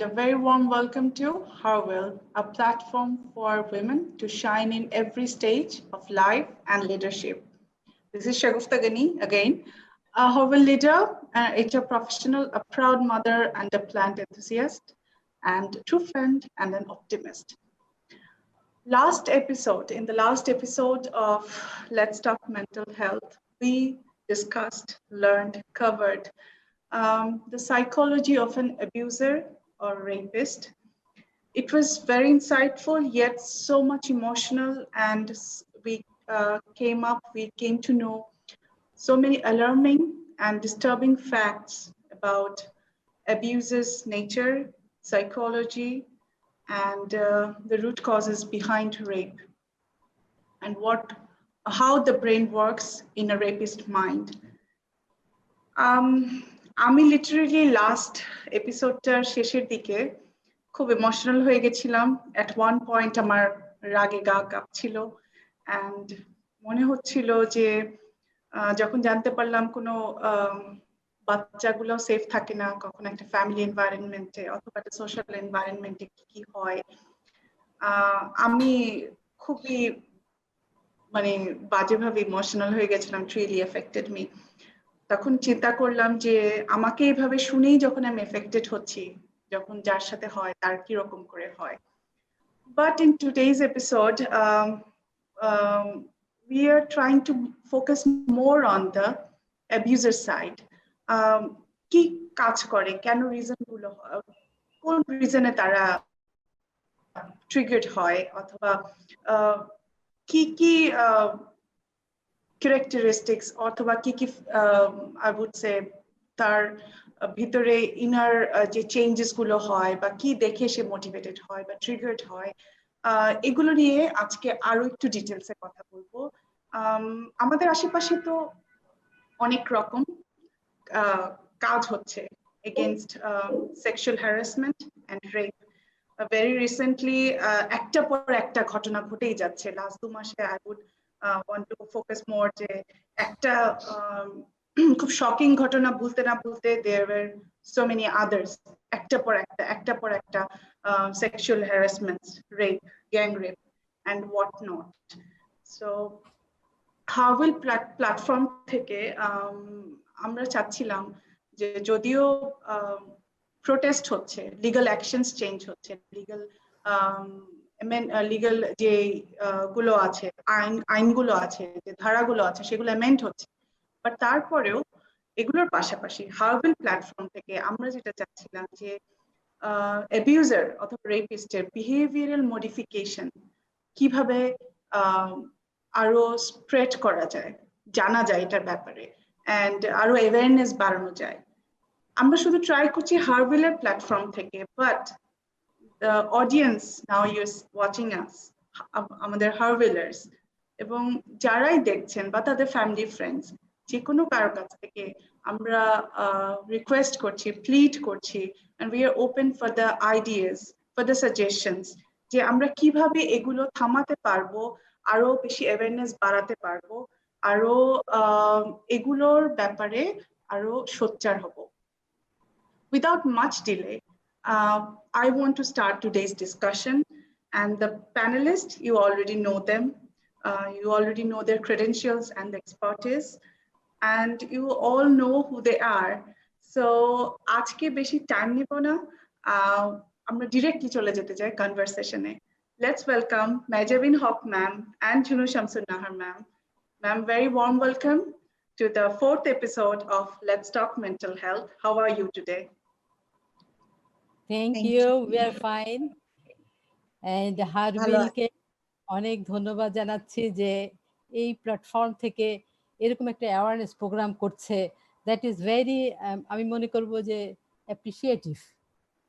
a very warm welcome to Harwell, a platform for women to shine in every stage of life and leadership. This is Shagufta Gani again, a Harwell leader, an HR professional, a proud mother and a plant enthusiast, and a true friend and an optimist. In the last episode of Let's Talk Mental Health, we discussed, learned, covered the psychology of an abuser or rapist. It was very insightful, yet so much emotional, and we came to know so many alarming and disturbing facts about abuse's nature, psychology, and the root causes behind rape, and how the brain works in a rapist mind. আমি literally last এপিসোডটার শেষের দিকে খুব emotional হয়ে গেছিলাম। At one point আমার রাগে গা কাঁপছিল, and মনে হচ্ছিল যে যখন জানতে পারলাম কোনো বাচ্চাগুলো সেফ থাকে না কখনো একটা ফ্যামিলি এনভায়রনমেন্টে অথবা একটা সোশ্যাল এনভায়রনমেন্টে কি হয়, আমি খুবই মানে বাজেভাবে ইমোশনাল হয়ে গেছিলাম। It really affected me. তখন চিন্তা করলাম যে আমাকে এইভাবে শুনেই যখন আমি এফেক্টেড হচ্ছি, যখন যার সাথে হয় তার কিরকম করে হয়। But in today's episode, we are trying to focus more on the abuser side. কি কাজ করে, কেন রিজন গুলো, কোন রিজনে তারা ট্রিগার্ড হয়, অথবা কি কি characteristics অথবা কি কি I would say তার ভিতরে ইনার যে চেঞ্জেস গুলো হয় বা কি দেখে সে মোটিভেটেড হয় বা ট্রিগার্ড হয়, এগুলো নিয়ে আজকে আরো একটু ডিটেলসে কথা বলবো। আমাদের আশেপাশে তো অনেক রকম কাজ হচ্ছে against sexual harassment and rape. Very recently একটা পর একটা ঘটনা ঘটেই যাচ্ছে। লাস্ট 2 মাসে I would want to focus more যে একটা খুব শকিং ঘটনা ভুলতে না ভুলতে there were so many others, একটা পর একটা sexual harassments, rape, gang rape and what not. So Harwell platform থেকে আমরা চাচ্ছিলাম যে যদিও প্রোটেস্ট হচ্ছে, লিগাল অ্যাকশনস চেঞ্জ হচ্ছে, লিগাল যে গুলো আছে, আইনগুলো আছে, যে ধারাগুলো আছে সেগুলো অ্যামেন্ড হচ্ছে, বাট তারপরেও এগুলোর পাশাপাশি হারভেল প্ল্যাটফর্ম থেকে আমরা যেটা চাচ্ছিলাম যে অ্যাবিউজার অথবা রেপিস্টের বিহেভিয়ারাল মডিফিকেশন কিভাবে আরো স্প্রেড করা যায়, জানা যায় এটার ব্যাপারে, অ্যান্ড আরো অ্যাওয়ারনেস বাড়ানো যায়। আমরা শুধু ট্রাই করছি হারভেলের প্ল্যাটফর্ম থেকে, but the audience now you're watching us, আমাদের হারভেলার্স এবং যারাই দেখছেন বা তাদের ফ্যামিলি ফ্রেন্ডস, যে কোনো কারোর কাছ থেকে আমরা রিকোয়েস্ট করছি, প্লিড করছি, and we are open for the ideas, for the suggestions, যে আমরা কিভাবে এগুলো থামাতে পারবো, আরো বেশি অ্যাওয়ারনেস বাড়াতে পারবো, আরো এগুলোর ব্যাপারে আরো সোচ্চার হব। Without much delay, I want to start today's discussion, and the panelists, you already know them. You already know their credentials and expertise, and you all know who they are. So, আজকে বেশি time নিব না, আমরা directly চলে যেতে চাই কনভারসেশনে। Let's welcome Mejavin Haq ma'am and Junu Shamsun Nahar ma'am. Ma'am, very warm welcome to the 4th episode of Let's Talk Mental Health. How are you today? Thank you. We are fine. And হারবিলকে অনেক ধন্যবাদ জানাচ্ছি যে এই platform থেকে এরকম একটা awareness program করছে। That is very, আমি মনে করব যে অ্যাপ্রিসিয়েটিভ।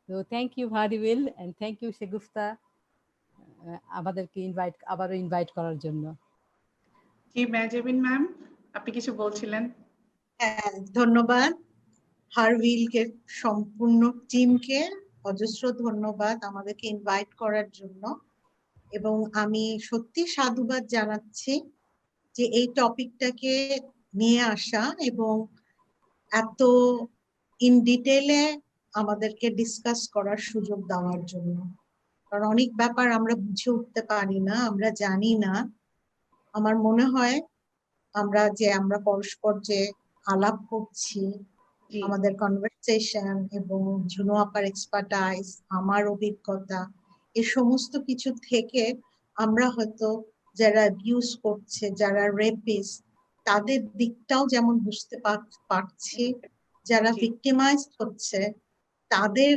তো thank you Harbil, and thank you Shegufta আমাদেরকে আবারও ইনভাইট করার জন্য। জি মেজাবিন ম্যাম, আপনি কিছু বলছিলেন? হ্যাঁ, ধন্যবাদ হারভিলকে, সম্পূর্ণ টিমকে অজস্র ধন্যবাদ আমাদেরকে ইনভাইট করার জন্য, এবং আমি সত্যি সাধুবাদ জানাচ্ছি যে এই টপিকটাকে নিয়ে আসা এবং এত ইন ডিটেইলে আমাদেরকে ডিসকাস করার সুযোগ দেওয়ার জন্য। কারণ অনেক ব্যাপার আমরা বুঝে উঠতে পারি না, আমরা জানি না। আমার মনে হয় আমরা পরস্পর যে আলাপ করছি, জি আমাদের কনভারসেশন এবং ঝুনু আপার এক্সপার্টাইজ, আমার অভিজ্ঞতা, এই সমস্ত কিছু থেকে আমরা হয়তো যারা অ্যাবিউজ করছে, যারা রেপিস্ট, তাদের দিকটাও যেমন বুঝতে পারছি, যারা জি ভিক্টিমাইজ হচ্ছে তাদের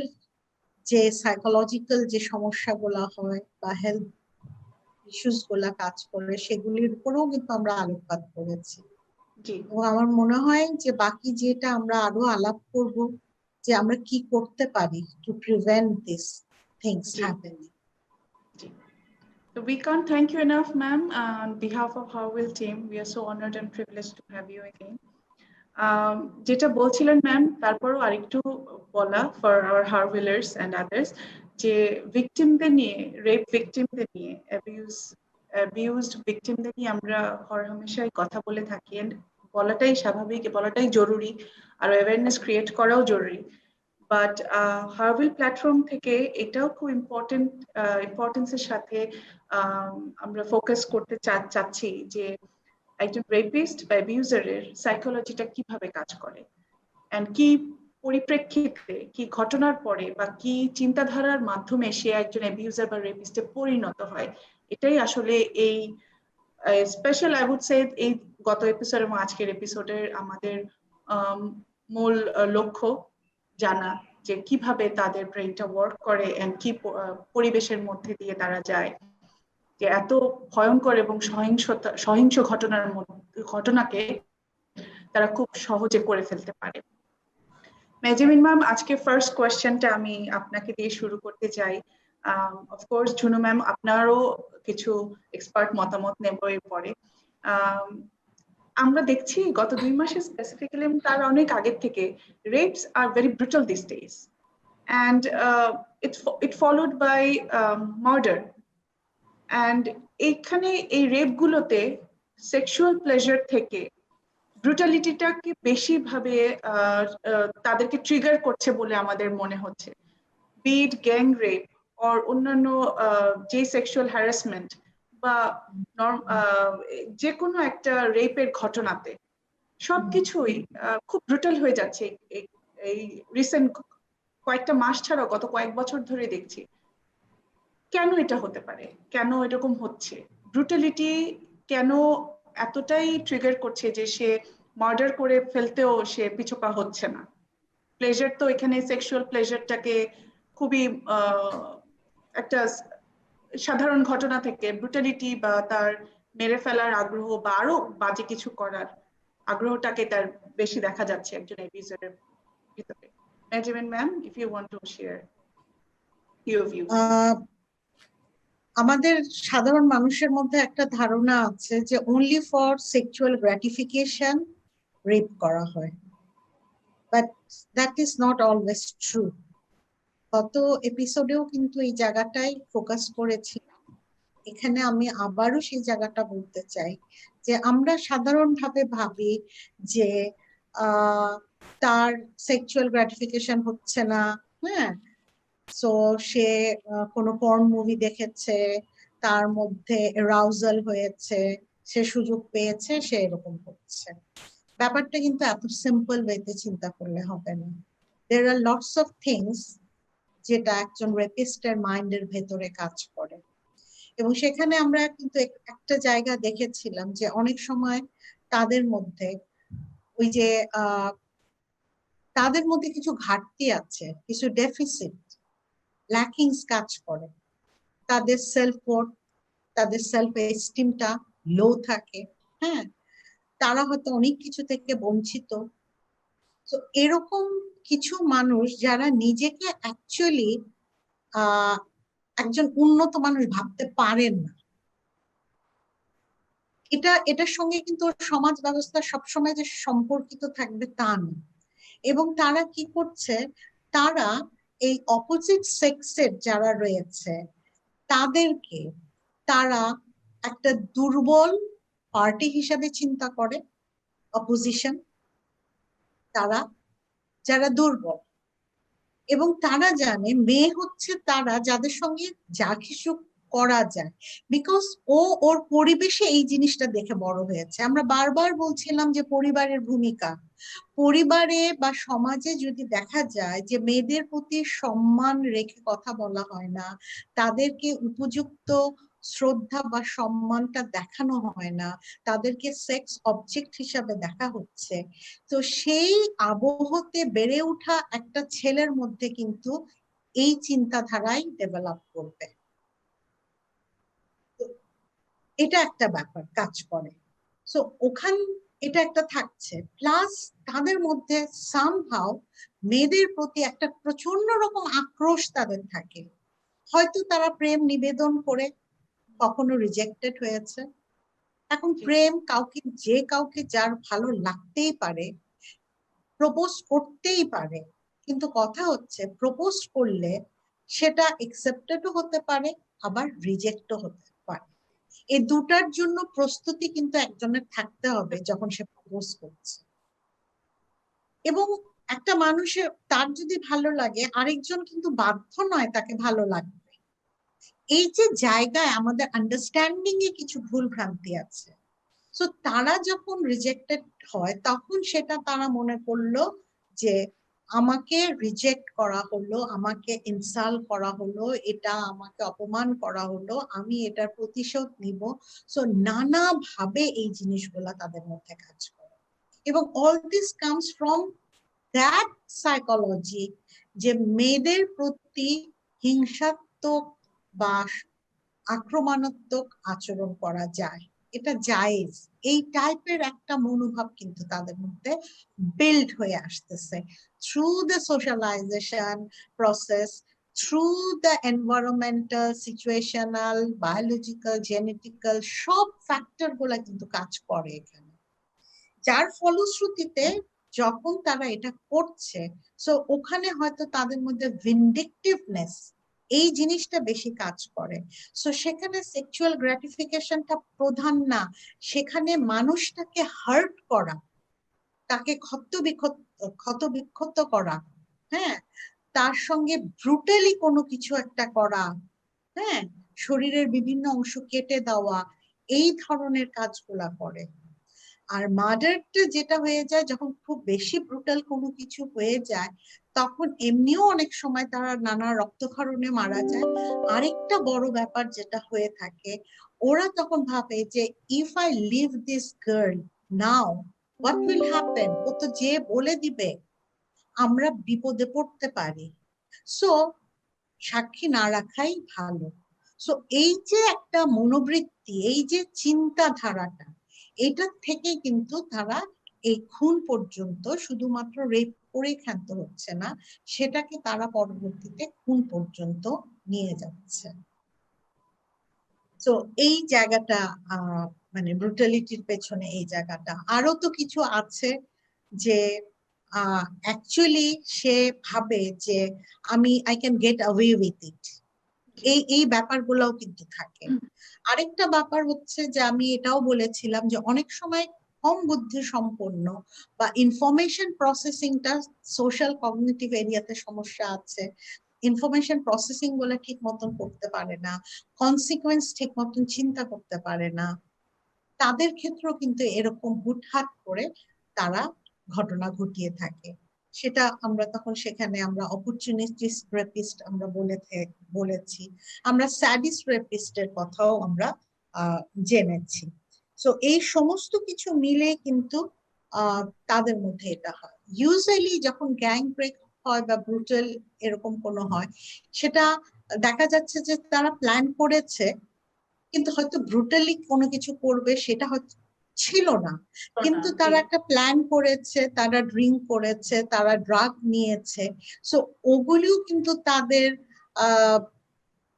যে সাইকোলজিক্যাল যে সমস্যাগুলো হয় বা হেলথ ইস্যুস গুলা কাজ করে, সেগুলির উপরেও কিন্তু আমরা আলোকপাত করেছি। জি এবং আমার মনে হয় যে বাকি যেটা আমরা আরো আলাপ করব, যে আমরা কি করতে পারি to prevent this things G happening. G So we can't thank you enough, ma'am. On behalf of Harwell team, we are so honored and privileged to have you again. যেটা বলছিলেন ম্যাম, তারপরও আরেকটু বলা ফর আওয়ার হারভিলার্স এন্ড আদার্স, যে ভিকটিমদের নিয়ে, rape ভিকটিমদের নিয়ে, abused ভিকটিমদের নিয়ে আমরা হরহামেশাই কথা বলে থাকি, এন্ড বলাটাই স্বাভাবিক, বলাটাই জরুরি, আর অ্যাওয়ারনেস ক্রিয়েট করাও জরুরি। বাট হারভিল প্ল্যাটফর্ম থেকে এটাও খুব ইম্পর্টেন্সের সাথে আমরা ফোকাস করতে চাচ্ছি যে একজন রেপিস্ট বা অ্যাবিউজারের সাইকোলজিটা কিভাবে কাজ করে, এন্ড কি পরিপ্রেক্ষিতে, কি ঘটনার পরে বা কি চিন্তাধারার মাধ্যমে সে একজন অ্যাবিউজার বা রেপিস্টে পরিণত হয়। এটাই আসলে এই স্পেশাল আই উড সে এই গত এপিসোড এবং আজকের এপিসোডের আমাদের মূল লক্ষ্য জানা, যে কিভাবে তাদের ব্রেনটা ওয়ার্ক করে এন্ড কি পরিবেশের মধ্যে দিয়ে তারা যায়, যে এত ভয়ঙ্কর এবং সহিংস ঘটনাকে তারা খুব সহজে করে ফেলতে পারে। মেজেমিন ম্যাম, আজকে ফার্স্ট কোয়েশ্চেনটা আমি আপনাকে দিয়ে শুরু করতে চাই। অফকোর্স ঝুনু ম্যাম, আপনারও কিছু এক্সপার্ট মতামত নেব এরপরে। আমরা দেখছি গত 2 মাসে স্পেসিফিক্যালি, তার অনেক আগের থেকে, reps are very brutal this days, and it followed by murder. And এইখানে এই রেপগুলোতে সেক্সুয়াল প্লেজার থেকে ব্রুটালিটিটাকে বেশি ভাবে তাদেরকে ট্রিগার করছে বলে আমাদের মনে হচ্ছে। বিট গ্যাং রেপ অর অন্যান্য যে সেক্সুয়াল হ্যারাসমেন্ট বা যে কোনো একটা রেপের ঘটনাতে সবকিছুই খুব ব্রুটাল হয়ে যাচ্ছে এই রিসেন্ট কয়েকটা মাস ছাড়াও গত কয়েক বছর ধরে দেখছি। কেন এটা হতে পারে, কেন এরকম হচ্ছে, ব্রুটালিটি কেন এতটাই ট্রিগার করছে যে সে মার্ডার করে ফেলতেও সে পিছপা হচ্ছে না? প্লেজার তো এখানে সেক্সুয়াল প্লেজারটাকে খুবই একটা সাধারণ ঘটনা থেকে ব্রুটালিটি বা তার মেরে ফেলার আগ্রহ বা আরো বাজে কিছু করার আগ্রহটাকে তার বেশি দেখা যাচ্ছে একজন অ্যাবিউজারের ভিতরে। Benjamin ma'am, if you want to share your views. আমাদের সাধারণ মানুষের মধ্যে একটা ধারণা আছে যে only for sexual gratification rape করা হয়, but that is not always true. গত এপিসোডেও কিন্তু এই জায়গাটাই ফোকাস করেছি। এখানে আমি আবারও সেই জায়গাটা বলতে চাই যে আমরা সাধারণভাবে ভাবি যে তার সেক্সুয়াল গ্র্যাটিফিকেশন হচ্ছে না, হ্যাঁ, সো সে কোনো পর্ন মুভি দেখেছে, তার মধ্যে অ্যারাউজাল হয়েছে, সে সুযোগ পেয়েছে, সে এরকম করছে। ব্যাপারটা কিন্তু এত সিম্পল ওয়েতে চিন্তা করলে হবে না। দেয়ার আর লটস অফ থিংস যেটা একজন রেপিস্টের মাইন্ডের ভেতরে কাজ করে, এবং সেখানে আমরা কিন্তু একটা জায়গা দেখেছিলাম যে অনেক সময় তাদের মধ্যে ওই যে তাদের মধ্যে কিছু ঘাটতি আছে, কিছু ডেফিসিট, ল্যাকিংস কাজ করে। তাদের সেলফ ওয়ার্থ, তাদের সেলফ এস্টিমটা লো থাকে, হ্যাঁ, তারা হয়তো অনেক কিছু থেকে বঞ্চিত। তো এরকম কিছু মানুষ যারা নিজেকে অ্যাকচুয়ালি একজন উন্নত মানুষ ভাবতে পারেন না, এটার সঙ্গে কিন্তু সমাজ ব্যবস্থা সবসময় যে সম্পর্কিত থাকবে তা না। এবং তারা কি করছে, তারা এই অপোজিট সেক্সের যারা রয়েছে তাদেরকে তারা একটা দুর্বল পার্টি হিসাবে চিন্তা করে। অপোজিশন, তারা যারা দুর্বল, এবং তারা জানে মেয়ে হচ্ছে তারা যাদের সঙ্গে যা কিছু করা যায়, বিকজ ও ওর পরিবেশে এই জিনিসটা দেখে বড় হয়েছে। আমরা বারবার বলছিলাম যে পরিবারের ভূমিকা, পরিবারে বা সমাজে যদি দেখা যায় যে মেয়েদের প্রতি সম্মান রেখে কথা বলা হয় না, তাদেরকে উপযুক্ত শ্রদ্ধা বা সম্মানটা দেখানো হয় না, তাদেরকে সেক্স অবজেক্ট হিসাবে দেখা হচ্ছে, তো সেই আবহতে বেড়ে ওঠা একটা ছেলের মধ্যে কিন্তু এই চিন্তাধারাই ডেভেলপ করবে। এটা একটা ব্যাপার কাজ করে। সো ওখান এটা একটা থাকছে, প্লাস তাদের মধ্যে সামহাউ মেয়েদের প্রতি একটা প্রচন্ড রকম আক্রোশ তাদের থাকে। হয়তো তারা প্রেম নিবেদন করে কখনো রিজেক্টেড হয়েছে। এখন প্রেম কাউকে যার ভালো লাগতেই পারে, প্রপোজ করতেই পারে, কিন্তু কথা হচ্ছে প্রপোজ করলে সেটা একসেপ্টেডও হতে পারে, আবার রিজেক্টও হতে পারে। এই দুটার জন্য প্রস্তুতি কিন্তু একজনের থাকতে হবে যখন সে প্রপোজ করছে। এবং একটা মানুষের তার যদি ভালো লাগে, আরেকজন কিন্তু বাধ্য নয় তাকে ভালো লাগবে। এই যে জায়গায় আমাদের আন্ডারস্ট্যান্ডিং এ কিছু ভুল ভ্রান্তি আছে। সো তারা যখন রিজেক্টেড হয় তখন সেটা তারা মনে করলো যে আমাকে রিজেক্ট করা হলো, আমাকে ইনসাল্ট করা হলো, এটা আমাকে অপমান করা হলো, আমি এটার প্রতিশোধ নিব। সো নানা ভাবে এই জিনিসগুলা তাদের মধ্যে কাজ করে। এবং all this comes from that psychology, যে মেয়েদের প্রতি হিংসাত্মক বা আক্রমণাত্মক আচরণ করা যায়, এটা জায়েজ। এই টাইপের একটা মনোভাব কিন্তু তাদের মধ্যে বিল্ড হয়ে আসতেছে through the socialisation process, through the environmental, situational, biological, genetical সব ফ্যাক্টর গুলা কিন্তু কাজ করে এখানে। যার ফলশ্রুতিতে যখন তারা এটা করছে, সো ওখানে হয়তো তাদের মধ্যে ভিন্ডিকটিভনেস এই জিনিসটা বেশি কাজ করে। সো সেখানে সেক্সুয়াল গ্র্যাটিফিকেশনটা প্রধান না, সেখানে মানুষটাকে হার্ট করা, তাকে ক্ষতবিক্ষত করা, হ্যাঁ, তার সঙ্গে ব্রুটালি কোনো কিছু একটা করা, হ্যাঁ, শরীরের বিভিন্ন অংশ কেটে দেওয়া, এই ধরনের কাজগুলা করে। আর মার্ডারটা যেটা হয়ে যায় যখন খুব বেশি ব্রুটাল কোনো কিছু হয়ে যায়, তখন এমনিও অনেক সময় তারা নানা রক্তক্ষরণে মারা যায়। আরেকটা বড় ব্যাপার যেটা হয়ে থাকে, ওরা তখন ভাবে যে if I leave this girl now what will happen, ও তো যে বলে দিবে, আমরা বিপদে পড়তে পারি, সো সাক্ষী না রাখাই ভালো। সো এই যে একটা মনোবৃত্তি, এই যে চিন্তাধারাটা, এটা থেকে কিন্তু তারা এই খুন পর্যন্ত, শুধুমাত্র রেপ করে ক্ষান্ত হচ্ছে না, সেটাকে তারা পরবর্তীতে খুন পর্যন্ত নিয়ে যাচ্ছে। তো এই জায়গাটা মানে ব্রুটালিটির পেছনে এই জায়গাটা। আরো তো কিছু আছে যে অ্যাকচুয়ালি সে ভাবে যে I can get away with it, এই ব্যাপারগুলোও কিন্তু থাকে। আরেকটা ব্যাপার হচ্ছে যে আমি এটাও বলেছিলাম যে অনেক সময় কম বুদ্ধি সম্পন্ন বা ইনফরমেশন প্রসেসিংটা সোশ্যাল কগনিটিভ এরিয়াতে সমস্যা আছে, ইনফরমেশন প্রসেসিং বলে ঠিক মতন করতে পারে না, কনসিকুয়েন্স ঠিক মতন চিন্তা করতে পারে না, তাদের ক্ষেত্রেও কিন্তু এরকম হুটহাট করে তারা ঘটনা ঘটিয়ে থাকে। সেটা আমরা তখন সেখানে আমরা অপরচুনিস্টিস্ট রেপিস্ট আমরা বলেছি, আমরা স্যাডিস্ট রেপিস্টের কথাও আমরা জেনেছি। সো এই সমস্ত কিছু মিলে কিন্তু তাদের মধ্যে এটা হয়। ইউজুয়ালি যখন গ্যাং ব্রেক হয় বা ব্রুটাল এরকম কোনো হয়, সেটা দেখা যাচ্ছে যে তারা প্ল্যান করেছে, কিন্তু হয়তো ব্রুটালি কোনো কিছু করবে সেটা হয়তো ছিল না, কিন্তু তারা একটা প্ল্যান করেছে, তারা ড্রিঙ্ক করেছে, তারা ড্রাগ নিয়েছে। সো ওগুলিও কিন্তু তাদের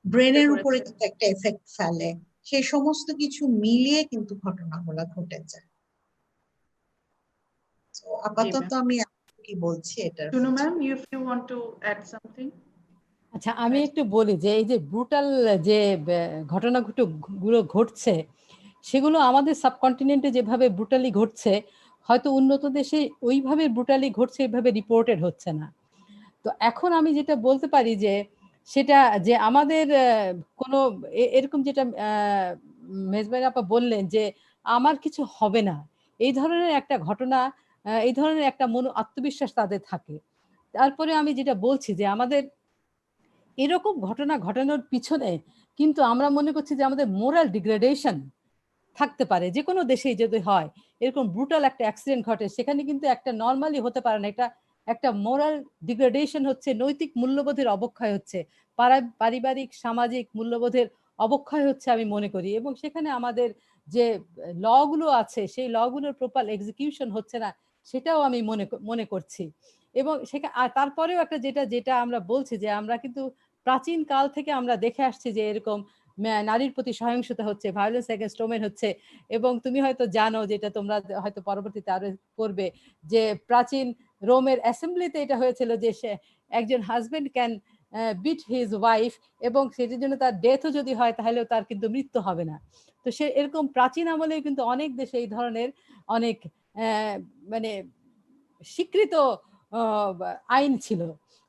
ব্রেনের উপরে কিন্তু একটা এফেক্ট ফেলে। সেই সমস্ত কিছু মিলিয়ে কিন্তু ঘটনাগুলো ঘটে যায়। তো আপাতত আমি কি বলছি এটার। Tunu ma'am, if you want to add something. আচ্ছা, আমি একটু বলি যে এই যে ব্রুটাল যে ঘটনাগুলো ঘটছে, সেগুলো আমাদের সাবকন্টিনেন্টে যেভাবে ব্রুটালি ঘটছে, হয়তো উন্নত দেশে ওইভাবে ব্রুটালি ঘটছে, এইভাবে রিপোর্টেড হচ্ছে না। তো এখন আমি যেটা বলতে পারি যে সেটা যে আমাদের কোনো এরকম যেটা মেজবাইর আপা বললেন যে আমার কিছু হবে না, এই ধরনের একটা ঘটনা, এই ধরনের একটা আত্মবিশ্বাস তাদের থাকে। তারপরে আমি যেটা বলছি যে আমাদের এরকম ঘটনা ঘটানোর পিছনে কিন্তু আমরা মনে করছি যে আমাদের মোরাল ডিগ্রেডেশন থাকতে পারে। যে কোনো দেশেই যদি হয় এরকম ব্রুটাল একটা অ্যাক্সিডেন্ট ঘটে, সেখানে কিন্তু একটা নর্মালি হতে পারে না, এটা একটা মোরাল ডিগ্রেডেশন হচ্ছে, নৈতিক মূল্যবোধের অবক্ষয় হচ্ছে, পারিবারিক সামাজিক মূল্যবোধের অবক্ষয় হচ্ছে আমি মনে করি। এবং সেখানে আমাদের যে লগুলো আছে সেই লগুলোর প্রপার এক্সিকিউশন হচ্ছে না, সেটাও আমি মনে করছি। এবং তারপরেও একটা যেটা যেটা আমরা বলছি যে আমরা কিন্তু প্রাচীন কাল থেকে আমরা দেখে আসছি যে এরকম নারীর প্রতি সহিংসতা হচ্ছে, ভায়োলেন্স এগেইনস্ট ওমেন হচ্ছে। এবং তুমি হয়তো জানো, যেটা তোমরা হয়তো পরবর্তীতে আরো করবে, যে প্রাচীন রোমের অ্যাসেম্বলিতে এটা হয়েছিল যে সে একজন husband can bit his wife, এবং সেটার জন্য তার ডেথও যদি হয় তাহলেও তার কিন্তু মৃত্যু হবে না। তো সে এরকম প্রাচীন আমলেও কিন্তু অনেক দেশে এই ধরনের অনেক মানে স্বীকৃত আইন ছিল।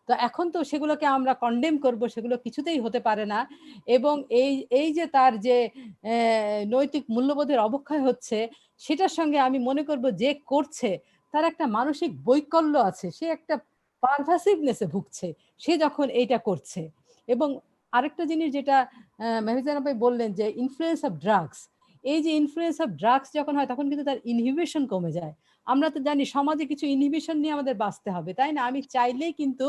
তো এখন তো সেগুলোকে আমরা কন্ডেম করব, সেগুলো কিছুতেই হতে পারে না। এবং এই যে তার যে নৈতিক মূল্যবোধের অবক্ষয় হচ্ছে, সেটার সঙ্গে আমি মনে করব যে করছে তার একটা মানসিক বৈকল্য আছে, সে একটা পারভাসিভনেসে ভুগছে সে যখন এইটা করছে। এবং আরেকটা জিনিস যেটা মেহজান ভাই বললেন যে ইনফ্লুয়েন্স অফ ড্রাগস, এই যে ইনফ্লুয়েন্স অফ ড্রাগস যখন হয় তখন কিন্তু তার ইনহিবিশন কমে যায়। আমরা তো জানি সমাজে কিছু ইনহিবিশন নিয়ে আমাদের বাঁচতে হবে, তাই না? আমি চাইলেই কিন্তু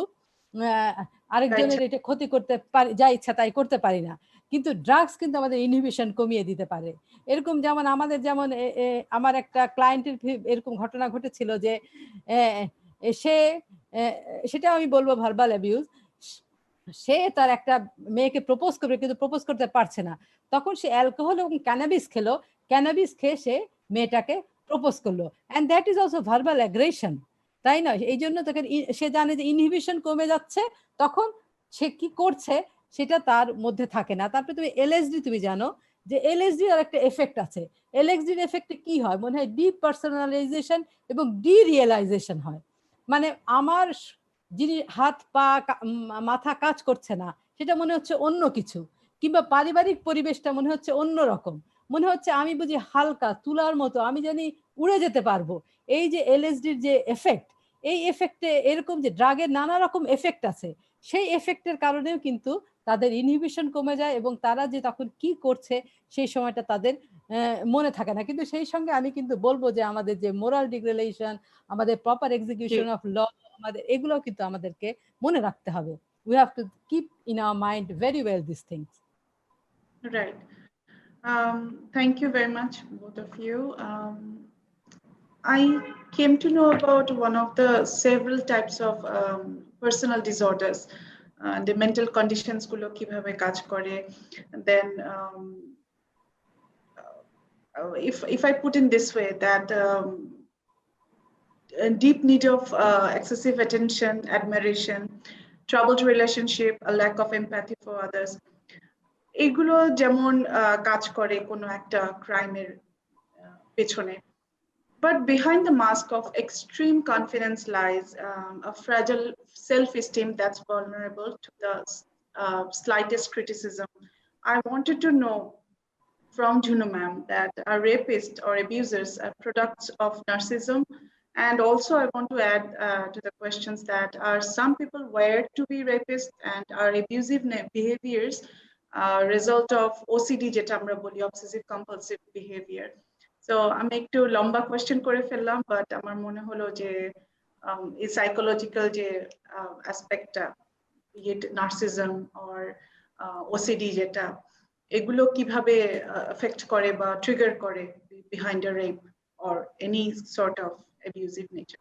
আরেকজনের এটা ক্ষতি করতে পারি, যা ইচ্ছা তাই করতে পারি না। কিন্তু ড্রাগস কিন্তু আমাদের ইনহিবিশন কমিয়ে দিতে পারে। এরকম যেমন আমাদের যেমন আমার একটা ক্লায়েন্টের এরকম ঘটনা ঘটেছিল যে সে সেটা আমি বলবো ভার্বাল অ্যাবিউজ, সে তার একটা মেয়েকে প্রপোজ করবে কিন্তু প্রপোজ করতে পারছে না, তখন সে অ্যালকোহল এবং ক্যানাবিস খেলো, ক্যানাবিস খেয়ে সে মেয়েটাকে প্রপোজ করলো, and that is also verbal aggression, তাই না? এই জন্য তাকে সে জানে যে ইনহিবিশন কমে যাচ্ছে, তখন সে কি করছে সেটা তার মধ্যে থাকে না। তারপরে তুমি এলএসডি, তুমি জানো যে এলএসডি আর একটা এফেক্ট আছে। এলএসডির এফেক্টে কি হয় মনে হয়, ডিপার্সোনালাইজেশন এবং ডিরিয়েলাইজেশন হয়। মানে আমার যিনি হাত পা মাথা কাজ করছে না সেটা মনে হচ্ছে অন্য কিছু, কিংবা পারিবারিক পরিবেশটা মনে হচ্ছে অন্য রকম, মনে হচ্ছে আমি বুঝি হালকা তুলার মতো, আমি জানি উড়ে যেতে পারবো। এই যে এলএসডির যে এফেক্ট, এই এফেক্টে এরকম যে ড্রাগের নানা রকম এফেক্ট আছে, সেই এফেক্টের কারণেও কিন্তু তাদের ইনহিবিশন কমে যায় এবং তারা যে তখন কি করছে সেই সময়টা তাদের মনে থাকে না। কিন্তু সেই সঙ্গে আমি কিন্তু বলবো যে আমাদের যে মোরাল ডিগ্রেডেশন, আমাদের প্রপার এক্সিকিউশন অফ ল, আমাদের এগুলো কিন্তু আমাদেরকে মনে রাখতে হবে। We have to keep in our mind very well these things. Right. Thank you very much, both of you. I came to know about one of the several types of personal disorders, the mental conditions gulo kibhabe kaj kore. And then if I put in this way that a deep need of excessive attention, admiration, troubled relationship, a lack of empathy for others, এগুলো যেমন কাজ করে কোনো একটা ক্রাইমের পেছনে। But behind the mask of extreme confidence lies a fragile self-esteem that's vulnerable to the slightest criticism. I wanted to know from Juno ma'am that are rapists or abusers are products of narcissism? And also I want to add to the questions that are some people wired to be rapists, and are abusive behaviors result of OCD, যেটা আমরা বলি, obsessive compulsive behavior? So আমি একটু লম্বা question করে ফেললাম, but আমার মনে হলো যে এই সাইকোলজিক্যাল যে অ্যাসপেক্টটা, নার্সিজম অর ওসিডি, যেটা এগুলো কিভাবে এফেক্ট করে বা ট্রিগার করে behind a rape or any sort of abusive nature.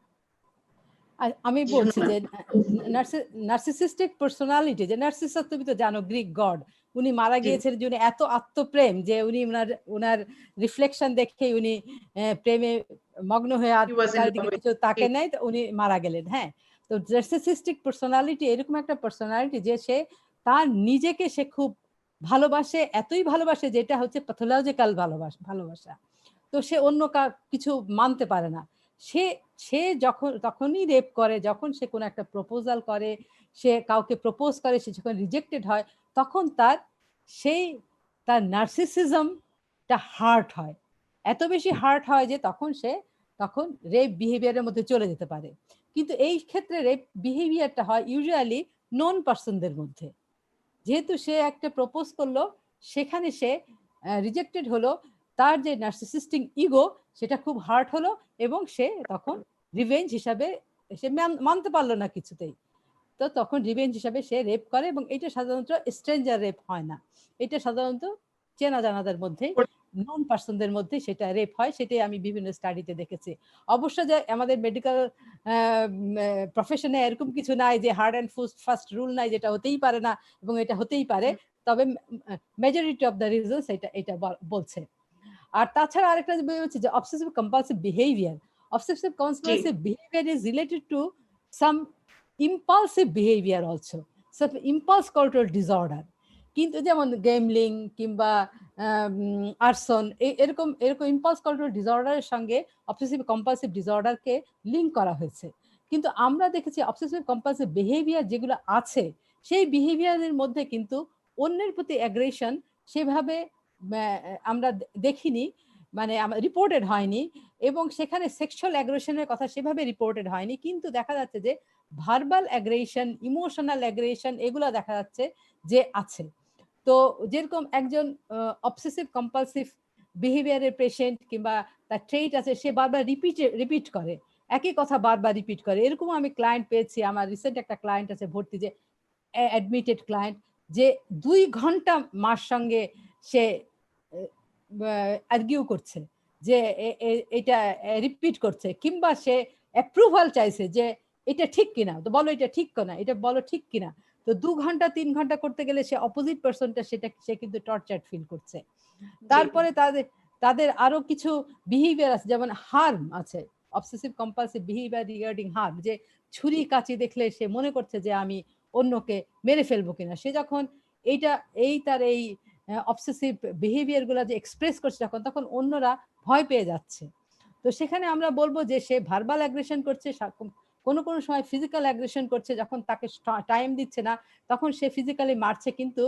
আমি বলছি যে নার্সিসিস্টিক পার্সোনালিটি, যে নার্সিসাস তুমি তো জানো গ্রিক গড, উনি মারা গিয়েছেন যে উনি এত আত্মপ্রেম যে উনি ওনার রিফ্লেকশন দেখে উনি প্রেমে মগ্ন হয়ে আর চারিদিকে কিছু তাকে নাই, তো উনি মারা গেলেন। হ্যাঁ, তো নার্সিসিস্টিক পার্সোনালিটি এরকম একটা পার্সোনালিটি যে সে তার নিজেকে সে খুব ভালোবাসে, এতই ভালোবাসে যেটা হচ্ছে প্যাথোলজিক্যাল ভালোবাসা। তো সে অন্য কিছু মানতে পারে না, সে সে তখনই রেপ করে যখন সে কোনো একটা প্রপোজাল করে, সে কাউকে প্রপোজ করে, সে যখন রিজেক্টেড হয়, তখন তার নার্সিসিজমটা হার্ট হয়, এত বেশি হার্ট হয় যে তখন রেপ বিহেভিয়ারের মধ্যে চলে যেতে পারে। কিন্তু এই ক্ষেত্রে রেপ বিহেভিয়ারটা হয় ইউজুয়ালি নন পার্সনদের মধ্যে। যেহেতু সে একটা প্রপোজ করলো, সেখানে সে রিজেক্টেড হলো, তার যে নার্সিসিস্টিক ইগো সেটা খুব হার্ট হলো, এবং সে তখন রিভেঞ্জ হিসাবে সে মানতে পারলো না কিছুতেই, তো তখন রিভেঞ্জ হিসাবে সে রেপ করে। এবং এটা সাধারণত স্ট্রেঞ্জার রেপ হয় না, এটা সাধারণত চেনা জানাদের মধ্যে, নন পার্সনদের মধ্যে সেটা রেপ হয়। সেটাই আমি বিভিন্ন স্টাডিতে দেখেছি। অবশ্য যে আমাদের মেডিকেল প্রফেশনে এরকম কিছু নাই যে হার্ড অ্যান্ড ফাস্ট রুল নাই, যেটা হতেই পারে না এবং এটা হতেই পারে, তবে মেজরিটি অফ দ্য রিজনস এটা বলছে। আর তাছাড়া আরেকটা হচ্ছে যে obsessive compulsive behaviour. Obsessive compulsive behaviour is related to some impulsive behavior also, so impulse control disorder। কিন্তু যেমন গেমলিং কিংবা আরসন, এরকম ইম্পালস কন্ট্রোল ডিসঅর্ডারের সঙ্গে অবসেসিভ কম্পালসিভ ডিসঅর্ডারকে লিঙ্ক করা হয়েছে। কিন্তু আমরা দেখেছি অবসেসিভ কম্পালসিভ বিহেভিয়ার যেগুলো আছে, সেই বিহেভিয়ারের মধ্যে কিন্তু অন্যের প্রতি অ্যাগ্রেশন সেভাবে আমরা দেখিনি, মানে রিপোর্টেড হয়নি, এবং সেখানে সেক্সুয়াল অ্যাগ্রেশনের কথা সেভাবে রিপোর্টেড হয়নি। কিন্তু দেখা যাচ্ছে যে ভার্বাল অ্যাগ্রেশন, ইমোশনাল অ্যাগ্রেশন, এগুলো দেখা যাচ্ছে যে আছে। তো যেরকম একজন অবসেসিভ কম্পালসিভ বিহেভিয়ারের পেশেন্ট কিংবা তার ট্রেট আছে, সে বারবার রিপিট করে, একই কথা বারবার রিপিট করে, এরকম আমি ক্লায়েন্ট পেয়েছি। আমার রিসেন্ট একটা ক্লায়েন্ট আছে ভর্তি, যে অ্যাডমিটেড ক্লায়েন্ট, যে 2 ঘন্টা মার সঙ্গে সে আর্গিউ করছে, যে এটা রিপিট করছে, কিংবা সে অ্যাপ্রুভাল চাইছে যে এটা ঠিক কিনা, তো বলো এটা ঠিক কিনা, এটা বলো ঠিক কিনা। তো 2 ঘন্টা 3 ঘন্টা করতে গেলে সে অপোজিট পার্সনটা সে কিন্তু টর্চার ফিল করছে। তারপরে তাদের আরো কিছু বিহেভিয়ার আছে, যেমন হার্ম আছে, obsessive compulsive behaviour regarding harm, যে ছুরি কাঁচি দেখলে সে মনে করছে যে আমি অন্যকে মেরে ফেলবো কিনা। সে যখন তার এই অবসেসিভ বিহেভিয়ার গুলা যে এক্সপ্রেস করছে তখন অন্যরা ভয় পেয়ে যাচ্ছে। তো সেখানে আমরা বলবো যে সে ভার্বাল অ্যাগ্রেশন করছে, কোনো সময় ফিজিক্যাল অ্যাগ্রেশন করছে, যখন তাকে টাইম দিচ্ছে না তখন সে ফিজিক্যালি মারছে, কিন্তু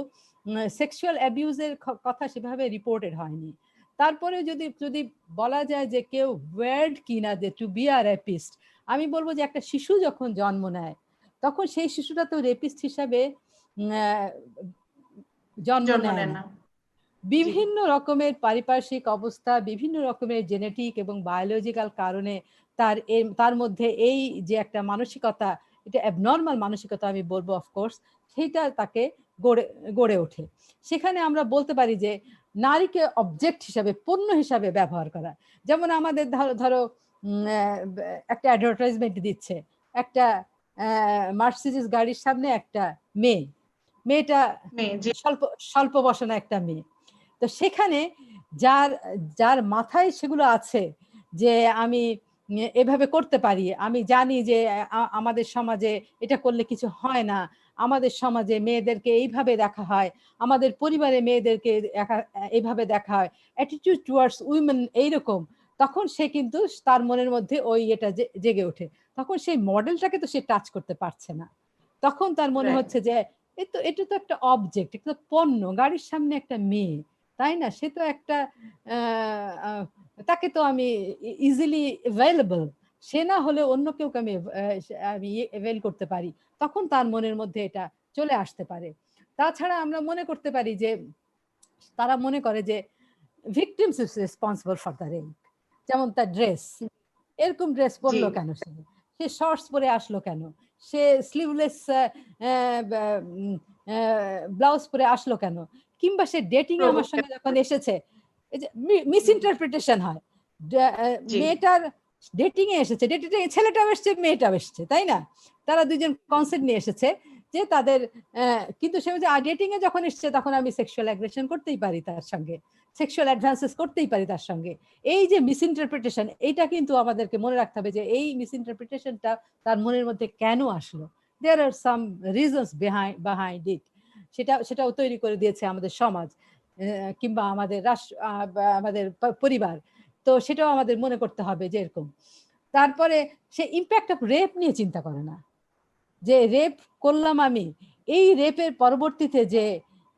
সেক্সুয়াল অ্যাবিউজের কথা সেভাবে রিপোর্টেড হয়নি। তারপরে যদি বলা যায় যে কেউ ওয়ার্ড কিনা যে টু বি আ রেপিস্ট, আমি বলবো যে একটা শিশু যখন জন্ম নেয় তখন সেই শিশুটা তো রেপিস্ট হিসাবে জন্ম নেয় না। বিভিন্ন রকমের পারিপার্শ্বিক অবস্থা, বিভিন্ন রকমের জেনেটিক এবং বায়োলজিক্যাল কারণে তার মধ্যে এই যে একটা মানসিকতা, এটা অ্যাবনর্মাল মানসিকতা আমি বলবো, অফকোর্স সেইটা তাকে গড়ে ওঠে। সেখানে আমরা বলতে পারি যে নারীকে অবজেক্ট হিসাবে, পণ্য হিসাবে ব্যবহার করা। যেমন আমাদের ধরো একটা অ্যাডভার্টাইজমেন্ট দিচ্ছে, একটা মার্সিডিজ গাড়ির সামনে একটা মেয়েটা স্বল্প বসনা একটা মেয়ে। তো সেখানে যার মাথায় সেগুলো আছে যে আমি এভাবে করতে পারি, আমি জানি যে আমাদের সমাজে এটা করলে কিছু হয় না, আমাদের সমাজে মেয়েদেরকে এইভাবে দেখা হয়, আমাদের পরিবারে মেয়েদেরকে এইভাবে দেখা হয়, অ্যাটিটিউড টুয়ার্ডস উইমেন এইরকম, তখন সে কিন্তু তার মনের মধ্যে ওই এটা জেগে ওঠে। তখন সেই মডেলটাকে তো সে টাচ করতে পারছে না, তখন তার মনে হচ্ছে যে এটা তো একটা অবজেক্ট, একটা পণ্য, গাড়ির সামনে একটা মেয়ে, তাই না, সে তো একটা তাকে তো আমি ইজিলি অ্যাভেলেবল, সে না হলে অন্য কেউ আমি অ্যাভেল করতে পারি, তখন তার মনের মধ্যে এটা চলে আসতে পারে। তাছাড়া আমরা মনে করতে পারি যে তারা মনে করে যে victims is responsible for the rape. যেমন তার ড্রেস, এরকম ড্রেস পরলো কেন, সে শর্টস পরে আসলো কেন, সে স্লিভলেস ব্লাউজ পরে আসলো কেন, কিংবা সে ডেটিং এ আমার সঙ্গে যখন এসেছে, মিস ইন্টারপ্রিটেশন হয়, মেয়েটার ডেটিং এ এসেছে, ডেটিং এ ছেলেটাও এসছে মেয়েটাও এসছে, তাই না, তারা দুজন কনসেপ্ট নিয়ে এসেছে যে তাদের, কিন্তু সে ডেটিং এ যখন এসছে তখন আমি সেক্সুয়াল অ্যাগ্রেশন করতেই পারি তার সঙ্গে, সেক্সুয়াল অ্যাডভান্সেস করতেই পারি তার সঙ্গে। এই যে মিস ইন্টারপ্রিটেশন, এইটা কিন্তু আমাদেরকে মনে রাখতে হবে যে এই মিস ইন্টারপ্রিটেশনটা তার মনের মধ্যে কেন আসলো, দেয়ার আর সাম রিজনস বিহাইন্ড ইট। সেটাও তৈরি করে দিয়েছে আমাদের সমাজ কিংবা আমাদের রাষ্ট্র, আমাদের পরিবার। তো সেটাও আমাদের মনে করতে হবে যে এরকম। তারপরে সে ইম্প্যাক্ট অফ রেপ নিয়ে চিন্তা করে না, যে রেপ করলাম আমি, এই রেপের পরবর্তীতে যে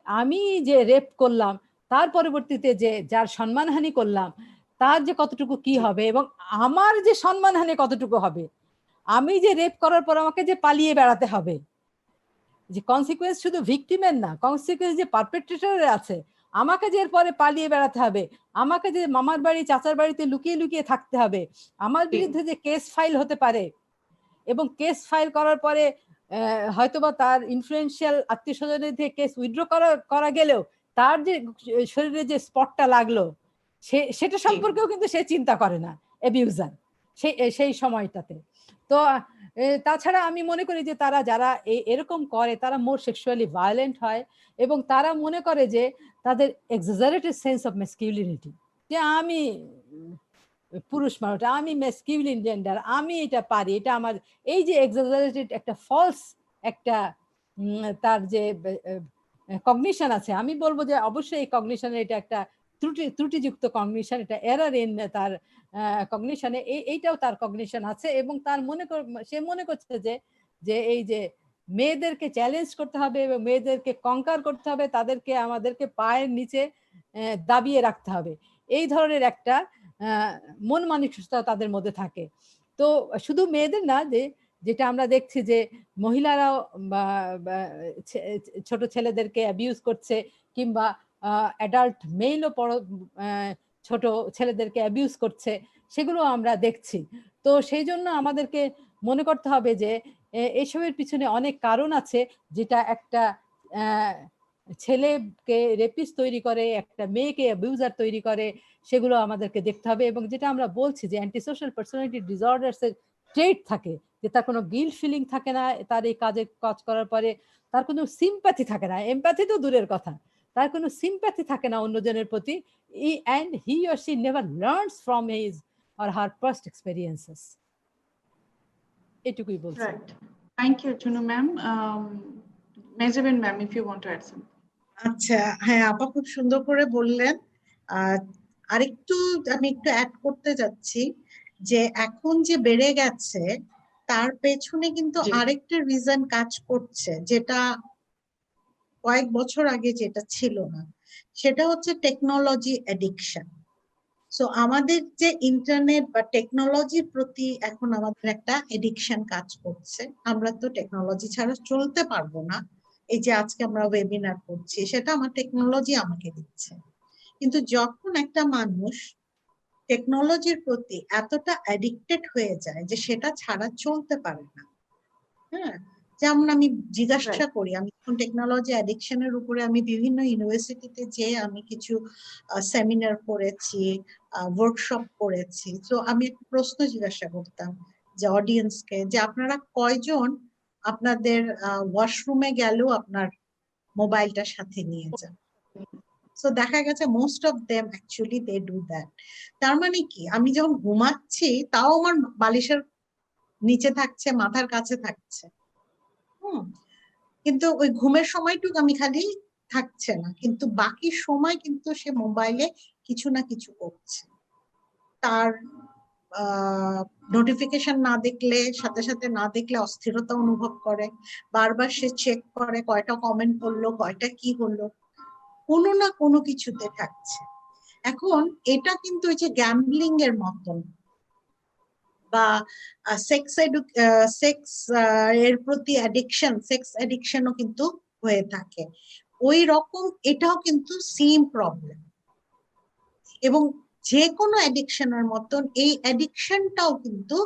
আমি যে রেপ করলাম তার পরবর্তীতে যে যার সম্মানহানি করলাম তার যে কতটুকু কি হবে, এবং আমার যে সম্মানহানি কতটুকু হবে, আমি যে রেপ করার পর আমাকে যে পালিয়ে বেড়াতে হবে, যে কনসিকুয়েন্স শুধু ভিকটিমের না, কনসিকুয়েন্স যে পারপেট্রেটরের আছে, আমাকে যে এরপরে পালিয়ে বেড়াতে হবে, আমাকে যে মামার বাড়ি চাচার বাড়িতে লুকিয়ে লুকিয়ে থাকতে হবে, আমার বিরুদ্ধে যে কেস ফাইল হতে পারে, এবং কেস ফাইল করার পরে হয়তোবা তার ইনফ্লুয়েন্সিয়াল আত্মীয় স্বজনের দিয়ে কেস উইথড্র করা গেলেও তার যে শরীরে যে স্পটটা লাগলো সেটা সম্পর্কেও কিন্তু সে চিন্তা করে না অ্যাবিউজার সেই সময়টাতে। তো তাছাড়া আমি মনে করি যে তারা যারা এরকম করে তারা মোর সেক্সুয়ালি ভায়োলেন্ট হয়, এবং তারা মনে করে যে তাদের এক্সাজারেটেড সেন্স অফ ম্যাসকিউলিনিটি, যে আমি পুরুষ মানুষ, আমি ম্যাসকিউলিন জেন্ডার, আমি এটা পারি, এটা আমার, এই যে এক্সাজারেটেড একটা ফলস একটা তার যে কগনিশন আছে, আমি বলবো যে অবশ্যই এই কগনিশনের এটা একটা ত্রুটিযুক্ত কগনিশন, এটা এরার ইন তার কগনিশনে, এইটাও তার কগনিশন আছে, এবং তার সে মনে করছে যে এই যে মেয়েদেরকে চ্যালেঞ্জ করতে হবে এবং মেয়েদেরকে কঙ্কার করতে হবে, তাদেরকে আমাদেরকে পায়ের নিচে দাবিয়ে রাখতে হবে, এই ধরনের একটা মন মানসিকতা তাদের মধ্যে থাকে। তো শুধু মেয়েদের না, যেটা আমরা দেখছি যে মহিলারাও ছোট ছেলেদেরকে অ্যাবিউজ করছে, কিংবা অ্যাডাল্ট মেইলও ছোট ছেলেদেরকে অ্যাবিউজ করছে, সেগুলো আমরা দেখছি। তো সেই জন্য আমাদেরকে মনে করতে হবে যে এসবের পিছনে অনেক কারণ আছে, যেটা একটা ছেলেকে রেপিস্ট তৈরি করে, একটা মেয়েকে অ্যাবিউজার তৈরি করে, সেগুলো আমাদেরকে দেখতে হবে। এবং যেটা আমরা বলছি যে অ্যান্টি সোশ্যাল পার্সোনালিটি ডিসঅর্ডারস এর ট্রেট থাকে, যে তার কোনো গিল্ট ফিলিং থাকে না, তার এই কাজ করার পরে তার কোনো সিম্প্যাথি থাকে না, এমপ্যাথি তো দূরের কথা, তার কোনো সিম্প্যাথি থাকে না অন্যজনের প্রতি, and he or she never learns from his or her past experiences. এটুকুই বলছি। Right. Thank you, Chunu ma'am. Mezaben ma'am, if you want to add something. আচ্ছা, হ্যাঁ আপা খুব সুন্দর করে বললেন। আরেকটু আমি একটু অ্যাড করতে যাচ্ছি যে এখন যে বেড়ে গেছে তার পেছনে কিন্তু আরেকটা রিজন কাজ করছে, যেটা কয়েক বছর আগে যেটা ছিল না, সেটা হচ্ছে টেকনোলজি অ্যাডিকশন। সো আমাদের যে ইন্টারনেট বা টেকনোলজির প্রতি এখন আমাদের একটা এডিকশন কাজ করছে। আমরা তো টেকনোলজি ছাড়া চলতে পারবো না। এই যে আজকে আমরা ওয়েবিনার করছি, সেটা আমার টেকনোলজি আমাকে দিচ্ছে। কিন্তু যখন একটা মানুষ টেকনোলজির প্রতি এতটা অ্যাডিক্টেড হয়ে যায় যে সেটা ছাড়া চলতে পারে না, হ্যাঁ, যেমন আমি জিজ্ঞাসা করি, আমি এখন টেকনোলজি অ্যাডিকশনের উপরে আমি বিভিন্ন ইউনিভার্সিটিতে যে আমি কিছু সেমিনার করেছি, ওয়ার্কশপ করেছি, তো আমি একটা প্রশ্ন জিজ্ঞাসা করতাম যে অডিয়েন্সকে, যে আপনারা কয়জন আপনাদের ওয়াশরুমে গেলেও আপনার মোবাইলটা সাথে নিয়ে যান? সো দেখা গেছে most of them actually they do that. তার মানে কি, আমি যখন ঘুমাচ্ছি তাও আমার বালিশের নিচে থাকছে, মাথার কাছে থাকছে, কিন্তু ওই ঘুমের সময়টুকু আমি খালি থাকছে না, কিন্তু বাকি সময় কিন্তু সে মোবাইলে কিছু না কিছু করছে। তার নোটিফিকেশন না দেখলে, সাথে সাথে না দেখলে অস্থিরতা অনুভব করে, বারবার সে চেক করে কয়টা কমেন্ট করলো, কয়টা কি হলো, কোনো না কোনো কিছুতে থাকছে। এখন এটা কিন্তু ওই যে গ্যাম্বলিং এর মতন, বা সেক্স এর প্রতি অ্যাডিকশন, সেক্স অ্যাডিকশনও কিন্তু হয়ে থাকে ওই রকম। এটাও কিন্তু সেম প্রবলেম। এবং যে কোনো অ্যাডিকশনের মতন এই অ্যাডিকশনটাও কিন্তু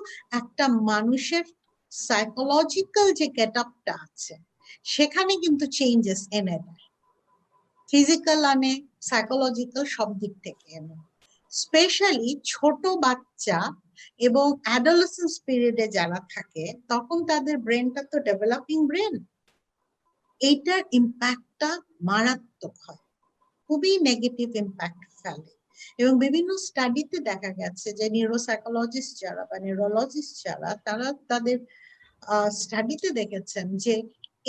একটা মানুষের সাইকোলজিক্যাল যে গেট আপটা আছে সেখানে কিন্তু চেঞ্জেস এনে দেয়, ফিজিক্যাল আনে, সাইকোলজিক্যাল, সব দিক থেকে এনে। স্পেশালি ছোট বাচ্চা এবং অ্যাডোলেসেন্স পিরিয়ডে যারা থাকে তখন তাদের ব্রেনটা তো ডেভেলপিং ব্রেন, এইটার ইম্প্যাক্টটা মারাত্মক হয়, খুবই নেগেটিভ ইম্প্যাক্ট ফেলে। এবং বিভিন্ন স্টাডিতে দেখা গেছে যে নিউরোসাইকোলজিস্ট যারা বা নিউরোলজিস্ট যারা, তারা তাদের স্টাডিতে দেখেছেন যে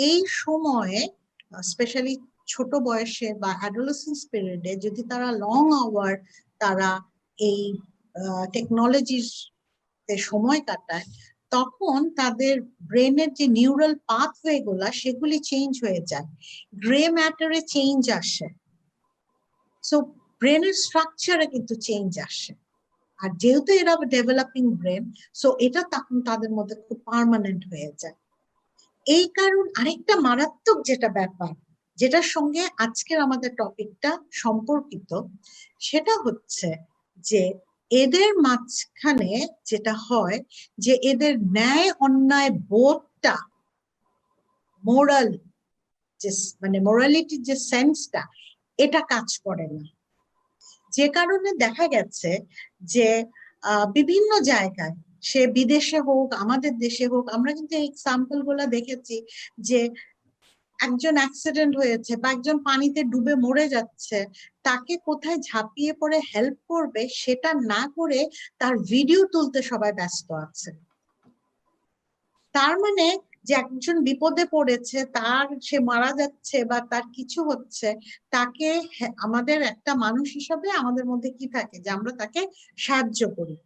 এই সময়ে স্পেশালি ছোট বয়সে বা অ্যাডোলেসেন্স পিরিয়ডে যদি তারা লং আওয়ার তারা এই টেকনোলজির সময় কাটায়, তখন তাদের ব্রেনের যে নিউরাল পাথওয়ে গুলা সেগুলি চেঞ্জ হয়ে যায়, গ্রে ম্যাটারে চেঞ্জ আসে, সো ব্রেনের স্ট্রাকচারে কিন্তু চেঞ্জ আসে। আর যেহেতু এরা ডেভেলপিং ব্রেন, সো এটা তখন তাদের মধ্যে খুব পার্মানেন্ট হয়ে যায়। এই কারণ আরেকটা মারাত্মক যেটা ব্যাপার, যেটার সঙ্গে আজকের আমাদের টপিকটা সম্পর্কিত, সেটা হচ্ছে যে এদের মাঝখানে যেটা হয় যে এদের ন্যায় অন্যায় বোধটা, মোরাল যে মানে মোরালিটির যে সেন্সটা, এটা কাজ করে না। যে কারণে দেখা গেছে যে বিভিন্ন জায়গায়, সে বিদেশে হোক আমাদের দেশে হোক, আমরা কিন্তু এই এক্সাম্পল গুলা দেখেছি যে একজন অ্যাক্সিডেন্ট হয়েছে বা একজন পানিতে ডুবে মরে যাচ্ছে, তাকে কোথায় ঝাঁপিয়ে পড়ে হেল্প করবে সেটা না করে তার ভিডিও তুলতে সবাই ব্যস্ত আছে। তার মানে যে একজন বিপদে পড়েছে, তার সে মারা যাচ্ছে বা তার কিছু হচ্ছে, তাকে আমাদের একটা মানুষ হিসাবে আমাদের মধ্যে কি থাকে যে আমরা তাকে সাহায্য করি,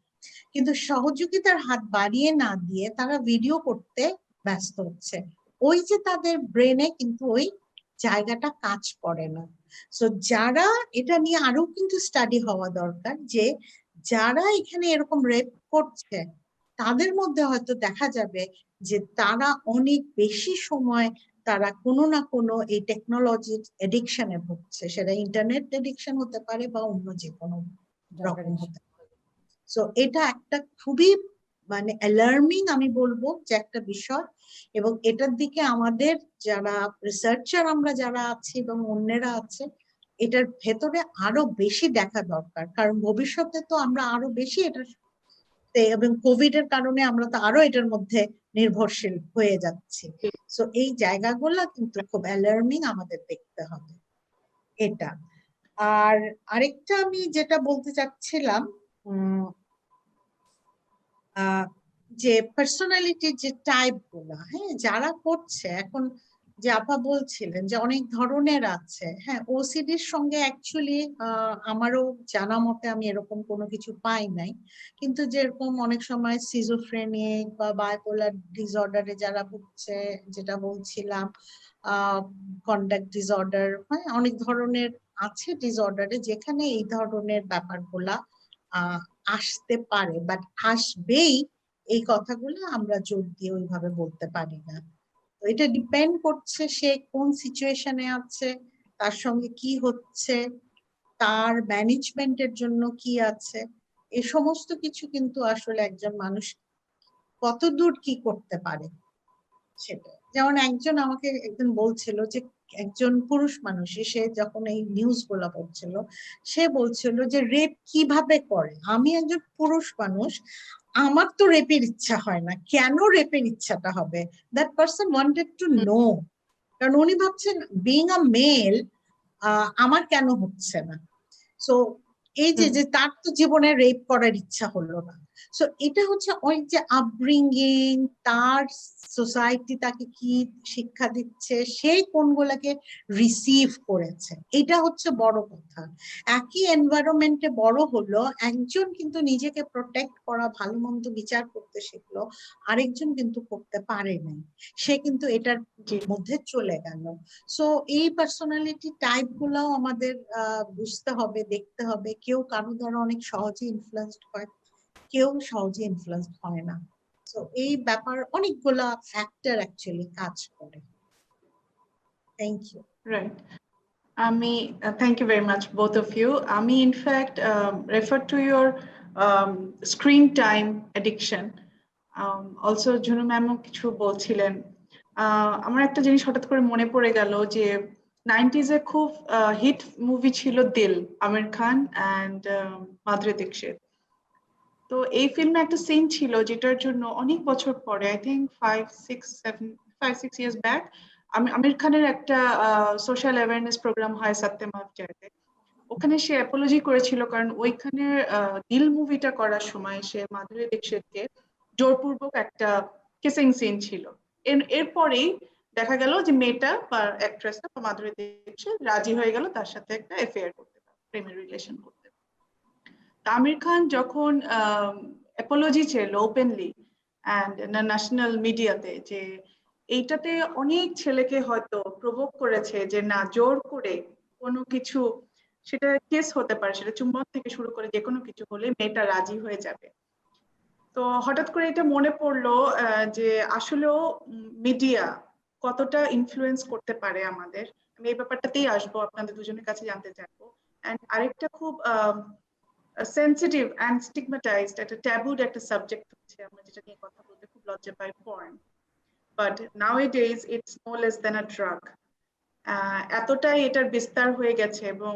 কিন্তু সহযোগিতার হাত বাড়িয়ে না দিয়ে তারা ভিডিও করতে ব্যস্ত হচ্ছে। ওই যে তাদের ব্রেনে কিন্তু ওই জায়গাটা কাজ করে না। সো যারা এটা নিয়ে আরো কিন্তু স্টাডি হওয়া দরকার, যে যারা এখানে এরকম রেপ করছে তাদের মধ্যে হয়তো দেখা যাবে যে তারা অনেক বেশি সময় তারা কোনো না কোনো এই টেকনোলজির এডিকশনে ভুগছে, সেটা ইন্টারনেট এডিকশন হতে পারে বা অন্য যে কোনো রকম হতে পারে। সো এটা একটা খুবই মানে অ্যালার্মিং আমি বলবো যে একটা বিষয়, এবং এটার দিকে আমাদের যারা রিসার্চার আমরা যারা আছি এবং অন্যেরা আছে, এটার ভেতরে আরো বেশি দেখা দরকার, কারণ ভবিষ্যতে তো আমরা আরো বেশি এটা, এবং কোভিড এর কারণে আমরা তো আরো এটার মধ্যে নির্ভরশীল হয়ে যাচ্ছি। সো এই জায়গাগুলো কিন্তু খুব অ্যালার্মিং, আমাদের দেখতে হবে এটা। আর আরেকটা আমি যেটা বলতে চাচ্ছিলাম, যে পার্সোনালিটির যে টাইপ গুলা, হ্যাঁ, যারা করছে এখন, যে আপা বলছিলেন যে অনেক ধরনের আছে, হ্যাঁ, ওসিডির সঙ্গে অ্যাকচুয়ালি আমারও জানা মতে আমি এরকম কোনো কিছু পাই নাই, কিন্তু যেরকম অনেক সময় সিজোফ্রেনিক বা বাইপোলার ডিসঅর্ডারে যারা ভুগছে, যেটা বলছিলাম কন্ডাক্ট ডিসঅর্ডার, হ্যাঁ, অনেক ধরনের আছে ডিসঅর্ডারে যেখানে এই ধরনের ব্যাপারগুলা আসতে পারে, বাট আসবেই এই কথাগুলো আমরা জোর দিয়ে ওইভাবে বলতে পারি না। তো এটা ডিপেন্ড করছে সে কোন সিচুয়েশনে আছে, তার সঙ্গে কি হচ্ছে, তার ম্যানেজমেন্টের জন্য কি আছে, এই সমস্ত কিছু কিন্তু আসলে একজন মানুষ কতদূর কি করতে পারে সেটা। যেমন একজন আমাকে একদিন বলছিল যে একজন পুরুষ মানুষ, সে যখন এই নিউজ গুলা পড়ছিল, সে বলছিল যে রেপ কিভাবে করে, আমি একজন পুরুষ মানুষ, আমার তো রেপের ইচ্ছা হয় না, কেন রেপের ইচ্ছাটা হবে? That person wanted to know, কারণ উনি ভাবছেন বিইং আ মেল আমার কেন হচ্ছে না। সো এই যে তার তো জীবনে রেপ করার ইচ্ছা হলো না। সো এটা হচ্ছে ওই যে আপব্রিঙ্গিং, তার সোসাইটি তাকে কি শিক্ষা দিচ্ছে, সেই কোনগুলাকে রিসিভ করেছে, এটা হচ্ছে বড় কথা। একই এনভায়রনমেন্টে বড় হলো একজন, কিন্তু নিজেকে প্রোটেক্ট করা, ভালো মন্দ বিচার করতে শিখলো, আরেকজন কিন্তু করতে পারে নাই, সে কিন্তু এটার মধ্যে চলে গেল। সো এই পার্সোনালিটি টাইপ গুলাও আমাদের বুঝতে হবে, দেখতে হবে। কেউ কারো দ্বারা অনেক সহজে ইনফ্লুয়েন্সড হয়, কেউ সহজে ইনফ্লুয়েন্সড হয় না। সো এই ব্যাপার অনেকগুলা ফ্যাক্টর অ্যাকচুয়ালি কাজ করে। Thank you. রাইট, আমি thank you very much both of you. আমি in fact refer to your screen time addiction. Also Junu ম্যামও কিছু বলছিলেন। আমার একটা জিনিস হঠাৎ করে মনে পড়ে গেল যে 90s এ খুব হিট মুভি ছিল দিল, আমির খান অ্যান্ড মাধুরী দীক্ষিত। তো এই ফিল্মে একটা সিন ছিল যেটার জন্য অনেক বছর পরে, আই থিঙ্ক 5-6 years ব্যাক, আমির খানের একটা সোশ্যাল অ্যাওয়ারনেস প্রোগ্রাম হয় সত্যম আফজারে, ওখানে সে অ্যাপোলজি করেছিল কারণ ওইখানে দিল মুভিটা করার সময় সে মাধুরী দীক্ষিতকে জোরপূর্বক একটা কিসিং সিন ছিল। এরপরেই দেখা গেল যে মেয়েটা বা অ্যাক্ট্রেসটা বা মাধুরী দীক্ষিত রাজি হয়ে গেল তার সাথে একটা অ্যাফেয়ার করতে, প্রেমের রিলেশন করতে। আমির খান যখন অ্যাপোলজি ছিল ওপেনলি অ্যান্ড ন্যাশনাল মিডিয়াতে, যে এইটাতে অনেক ছেলেকে হয়তো প্রভোক করেছে যে না, জোর করে কোনো কিছু, সেটা কেস হতে পারে, সেটা চুম্বন থেকে শুরু করে যে কোনো কিছু হলে মেয়েটা রাজি হয়ে যাবে। তো হঠাৎ করে এটা মনে পড়লো যে আসলেও মিডিয়া কতটা ইনফ্লুয়েন্স করতে পারে আমাদের। আমি এই ব্যাপারটাতেই আসবো, আপনাদের দুজনের কাছে জানতে চাইবো। এন্ড আরেকটা খুব সেন্সিটিভ অ্যান্ড স্টিগমাটাইজড একটা ট্যাবুড একটা সাবজেক্ট হচ্ছে, আমরা যেটা নিয়ে কথা বলতে খুব লজ্জা পাই, porn. But nowadays it's no less than a drug. এতটাই এটার বিস্তার হয়ে গেছে এবং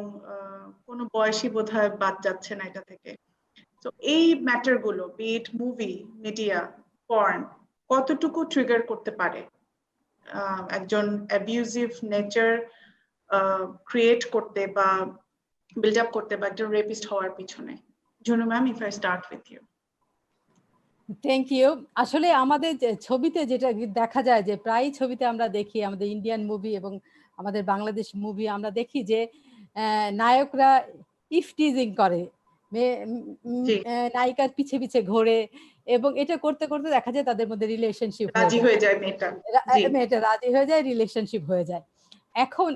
কোনো বয়সী বোধহয় বাদ যাচ্ছে না এটা থেকে। তো এই ম্যাটার গুলো, বিট মুভি, মিডিয়া, পর্ন, কতটুকু ট্রিগার করতে পারে একজন অ্যাবিউজিভ নেচার ক্রিয়েট করতে বা বিল্ড আপ করতে বা একজন রেপিস্ট হওয়ার পিছনে? Junu ma'am, if I start with you. Thank you. আসলে আমাদের ছবিতে যেটা দেখা যায়, যে প্রায় ছবিতে আমরা দেখি, আমাদের ইন্ডিয়ান মুভি এবং আমাদের বাংলাদেশ মুভি, আমরা দেখি যে নায়করা ইফটিজিং করে, নায়িকার পিছে পিছে ঘোরে, এবং এটা করতে করতে দেখা যায় তাদের মধ্যে রিলেশনশিপ রাজি হয়ে যায় মেয়েটা, মেয়েটা রাজি হয়ে যায়, রিলেশনশিপ হয়ে যায়। এখন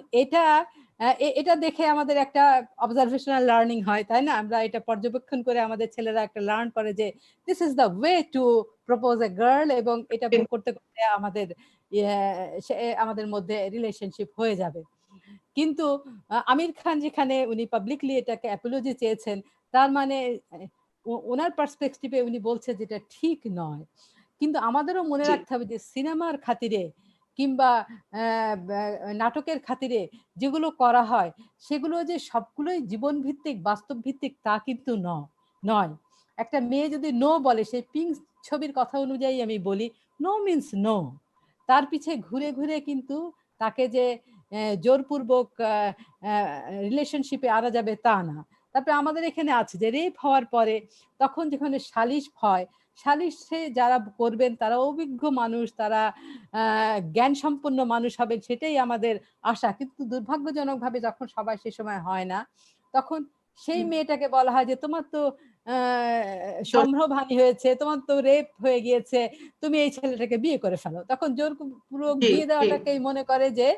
এটা দেখে আমাদের একটা অবজারভেশনাল লার্নিং হয়, তাই না? আমরা এটা পর্যবেক্ষণ করে আমাদের ছেলেরা একটা লার্ন করে যে this is the way to propose a girl, এবং এটা করতে করতে আমাদের মধ্যে রিলেশনশিপ হয়ে যাবে। কিন্তু আমির খান যেখানে উনি পাবলিকলি এটাকে অ্যাপোলজি চেয়েছেন, তার মানে ওনার পার্সপেক্টিভে উনি বলছে যেটা ঠিক নয়। কিন্তু আমাদেরও মনে রাখতে হবে যে সিনেমার খাতিরে কিংবা নাটকের খাতিরে যেগুলো করা হয়, সেগুলো যে সবগুলোই জীবন ভিত্তিক, বাস্তব ভিত্তিক, তা কিন্তু নয়। একটা মেয়ে যদি নো বলে, সেই পিঙ্ক ছবির কথা অনুযায়ী আমি বলি, নো মিনস নো। তার পিছে ঘুরে ঘুরে কিন্তু তাকে যে জোরপূর্বক রিলেশনশিপে আনা যাবে তা না। তারপরে আমাদের এখানে আছে যে রেপ হওয়ার পরে তখন যেখানে সালিশ হয়, সালিশে যারা করবেন তারা অভিজ্ঞ মানুষ, তারা জ্ঞান সম্পন্ন মানুষ হবেন, সেটাই আমাদের আশা। কিন্তু দুর্ভাগ্যজনকভাবে যখন সবাই সে সময় হয় না, তখন সেই মেয়েটাকে বলা হয় যে তোমার তো সম্ভ্রমহানি হয়েছে, তোমার তো রেপ হয়ে গিয়েছে, তুমি এই ছেলেটাকে বিয়ে করে ফেলো। তখন জোরপূর্বক বিয়ে দেওয়াটাকেই মনে করে যে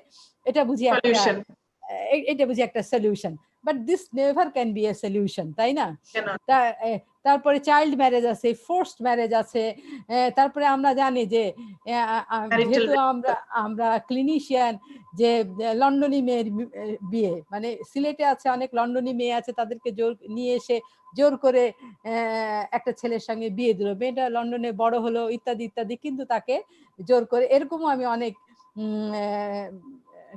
এটা বুঝি একটা solution. But this never can B a solution, তাই না? তারপরে চাইল্ড ম্যারেজ আছে, ফোর্সড ম্যারেজ আছে। তারপরে আমরা জানি যে যেহেতু আমরা ক্লিনিশিয়ান, যে লন্ডনী মেয়ের বিয়ে, মানে সিলেটে আছে অনেক লন্ডনী মেয়ে আছে, তাদেরকে জোর নিয়ে এসে জোর করে একটা ছেলের সঙ্গে বিয়ে দিল, মেয়েটা লন্ডনে বড় হলো, ইত্যাদি ইত্যাদি, কিন্তু তাকে জোর করে, এরকমও আমি অনেক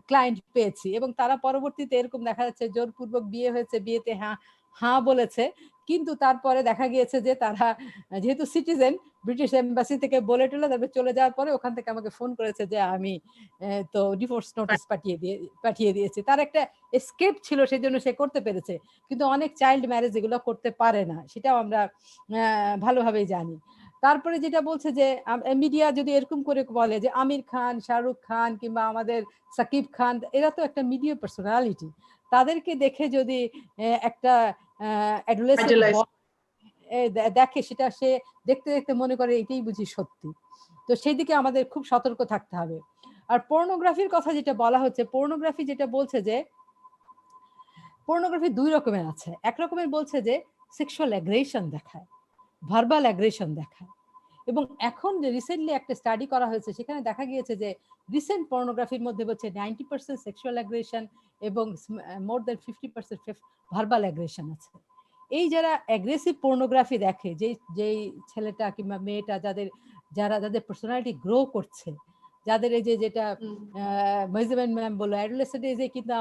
ক্লায়েন্ট পেয়েছি। এবং তারা পরবর্তীতে এরকম দেখা যাচ্ছে জোরপূর্বক বিয়ে হয়েছে, বিয়েতে হ্যাঁ বলেছে, কিন্তু তারপরে দেখা গিয়েছে যে তারা যেহেতু সিটিজেন, ব্রিটিশ এম্বাসি থেকে বলে টলে তারপরে চলে যাওয়ার পরে ওখান থেকে আমাকে ফোন করেছে যে আমি তো ডিভোর্স নোটিশ পাঠিয়ে দিয়েছি। তার একটা এসকেপ ছিল, সেই জন্য সে করতে পেরেছে। কিন্তু অনেক চাইল্ড ম্যারেজ এগুলো করতে পারে না, সেটাও আমরা ভালোভাবেই জানি। তারপরে যেটা বলছে যে মিডিয়া যদি এরকম করে বলে যে আমির খান, শাহরুখ খান কিংবা আমাদের সাকিব খান, এরা তো একটা মিডিয়া পার্সোনালিটি, তাদেরকে দেখে যদি একটা দেখে, সেটা সে দেখতে দেখতে মনে করে এটাই বুঝি সত্যি। তো সেই দিকে আমাদের খুব সতর্ক থাকতে হবে। আর পর্নোগ্রাফির কথা যেটা বলা হচ্ছে, পর্নোগ্রাফি যেটা বলছে যে পর্নোগ্রাফি দুই রকমের আছে। এক রকমের বলছে যে সেক্সুয়াল অ্যাগ্রেশন দেখায়, ভার্বাল অ্যাগ্রেশন দেখায়। এবং এখন যে রিসেন্টলি একটা স্টাডি করা হয়েছে, সেখানে দেখা গিয়েছে যে রিসেন্ট পর্নোগ্রাফির মধ্যে হচ্ছে 90% সেক্সুয়াল অ্যাগ্রেশন এবং মোর দ্যান 50% ভার্বাল অ্যাগ্রেশন আছে। এই যারা অ্যাগ্রেসিভ পর্নোগ্রাফি দেখে, যেই ছেলেটা কিংবা মেয়েটা যাদের পার্সোনালিটি গ্রো করছে, যাদের এই যেটা মেজারমেন্ট ম্যাম বললো, অ্যাডোলেসেন্ট এজে কিন্তু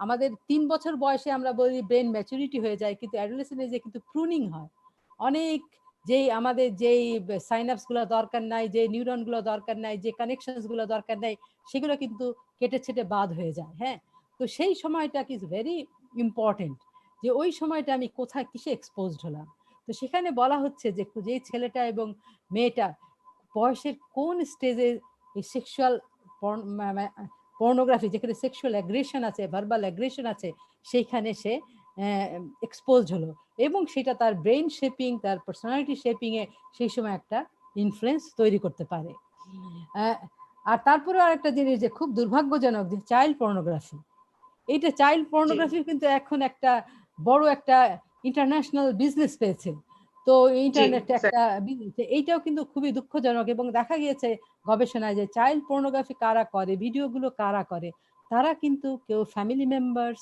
আমাদের 3 বছর বয়সে আমরা বলি ব্রেন ম্যাচুরিটি হয়ে যায়, কিন্তু অ্যাডোলেসেন্ট এজে কিন্তু প্রুনিং হয়। অনেক আমাদের যেই সাইনাপস গুলো দরকার নাই, যে নিউরন গুলো দরকার নাই, যে কানেকশনস গুলো দরকার নাই, সেগুলো কিন্তু কেটে ছেটে বাদ হয়ে যায়। হ্যাঁ, তো সেই সময়টা ইজ ভেরি ইম্পর্টেন্ট, যে ওই সময়টা আমি কোথায় কিসে এক্সপোজড হলাম। তো সেখানে বলা হচ্ছে যে ছেলেটা এবং মেয়েটা বয়সের কোন স্টেজে এই সেক্সুয়াল পর্নোগ্রাফি, যেখানে সেক্সুয়াল অ্যাগ্রেশন আছে, ভার্বাল অ্যাগ্রেশন আছে, সেইখানে সে এক্সপোজ হলো এবং সেটা তার ব্রেন শেপিং, তার পার্সোনালিটি শেপিং এ সেই সময় একটা ইনফ্লুয়েন্স তৈরি করতে পারে। আর তারপরে আরেকটা জিনিস যে খুব দুর্ভাগ্যজনক যে চাইল্ড পর্নোগ্রাফি, এইটা চাইল্ড পর্নোগ্রাফি কিন্তু এখন একটা বড় একটা ইন্টারন্যাশনাল বিজনেস পেয়েছে। তো ইন্টারনেট একটা এইটাও কিন্তু খুবই দুঃখজনক এবং দেখা গিয়েছে গবেষণায় যে চাইল্ড পর্নোগ্রাফি কারা করে, ভিডিওগুলো কারা করে, তারা কিন্তু কেউ ফ্যামিলি মেম্বার্স,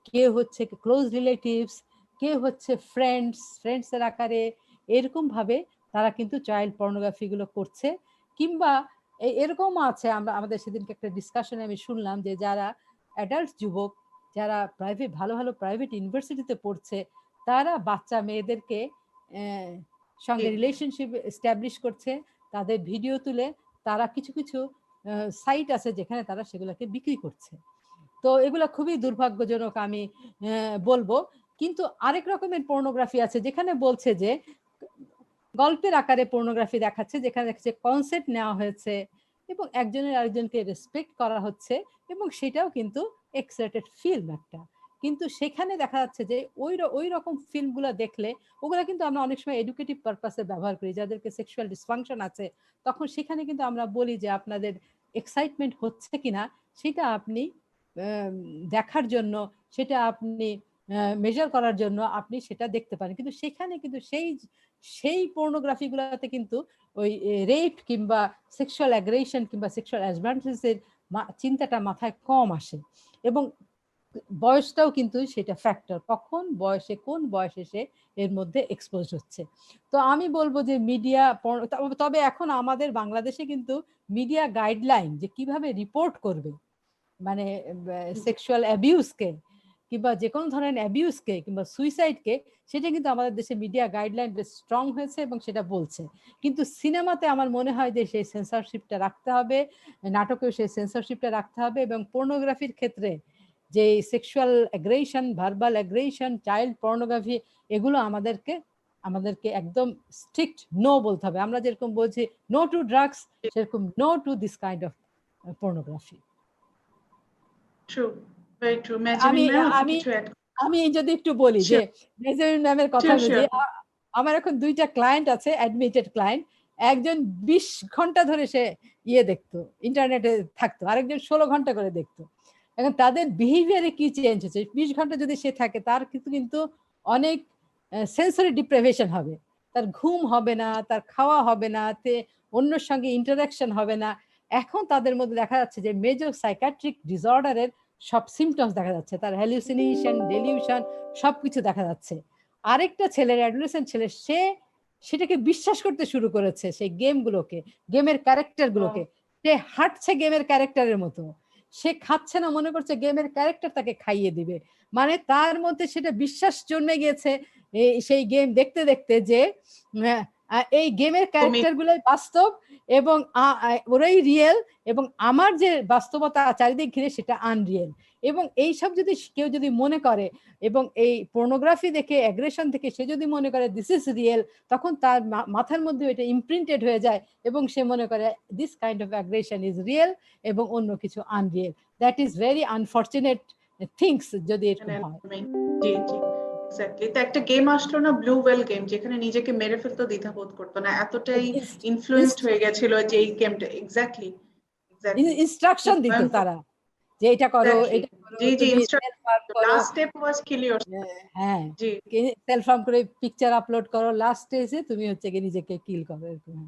কেউ হচ্ছে ক্লোজ রিলেটিভস, কেউ হচ্ছে ফ্রেন্ডসের আকারে এরকম ভাবে তারা কিন্তু চাইল্ড পর্নোগ্রাফি গুলো করছে। কিংবা এরকম আছে, আমরা আমাদের সেদিনকে একটা ডিসকাশনে আমি শুনলাম যে যারা অ্যাডাল্ট যুবক, যারা ভালো ভালো প্রাইভেট ইউনিভার্সিটিতে পড়ছে, তারা বাচ্চা মেয়েদেরকে সঙ্গে রিলেশনশিপ এস্টাবলিশ করছে, তাদের ভিডিও তুলে তারা কিছু কিছু সাইট আছে যেখানে তারা সেগুলোকে বিক্রি করছে। তো এগুলো খুবই দুর্ভাগ্যজনক আমি বলবো। কিন্তু আরেক রকমের পর্নোগ্রাফি আছে যেখানে বলছে যে গল্পের আকারে পর্নোগ্রাফি দেখাচ্ছে, যেখানে দেখছে কনসেপ্ট নেওয়া হয়েছে এবং একজনের আরেকজনকে রেসপেক্ট করা হচ্ছে এবং সেটাও কিন্তু এক্সরেটেড ফিল্ম একটা। কিন্তু সেখানে দেখা যাচ্ছে যে ওই রকম ফিল্মগুলো দেখলে ওগুলো কিন্তু আমরা অনেক সময় এডুকেটিভ পারপাসে ব্যবহার করি, যাদেরকে সেক্সুয়াল ডিসফাংশন আছে তখন সেখানে কিন্তু আমরা বলি যে আপনাদের এক্সাইটমেন্ট হচ্ছে কিনা সেটা আপনি দেখার জন্য, সেটা আপনি মেজার করার জন্য আপনি সেটা দেখতে পারেন। কিন্তু সেখানে কিন্তু সেই পর্নোগ্রাফি গুলাতে কিন্তু ওই রেপ কিংবা সেক্সুয়াল অ্যাগ্রেশন কিংবা সেক্সুয়াল অ্যাডভান্টেজের চিন্তাটা মাথায় কম আসে এবং বয়সটাও কিন্তু সেটা ফ্যাক্টর, কখন বয়সে কোন বয়সে সে এর মধ্যে এক্সপোজ হচ্ছে। তো আমি বলবো যে মিডিয়া, তবে এখন আমাদের বাংলাদেশে কিন্তু মিডিয়া গাইডলাইন যে কিভাবে রিপোর্ট করবে, মানে সেক্সুয়াল অ্যাবিউজকে কিংবা যে কোনো ধরনের অ্যাবিউজকে কিংবা সুইসাইডকে, সেটা কিন্তু আমাদের দেশে মিডিয়া গাইডলাইন বেশ স্ট্রং হয়েছে এবং সেটা বলছে। কিন্তু সিনেমাতে আমার মনে হয় যে সেই সেন্সরশিপটা রাখতে হবে, নাটকেও সেই সেন্সরশিপটা রাখতে হবে এবং পর্নোগ্রাফির ক্ষেত্রে যে sexual aggression, verbal aggression, child pornography, এগুলো আমাদেরকে একদম স্ট্রিক্ট নো বলতে হবে। আমরা যেরকম বলছি নো টু ড্রাগস, সেরকম no to this kind of pornography. আমি যদি একটু বলি যে মেজারিন ম্যামের কথা অনুযায়ী, আমার এখন 2টা ক্লায়েন্ট আছে, অ্যাডমিটেড ক্লায়েন্ট। একজন 20 ঘন্টা ধরে সে দেখতো, ইন্টারনেটে থাকতো, আরেকজন 16 ঘন্টা করে দেখতো। এখন তাদের বিহেভিয়ারে কি চেঞ্জ হচ্ছে? 20 ঘন্টা যদি সে থাকে তার কিন্তু অনেক সেন্সরি ডিপ্রাইভেশন হবে, তার ঘুম হবে না, তার খাওয়া হবে না, অন্যের সঙ্গে ইন্টারাকশন হবে না। এখন তাদের মধ্যে দেখা যাচ্ছে যে মেজর সাইকিয়াট্রিক ডিসঅর্ডারের সব সিমটমস দেখা যাচ্ছে, তার হ্যালুসিনেশন, ডেলিউশন সবকিছু দেখা যাচ্ছে। আরেকটা ছেলের, অ্যাডোলেসেন্ট ছেলে, সেটাকে বিশ্বাস করতে শুরু করেছে, সেই গেমগুলোকে, গেমের ক্যারেক্টারগুলোকে। সে হাঁটছে গেমের ক্যারেক্টারের মতো, সে খাচ্ছে না, মনে করছে গেমের ক্যারেক্টার তাকে খাইয়ে দিবে। মানে তার মধ্যে সেটা বিশ্বাস জন্মে গিয়েছে সেই গেম দেখতে দেখতে যে এই গেমের ক্যারেক্টারগুলোই বাস্তব এবং ওরাই রিয়েল এবং আমার যে বাস্তবতা চারিদিক ঘিরে সেটা আনরিয়েল। এবং এইসব যদি কেউ যদি মনে করে এবং এই পর্নোগ্রাফি দেখে, অ্যাগ্রেশন দেখে সে যদি মনে করে দিস ইজ রিয়েল, তখন তার মাথার মধ্যে এটা ইমপ্রিন্টেড হয়ে যায় এবং সে মনে করে this kind of aggression is real এবং অন্য কিছু Unreal. That is very unfortunate things যদি এরকম হয়। জি জি এক্স্যাক্টলি। তো একটা গেম আসলো না, ব্লু ওয়েল গেম, যেখানে নিজেকে মেরে ফেলতে দ্বিধাবোধ করতো না, এতটাই ইনফ্লুয়েন্সড হয়ে গেছিল যে এই গেমটা। এক্স্যাক্টলি ইনস্ট্রাকশন দিত তারা যে এটা করো, এটা করো, জি জি, তুমি সেলফ হার্ম করো, লাস্ট স্টেপ ওয়াজ কিল ইয়োরসেলফ। হ্যাঁ জি, সেলফ হার্ম করে পিকচার আপলোড করো, লাস্ট স্টেজে তুমি হচ্ছে কি নিজেকে কিল করো, এরকম।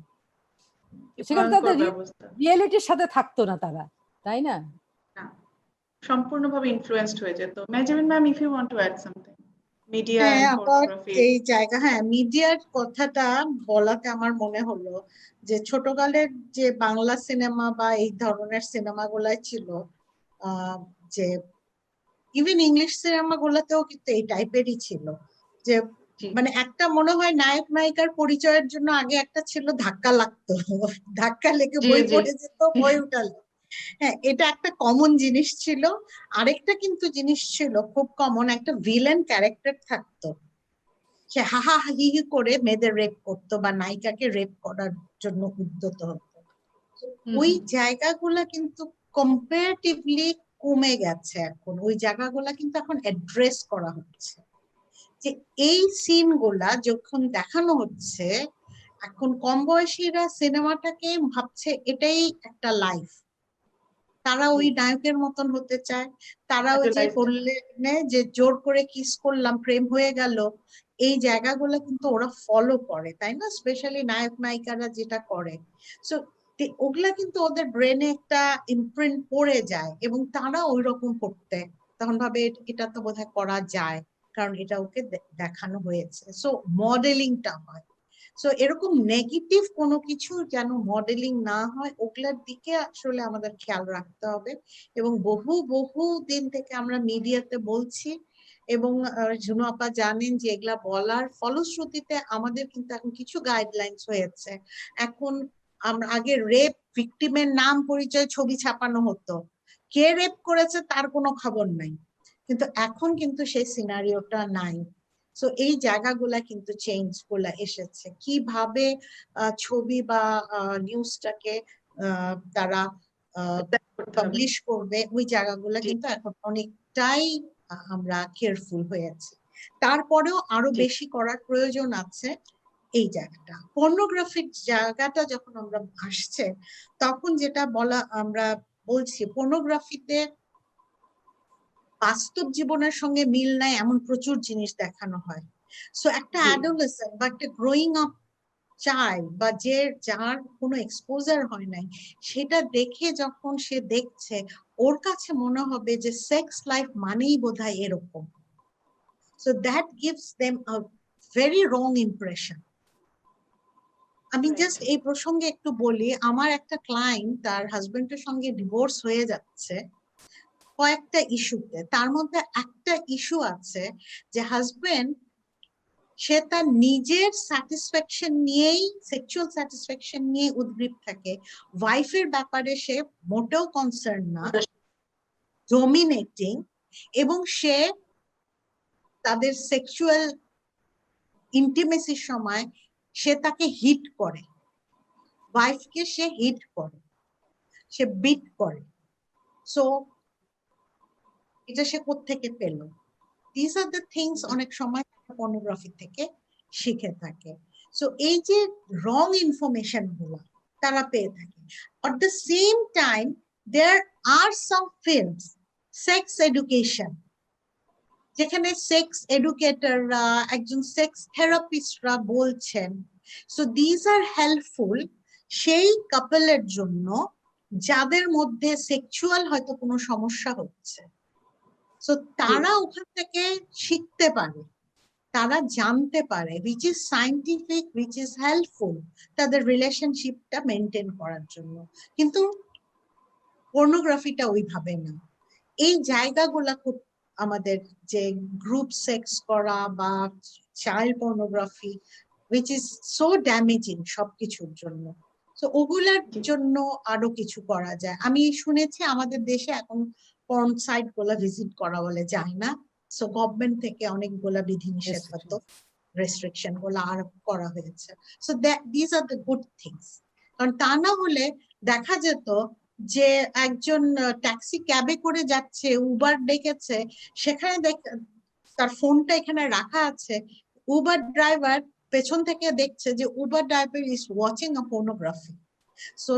সেখানে তাদের রিয়েলিটির সাথে থাকতো না তারা, তাই না? সম্পূর্ণভাবে ইনফ্লুয়েন্সড হয়ে যেত। Mehzabin ma'am, if you want to add something media and pornography, এই জায়গা, মিডিয়ার কথাটা বলাতে আমার মনে হলো যে ছোটকালের যে বাংলা সিনেমা বা এই ধরনের সিনেমাগুলাই ছিল, যে ইভেন ইংলিশ সিনেমাগুলোতেও কিন্তু এই টাইপেরই ছিল, যে মানে একটা মনে হয় নায়ক নায়িকার পরিচয়ের জন্য আগে একটা ছিল ধাক্কা লাগতো, ধাক্কা লেগে বই পড়ে যেত, বই উঠালো। হ্যাঁ, এটা একটা কমন জিনিস ছিল। আরেকটা কিন্তু জিনিস ছিল খুব কমন, একটা ভিলেন ক্যারেক্টার থাকতো, সে হাহা হি হি করে মেয়েদের রেপ করতো বা নায়িকাকে রেপ করার জন্য উদ্যত হতো। ওই জায়গাগুলা কিন্তু কম্পারেটিভলি কমে গেছে, এখন ওই জায়গাগুলা কিন্তু এখন অ্যাড্রেস করা হচ্ছে। যে এই সিন গুলা যখন দেখানো হচ্ছে, এখন কম বয়সীরা সিনেমাটাকে ভাবছে এটাই একটা লাইফ, তারা ওই নায়কের মতন হতে চায়, তারা ওই যে বললে যে জোর করে কিস করলাম প্রেম হয়ে গেল, এই জায়গাগুলো কিন্তু ওরা ফলো করে, তাই না? স্পেশালি নায়ক নায়িকারা যেটা করে, সো ওগুলা কিন্তু ওদের ব্রেনে একটা ইমপ্রিন্ট পড়ে যায় এবং তারা ওই রকম করতে তখন ভাবে এটা তো বোধহয় করা যায়, কারণ এটা ওকে দেখানো হয়েছে। সো মডেলিংটা হয়। সো এরকম নেগেটিভ কোনো কিছু যেন মডেলিং না হয়, ওগুলার দিকে আসলে আমাদের খেয়াল রাখতে হবে। এবং বহু বহু দিন থেকে আমরা মিডিয়াতে বলছি, এবং ঝুনু আপা জানেন যে এগুলা বলার ফলশ্রুতিতে আমাদের কিন্তু এখন কিছু গাইডলাইন্স হয়েছে। এখন আমরা আগে রেপ ভিকটিমের নাম পরিচয় ছবি ছাপানো হতো, কে রেপ করেছে তার কোনো খবর নাই, কিন্তু এখন কিন্তু সেই সিনারিওটা নাই। সো এই জায়গাগুলা কিন্তু চেঞ্জ গুলা এসেছে, কিভাবে ছবি বা নিউজটাকে তারা পাবলিশ করবে, ওই জায়গাগুলা কিন্তু এখন অনেকটাই আমরা কেয়ারফুল হয়েছি। তারপরেও আরো বেশি করার প্রয়োজন আছে। এই জায়গাটা পর্নোগ্রাফির জায়গাটা যখন আমরা আসছে, তখন যেটা বলা আমরা বলছি, পর্নোগ্রাফিতে বাস্তব জীবনের সঙ্গে মিল নাই এমন প্রচুর জিনিস দেখানো হয়। সো একটা অ্যাডোলেসেন্ট বা একটা গ্রোয়িং আপ চাইল্ড বা যার কোনো এক্সপোজার হয় নাই, সেটা দেখে যখন সে দেখছে, ওর কাছে মনে হবে যে সেক্স লাইফ মানেই বোধহয় এরকম। So that gives them a very wrong impression. আমি জাস্ট এই প্রসঙ্গে একটু বলি, আমার একটা ক্লায়েন্ট, তার হাজবেন্ডের সঙ্গে ডিভোর্স হয়ে যাচ্ছে কয়েকটা ইস্যুতে, তার মধ্যে একটা ইস্যু আছে যে হাজবেন্ড সে তার নিজের স্যাটিসফ্যাকশন নিয়েই, সেক্সুয়াল স্যাটিসফ্যাকশন নিয়ে উদ্গ্রীব থাকে, ওয়াইফের ব্যাপারে সে মোটেও কনসার্ন না, ডমিনেটিং, এবং সে তাদের সেক্সুয়াল ইন্টিমেসির সময় সে তাকে হিট করে, ওয়াইফকে সে হিট করে, সে বিট করে। সো এটা সে কোত্থেকে পেল? দিস আর দ্য থিংস অনেক সময় পর্নোগ্রাফি থেকে শিখে থাকে। সো এই যে রং ইনফরমেশন গুলা তারা পেয়ে থাকে। At the same time, there are some fields, sex education, যেখানে সেক্স এডুকেটররা, একজন সেক্স থেরাপিস্টরা বলছেন। সো দিস আর হেল্পফুল সেই কাপলের জন্য যাদের মধ্যে সেক্সুয়াল হয়তো কোনো সমস্যা হচ্ছে। সো তারা ওখান থেকে শিখতে পারে, তারা জানতে পারে, which is scientific, which is helpful তাদের রিলেশনশিপটা মেনটেন করার জন্য। কিন্তু পর্নোগ্রাফিটা ওইভাবে না। এই জায়গাগুলা খুব আমাদের, যে গ্রুপ সেক্স করা বা child pornography, which is so damaging সবকিছুর জন্য। তো ওগুলার জন্য আরো কিছু করা যায়। আমি শুনেছি আমাদের দেশে এখন পর্ন সাইট গুলা ভিজিট করা বলে যায় না, সো গভর্নমেন্ট থেকে অনেকগুলা বিধিনিষেধ হতো, রেস্ট্রিকশন গুলা আরোপ করা হয়েছে। So this are the good things. কারণ তা না হলে দেখা যেত যে একজন ট্যাক্সি ক্যাবে করে যাচ্ছে, উবার ডেকেছে, সেখানে তার ফোনটা এখানে রাখা আছে, উবার ড্রাইভার পেছন থেকে দেখছে যে Uber driver is watching a pornography. So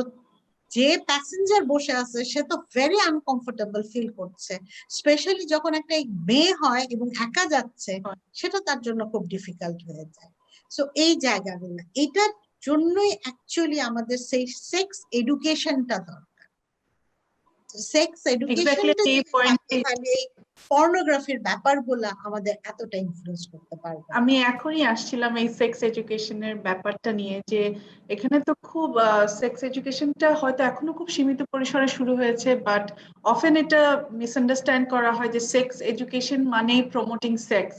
যে প্যাসেঞ্জার বসে আছে সে তো ভেরি আনকমফোর্টেবল ফিল করছে, স্পেশালি যখন একটা মেয়ে হয় এবং একা যাচ্ছে, সেটা তার জন্য খুব ডিফিকাল্ট হয়ে যায়। সো এই জায়গাগুলো, এটার জন্যই অ্যাকচুয়ালি আমাদের সেই সেক্স এডুকেশনটা দরকার। সেক্স এডুকেশনটা তাহলে পর্নোগ্রাফির ব্যাপারগুলা আমাদের এতটা ইনফ্লুয়েন্স করতে পারবে। আমি এখনই আসছিলাম এই সেক্স এডুকেশনের ব্যাপারটা নিয়ে, যে এখানে তো খুব সেক্স এডুকেশনটা হয়তো এখনো খুব সীমিত পরিসরে শুরু হয়েছে, বাট অফেন এটা মিসআন্ডারস্ট্যান্ড করা হয় যে সেক্স এডুকেশন মানেই প্রমোটিং সেক্স।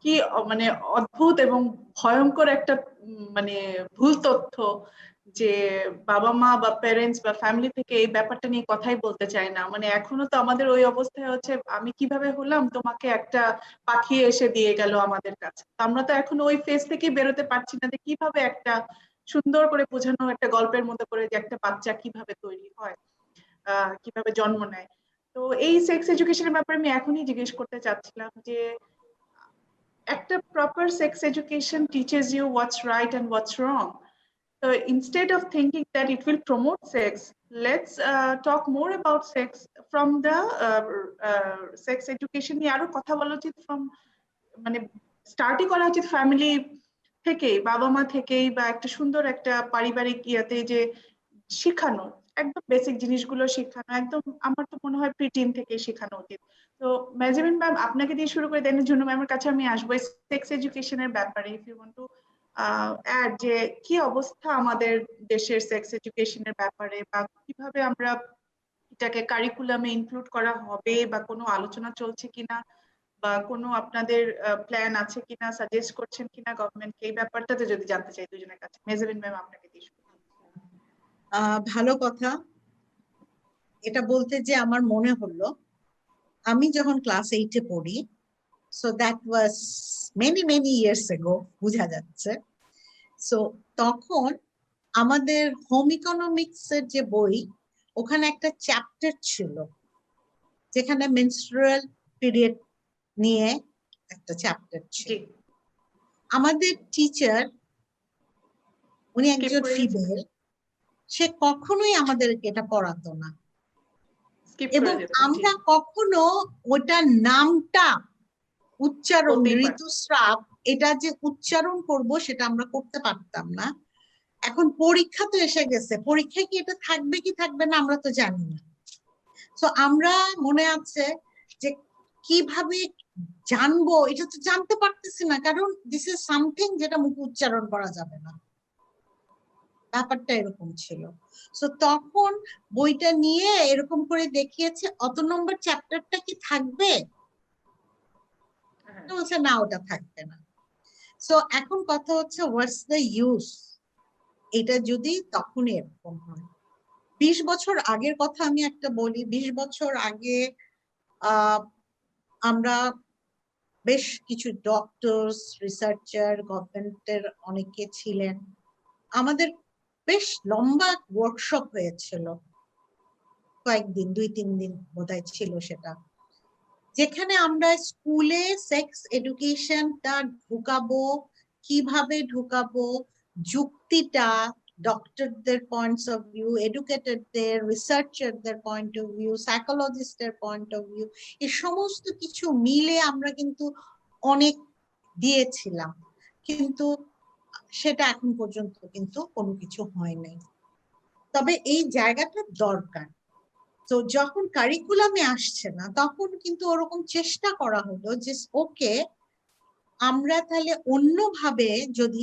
কি মানে অদ্ভুত এবং ভয়ঙ্কর একটা মানে ভুল তথ্য, যে বাবা মা বা প্যারেন্টস বা ফ্যামিলি থেকে এই ব্যাপারটা নিয়ে কথাই বলতে চায় না। মানে এখনো তো আমাদের ওই অবস্থায় হচ্ছে, আমি কিভাবে হলাম, তোমাকে একটা পাখি এসে দিয়ে গেল আমাদের কাছে। আমরা তো এখন ওই ফেজ থেকে বেরোতে পারছি না যে কিভাবে একটা সুন্দর করে বোঝানো একটা গল্পের মতো করে যে একটা বাচ্চা কিভাবে তৈরি হয়, কিভাবে জন্ম নেয়। তো এই সেক্স এডুকেশনের ব্যাপারে আমি এখনই জিজ্ঞেস করতে চাচ্ছিলাম যে একটা proper sex education teaches you what's right and what's wrong. So instead of thinking that it will promote sex, let's talk more about sex from the sex education নিয়ে আরো কথা বলা উচিত from মানে স্টার্টই করা উচিত ফ্যামিলি থেকেই, বাবা মা থেকেই, বা একটা সুন্দর একটা পারিবারিক ইয়াতে যে শেখানো, একদম বেসিক জিনিসগুলো শেখানো, একদম আমার তো মনে হয় প্রিটিন থেকে শেখানো উচিত. তো মেজাবিন ম্যাম, আপনাকে দিয়ে শুরু করে দেন, জন্য ম্যামের কাছে আমি আসবো সেক্স এডুকেশনের ব্যাপারে. If you want to add যে কি অবস্থা আমাদের দেশের সেক্স এডুকেশনের ব্যাপারে, বা কিভাবে আমরা এটাকে কারিকুলামে ইনক্লুড করা হবে, বা কোনো আলোচনা চলছে কিনা, বা কোনো আপনাদের প্ল্যান আছে কিনা, সাজেস্ট করছেন কিনা গভর্নমেন্টকে, এই ব্যাপারটাতে যদি জানতে চাই দুজনের কাছে. মেজাবিন ম্যাম, আপনাকে দিয়ে শুরু করুন. ভালো কথা। এটা বলতে যে আমার মনে হলো, আমি যখন ক্লাস 8-এ পড়ি, so that was many years ago, বোঝা যাচ্ছে। সো তখন আমাদের হোম ইকোনমিক্স এর যে বই, ওখানে একটা চ্যাপ্টার ছিল যেখানে মেনস্ট্রুয়াল পিরিয়ড নিয়ে একটা চ্যাপ্টার ছিল। আমাদের টিচার, উনি একজন ফিমেল, সে কখনোই আমাদেরকে এটা পড়াতো না, এবং আমরা কখনো ওটার নামটা উচ্চারণ, ঋতুস্রাব, এটা যে উচ্চারণ করব সেটা আমরা করতে পারতাম না। এখন পরীক্ষা তো এসে গেছে, পরীক্ষায় কি এটা থাকবে কি থাকবে না আমরা তো জানি না। তো আমরা মনে আছে যে কিভাবে জানবো, এটা তো জানতে পারতেছি না, কারণ দিস ইজ সামথিং যেটা মুখে উচ্চারণ করা যাবে না, ব্যাপারটা এরকম ছিল। সো তখন বইটা নিয়ে এরকম করে দেখিয়েছে, অত নম্বর চ্যাপ্টারটা কি থাকবে, বলছে না ওটা থাকবে না। সো এখন কথা হচ্ছে হোয়াটস দ্য ইউজ, এটা যদি তখন এরকম হয়। 20 বছর আগের কথা আমি একটা বলি। 20 বছর আগে আমরা বেশ কিছু ডক্টরস, রিসার্চার, গভর্নমেন্টের অনেকে ছিলেন, আমাদের বেশ লম্বা ওয়ার্কশপ হয়েছিল, কয়েকদিন, 2-3 দিন বোধহয় ছিল সেটা, যেখানে আমরা স্কুলে সেক্স এডুকেশনটা ঢুকাবো, কিভাবে ঢুকাবো, যুক্তিটা, ডক্টরদের পয়েন্টস অফ ভিউ, এডুকেটরদের, রিসার্চারদের পয়েন্ট অফ ভিউ, সাইকোলজিস্টের পয়েন্ট অফ ভিউ, এই সমস্ত কিছু মিলে আমরা কিন্তু অনেক দিয়েছিলাম, কিন্তু সেটা এখন পর্যন্ত কিন্তু কোনো কিছু হয় নাই। তবে এই জায়গাটা দরকার। তো যখন কারিকুলামে আসছে না, তখন কিন্তু ওরকম চেষ্টা করা হলো যে ওকে আমরা তাহলে অন্যভাবে যদি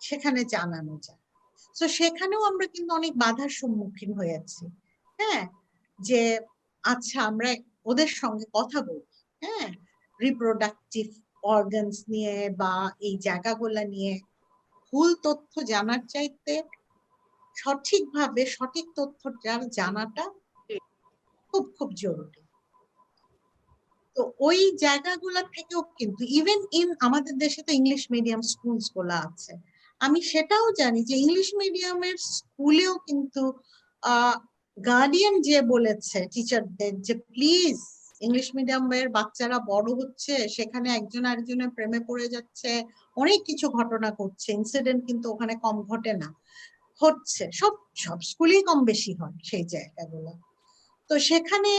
সেখানে জানানো যায়। তো সেখানেও আমরা কিন্তু অনেক বাধার সম্মুখীন হয়েছি। হ্যাঁ, যে আচ্ছা আমরা ওদের সঙ্গে কথা বলি, হ্যাঁ, রিপ্রোডাক্টিভ অর্গানস নিয়ে বা এই জায়গাগুলা নিয়ে ভুল তথ্য জানার চাইতে সঠিকভাবে সঠিক তথ্য জানাটা খুব খুব জরুরি। তো ওই জায়গাগুলো থেকেও কিন্তু ইভেন আমাদের দেশে তো ইংলিশ মিডিয়াম স্কুলস গুলো আছে, আমি সেটাও জানি যে ইংলিশ মিডিয়ামের স্কুলেও কিন্তু গার্ডিয়ান যে বলেছে টিচারদের যে প্লিজ, ইংলিশ মিডিয়ামের বাচ্চারা বড় হচ্ছে, সেখানে একজন আরেকজনের প্রেমে পড়ে যাচ্ছে, অনেক কিছু ঘটনা ঘটছে, ইনসিডেন্ট কিন্তু ওখানে কম ঘটে না, হচ্ছে, সব স্কুলেই কম বেশি হয় সেই জায়গাগুলো। তো সেখানে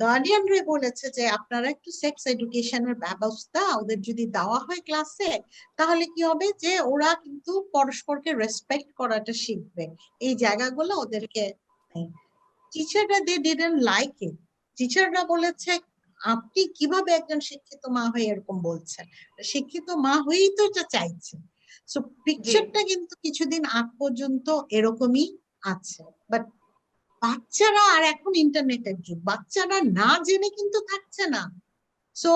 গার্ডিয়ানরা বলেছে যে আপনারা একটু সেক্স এডুকেশনের ব্যবস্থা ওদের যদি দেওয়া হয় ক্লাসে, তাহলে কি হবে যে ওরা কিন্তু পরস্পরকে রেসপেক্ট করাটা শিখবে, এই জায়গাগুলো ওদেরকে। টিচাররা দে ডিডন্ট লাইক ইট। টিচাররা বলেছে আপনি কিভাবে একজন শিক্ষিত মা হয়ে এরকম বলছেন, শিক্ষিত মা হয়েই তো এটা চাইছে। সো পিকচারটা কিন্তু কিছুদিন আগ পর্যন্ত এরকমই আছে, বাট বাচ্চারা, আর এখন ইন্টারনেটের যুগ, বাচ্চারা না জেনে কিন্তু থাকছে না। সো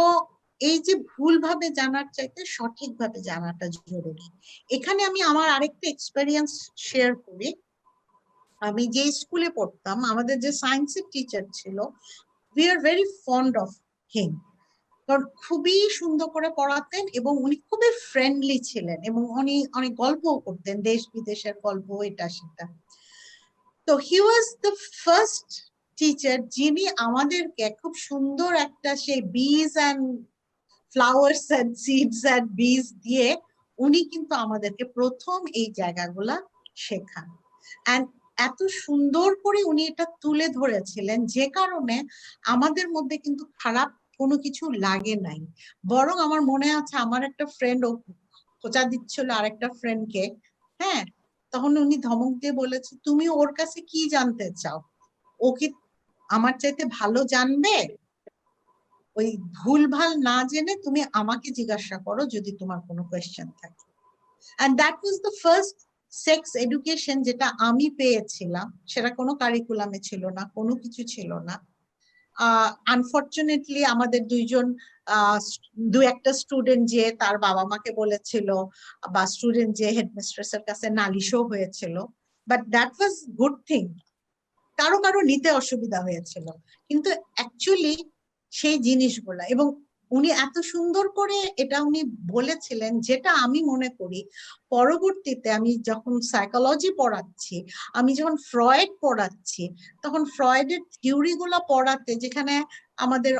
এই যে ভুলভাবে জানার চাইতে সঠিকভাবে জানাটা জরুরি। এখানে আমি আমার আরেকটা এক্সপেরিয়েন্স শেয়ার করি। আমি যে স্কুলে পড়তাম, আমাদের যে সায়েন্সের টিচার ছিল, we are very fond of him, কারণ খুবই সুন্দর করে পড়াতেন এবং উনি খুবই ফ্রেন্ডলি ছিলেন এবং উনি অনেক গল্পও করতেন, দেশ বিদেশের গল্প, এটা সেটা। So he was the first teacher যিনি আমাদেরকে খুব সুন্দর একটা সেই বিজ and flowers and seeds and বিজ দিয়ে উনি কিন্তু আমাদেরকে প্রথম এই জায়গাগুলা শেখান। অ্যান্ড এত সুন্দর করে উনি এটা তুলে ধরেছিলেন যে কারণে আমাদের মধ্যে কিন্তু খারাপ কোনো কিছু লাগে নাই। বরং আমার মনে আছে আমার একটা ফ্রেন্ড ও খোঁচা দিচ্ছিল আরেকটা ফ্রেন্ডকে, হ্যাঁ, তখন উনি ধমক দিয়ে বলেছে, তুমি ওর কাছে কি জানতে চাও? ও কি আমার চাইতে ভালো জানবে? ওই ভুলভাল না জেনে তুমি আমাকে জিজ্ঞাসা করো যদি তোমার কোনো কোয়েশ্চেন থাকে। and that was the first sex education যেটা আমি পেয়েছিলাম। সেটা কোনো কারিকুলামে ছিল না, কোনো কিছু ছিল না। আনফরচুনেটলি আমাদের দু একটা স্টুডেন্ট যে তার বাবা মাকে বলেছিল, বা স্টুডেন্ট যে হেডমিস্ট্রেসের কাছে নালিশও হয়েছিল, but that was good thing. কারো কারো নিতে অসুবিধা হয়েছিল, কিন্তু অ্যাকচুয়ালি সেই জিনিসগুলা, এবং উনি এত সুন্দর করে এটা উনি বলেছিলেন, যেটা আমি মনে করি পরবর্তীতে আমি যখন সাইকোলজি পড়াচ্ছি, আমি যখন ফ্রয়েড পড়াচ্ছি, তখন ফ্রয়েডের থিওরি গুলা পড়াতে, যেখানে আমাদের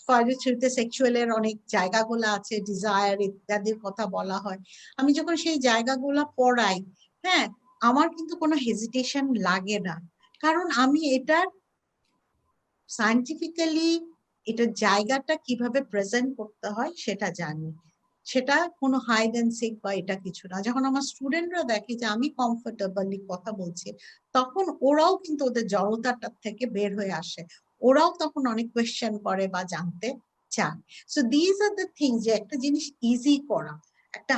ফ্রয়েডের থিওরিতে সেক্সুয়ালের অনেক জায়গাগুলো আছে, ডিজায়ার ইত্যাদির কথা বলা হয়, আমি যখন সেই জায়গাগুলা পড়াই, হ্যাঁ, আমার কিন্তু কোনো হেজিটেশন লাগে না, কারণ আমি এটার সায়েন্টিফিক্যালি এটার জায়গাটা কিভাবে প্রেজেন্ট করতে হয় সেটা জানি। সেটা কোনো হাইড এন্ড সিক বা এটা কিছু না। যখন আমার স্টুডেন্টরা দেখে যে আমি কমফোর্টেবলি কথা বলছি, তখন ওরাও কিন্তু ওদের জড়তাটার থেকে বের হয়ে আসে, ওরাও তখন অনেক কোয়েশ্চেন করে বা জানতে চায়। So these are the things, যে একটা জিনিস ইজি করা, একটা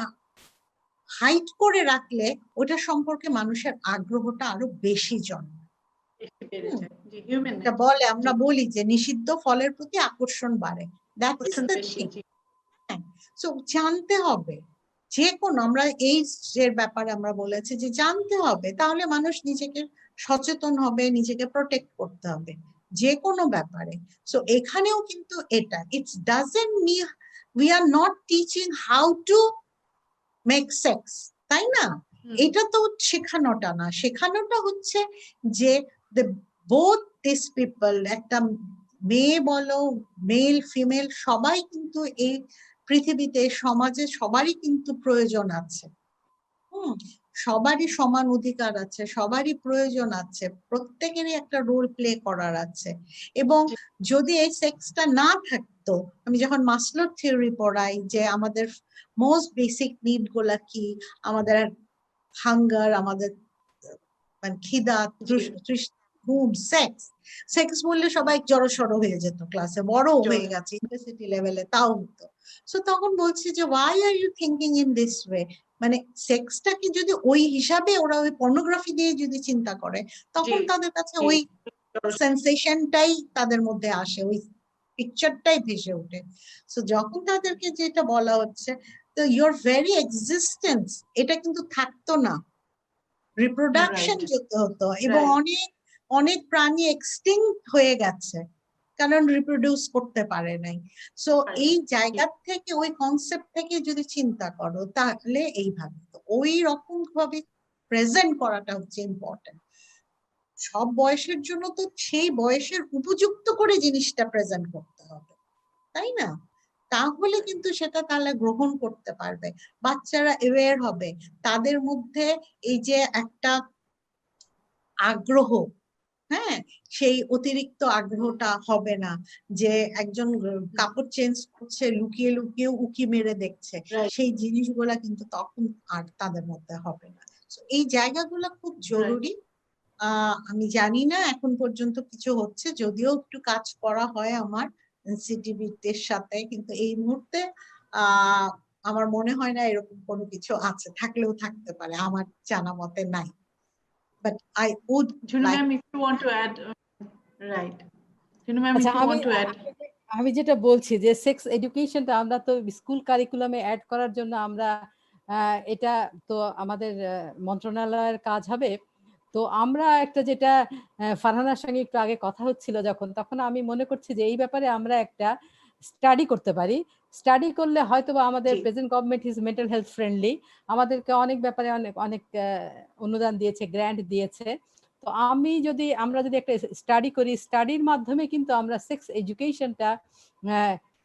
হাইট করে রাখলে ওটা সম্পর্কে মানুষের আগ্রহটা আরো বেশি জন্মায়। বলে, আমরা বলি যে নিষিদ্ধ ফলের প্রতি আকর্ষণ বাড়ে। That is the thing. So জানতে হবে, যে কোনো, আমরা এই এর ব্যাপারে আমরা বলেছি যে জানতে হবে, তাহলে মানুষ নিজেকে সচেতন হবে, নিজেকে প্রোটেক্ট করতে হবে যে কোনো ব্যাপারে। সো এখানেও কিন্তু এটা, it's doesn't mean we are not teaching how to make sex, তাই না? এটা তো শেখানোটা না, শেখানোটা হচ্ছে যে বোথ দিস পিপল, একটা মেয়ে বলো, মেল ফিমেল, সবাই কিন্তু এই পৃথিবীতে, সমাজে সবারই কিন্তু প্রয়োজন আছে। সবারই সমান অধিকার আছে, সবারই প্রয়োজন আছে, প্রত্যেকেরই একটা রোল প্লে করার আছে। এবং যদি এই সেক্সটা না থাকতো, আমি যখন মাসলোর থিওরি পড়াই যে আমাদের মোস্ট বেসিক নিড গুলা কি, আমাদের হাঙ্গার, আমাদের মানে খিদা, ঘুম, সেক্স, সেক্স বললে সবাই জড়সড় হয়ে যেত, ক্লাসে বড় হয়ে গেছে ইউনিভার্সিটি লেভেলে তাও হতো। সো তখন বলছি যে why are you thinking in this way, মানে সেক্সটাকে যদি ওই হিসাবে ওরা ওই পর্নোগ্রাফি দিয়ে যদি চিন্তা করে, তখন তাদের কাছে ওই সেন্সেশনটাই তাদের মধ্যে আসে, ওই পিকচারটাই ভেসে ওঠে। সো যখন তাদেরকে যেটা বলা হচ্ছে, তো ইয়োর ভেরি এক্সিস্টেন্স এটা কিন্তু থাকতো না, রিপ্রোডাকশন যেতে হতো, এবং অনেক অনেক প্রাণী এক্সটিংক্ট হয়ে গেছে কারণ রিপ্রোডিউস করতে পারে নাই। সো এই জায়গা থেকে, ওই কনসেপ্ট থেকে যদি চিন্তা করো, তাহলে এইভাবে ওই রকম ভাবে প্রেজেন্ট করাটা হচ্ছে ইম্পর্টেন্ট। সব বয়সের জন্য তো সেই বয়সের উপযুক্ত করে জিনিসটা প্রেজেন্ট করতে হবে, তাই না? তাহলে কিন্তু সেটা তাহলে গ্রহণ করতে পারবে, বাচ্চারা অ্যাওয়্যার হবে, তাদের মধ্যে এই যে একটা আগ্রহ, হ্যাঁ, সেই অতিরিক্ত আগ্রহটা হবে না যে একজন কাপড় চেঞ্জ করছে লুকিয়ে লুকিয়ে উকি মেরে দেখছে, সেই জিনিসগুলা কিন্তু তখন আর তাদের মধ্যে হবে না। এই জায়গাগুলো খুব জরুরি। আমি জানি না এখন পর্যন্ত কিছু হচ্ছে, যদিও একটু কাজ করা হয় আমার এনসিটিভির সাথে, কিন্তু এই মুহূর্তে আমার মনে হয় না এরকম কোনো কিছু আছে, থাকলেও থাকতে পারে, আমার জানা মতে নাই। But I would like... Ma'am, if you want to add, right. Ma'am, if you want to add. আমি যেটা বলছি যে সেক্স এডুকেশনটা আমরা তো স্কুল কারিকুলামে অ্যাড করার জন্য আমরা এটা তো আমাদের মন্ত্রণালয়ের কাজ হবে। তো আমরা একটা যেটা ফারহানার সঙ্গে একটু আগে কথা হচ্ছিল যখন, তখন আমি মনে করছি যে এই ব্যাপারে আমরা একটা স্টাডি করতে পারি। স্টাডি করলে হয়তো বা আমাদের present government is mental health friendly, আমাদেরকে অনেক ব্যাপারে অনেক অনুদান দিয়েছে, গ্র্যান্ট দিয়েছে। তো তো আমরা যদি একটা স্টাডি করি, স্টাডির মাধ্যমে কিন্তু আমরা সেক্স এডুকেশনটা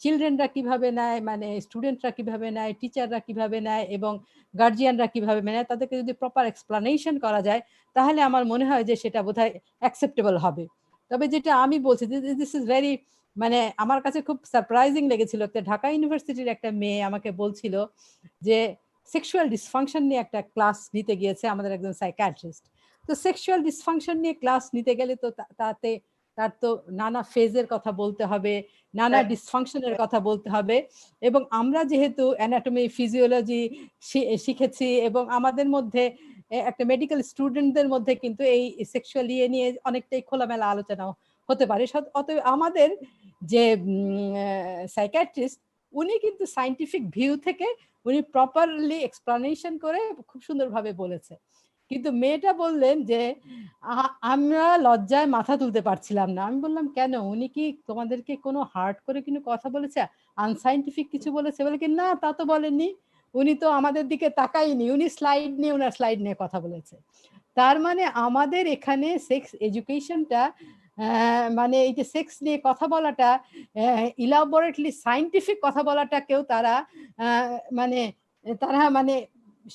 চিলড্রেনরা কিভাবে নেয়, মানে স্টুডেন্টরা কিভাবে নেয়, টিচাররা কিভাবে নেয় এবং গার্জিয়ানরা কিভাবে নেয়, তাদেরকে যদি প্রপার এক্সপ্লানেশন করা যায় তাহলে আমার মনে হয় যে সেটা বোধহয় অ্যাকসেপ্টেবল হবে। তবে যেটা আমি বলছি, দিস ইজ ভেরি, মানে আমার কাছে খুব সারপ্রাইজিং লেগেছিল, একটা ঢাকা ইউনিভার্সিটির একটা মেয়ে আমাকে বলছিল যে সেক্সুয়াল ডিসফাংশন নিয়ে একটা ক্লাস নিতে গিয়েছে আমাদের একজন সাইকিয়াট্রিস্ট। তো সেক্সুয়াল ডিসফাংশন নিয়ে ক্লাস নিতে গেলে তো তাতে তার তো নানা ফেজের কথা বলতে হবে, নানা ডিসফাংশনের কথা বলতে হবে, এবং আমরা যেহেতু অ্যানাটমি ফিজিওলজি শিখেছি এবং আমাদের মধ্যে একটা মেডিকেল স্টুডেন্টদের মধ্যে কিন্তু এই সেক্সুয়াল ইয়ে নিয়ে অনেকটাই খোলামেলা আলোচনা হতে পারে। অতএব আমাদের যে সাইকিয়াট্রিস্ট উনি কিন্তু সায়েন্টিফিক ভিউ থেকে উনি প্রপারলি এক্সপ্লানেশন করে খুব সুন্দরভাবে বলেছে। কিন্তু মেয়েটা বললেন যে আমরা লজ্জায় মাথা তুলতে পারছিলাম না। আমি বললাম কেন, উনি কি তোমাদেরকে কোনো হার্ড করে কোনো কথা বলেছে, আনসাইন্টিফিক কিছু বলেছে? বলে কি না, তা তো বলেননি, উনি তো আমাদের দিকে তাকাইনি, উনি ওনার স্লাইড নিয়ে কথা বলেছে। তার মানে আমাদের এখানে সেক্স এডুকেশনটা মানে এই যে সেক্স নিয়ে কথা বলাটা, ইলাবোরেটলি সায়েন্টিফিক কথা বলাটাকেও তারা মানে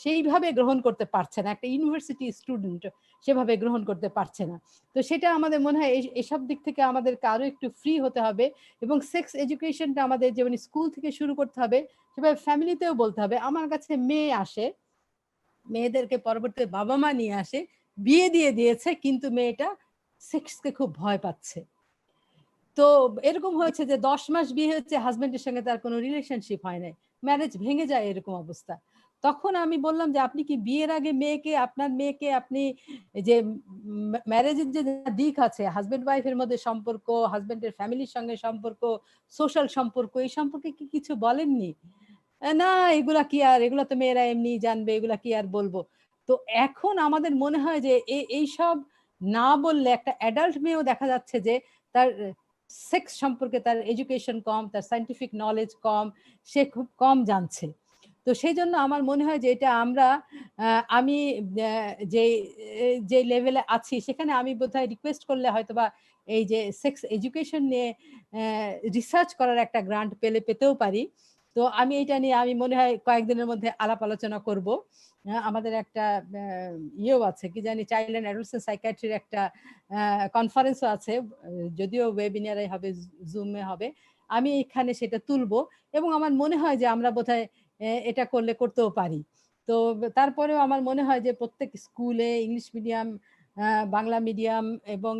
সেইভাবে গ্রহণ করতে পারছে না, একটা ইউনিভার্সিটি স্টুডেন্ট সেভাবে গ্রহণ করতে পারছে না। তো সেটা আমাদের মনে হয় এইসব দিক থেকে আমাদেরকে আরো একটু ফ্রি হতে হবে এবং সেক্স এডুকেশনটা আমাদের যেমন স্কুল থেকে শুরু করতে হবে সেভাবে ফ্যামিলিতেও বলতে হবে। আমার কাছে মেয়ে আসে, মেয়েদেরকে পরবর্তীতে বাবা মা নিয়ে আসে, বিয়ে দিয়ে দিয়েছে কিন্তু মেয়েটা সেক্সকে খুব ভয় পাচ্ছে। তো এরকম হয়েছে যে 10 মাস বিয়ে হচ্ছে, হাজবেন্ডের সঙ্গে তার কোনো রিলেশনশিপ হয় নাই, ম্যারেজ ভেঙে যায়, এরকম অবস্থা। তখন আমি বললাম যে আপনি কি বিয়ের আগে আপনার মেয়েকে আপনি যে ম্যারেজের যে দিক আছে, হাজবেন্ড ওয়াইফের মধ্যে সম্পর্ক, হাজবেন্ডের ফ্যামিলির সঙ্গে সম্পর্ক, সোশ্যাল সম্পর্ক, এই সম্পর্কে কি কিছু বলেননি? না, এগুলা তো মেয়েরা এমনি জানবে, এগুলা কি আর বলবো। তো এখন আমাদের মনে হয় যে এইসব না বললে একটা অ্যাডাল্ট মেয়েও দেখা যাচ্ছে যে তার সেক্স সম্পর্কে তার এডুকেশন কম, তার সায়েন্টিফিক নলেজ কম, সে খুব কম জানছে। তো সেই জন্য আমার মনে হয় যে এটা আমি যে লেভেলে আছি সেখানে আমি বোধহয় রিকোয়েস্ট করলে হয়তোবা এই যে সেক্স এডুকেশন নিয়ে রিসার্চ করার একটা গ্রান্ট পেতেও পারি। তো আমি এটা নিয়ে আমি মনে হয় কয়েকদিনের মধ্যে আলাপ আলোচনা করব। আমাদের একটা ইয়েও আছে, কি জানি, চাইল্ড অ্যান্ড অ্যাডোলেসেন্ট সাইকিয়াট্রির একটা কনফারেন্সও আছে, যদিও ওয়েবিনারে হবে, জুমে হবে। আমি এখানে সেটা তুলবো এবং আমার মনে হয় যে আমরা বোধহয় এটা করতেও পারি। তো তারপরেও আমার মনে হয় যে প্রত্যেক স্কুলে ইংলিশ মিডিয়াম, বাংলা মিডিয়াম এবং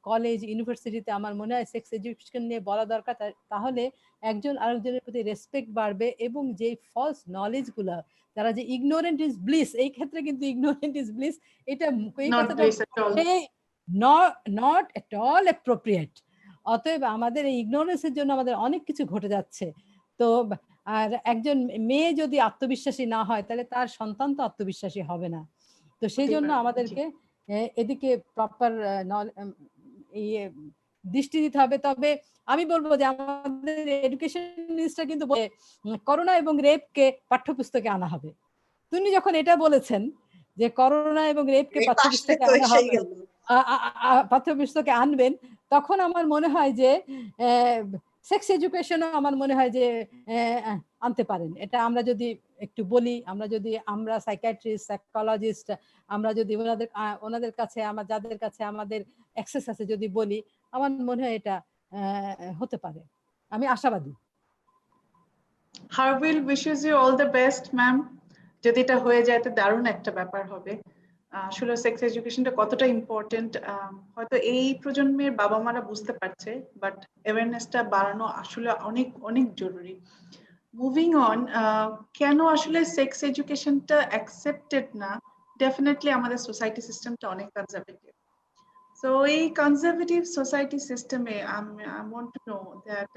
কলেজ ইউনিভার্সিটিতে আমার মনে হয় সেক্স এডুকেশন নিয়ে বলা দরকার। তাহলে একজন আরেকজনের প্রতি রেসপেক্ট বাড়বে এবং যে ফলস নলেজগুলো, তারা যে ইগনোরেন্ট ইজ ব্লিস, এই ক্ষেত্রে কিন্তু ইগনোরেন্ট ইজ ব্লিস এটা এই কথাটা নট এট অল অ্যাপ্রোপ্রিয়েট। অতএব আমাদের এই ইগনোরেন্সের জন্য আমাদের অনেক কিছু ঘটে যাচ্ছে। তো আর একজন মেয়ে যদি আত্মবিশ্বাসী না হয় তাহলে তার সন্তান তো আত্মবিশ্বাসী হবে না। তো সেই জন্য আমাদেরকে এদিকে প্রপার দৃষ্টি দিতে হবে। তবে আমি বলবো যে আমাদের এডুকেশন মিনিস্টার কিন্তু করোনা এবং রেপকে পাঠ্যপুস্তকে আনা হবে। তিনি যখন এটা বলেছেন যে করোনা এবং রেপকে পাঠ্যপুস্তকে আনা হবে, পাঠ্যপুস্তকে আনবেন, তখন আমার মনে হয় যে সেক্স এডুকেশনও আমার মনে হয় যে আনতে পারেন। এটা আমরা যদি একটু বলি, আমরা সাইকিয়াট্রিস্ট, সাইকোলজিস্ট, আমরা যদি ওনাদের কাছে, যাদের কাছে আমাদের অ্যাক্সেস আছে, যদি বলি, আমার মনে হয় এটা হতে পারে। আমি আশাবাদী। Harwil wishes you all the best ma'am. যদি এটা হয়ে যায় তো দারুণ একটা ব্যাপার হবে। আসলে সেক্স এডুকেশনটা কতটা ইম্পর্টেন্ট হয়তো এই প্রজন্মের বাবা মারা বুঝতে পারছে, বাট অ্যাওয়ারনেসটা বাড়ানো আসলে অনেক অনেক জরুরি। মুভিং অন, কেন আসলে সেক্স এডুকেশনটা অ্যাকসেপ্টেড না? ডেফিনেটলি আমাদের সোসাইটি সিস্টেমটা অনেক কনজারভেটিভ। সো এই কনজারভেটিভ সোসাইটি সিস্টেমে I want to know that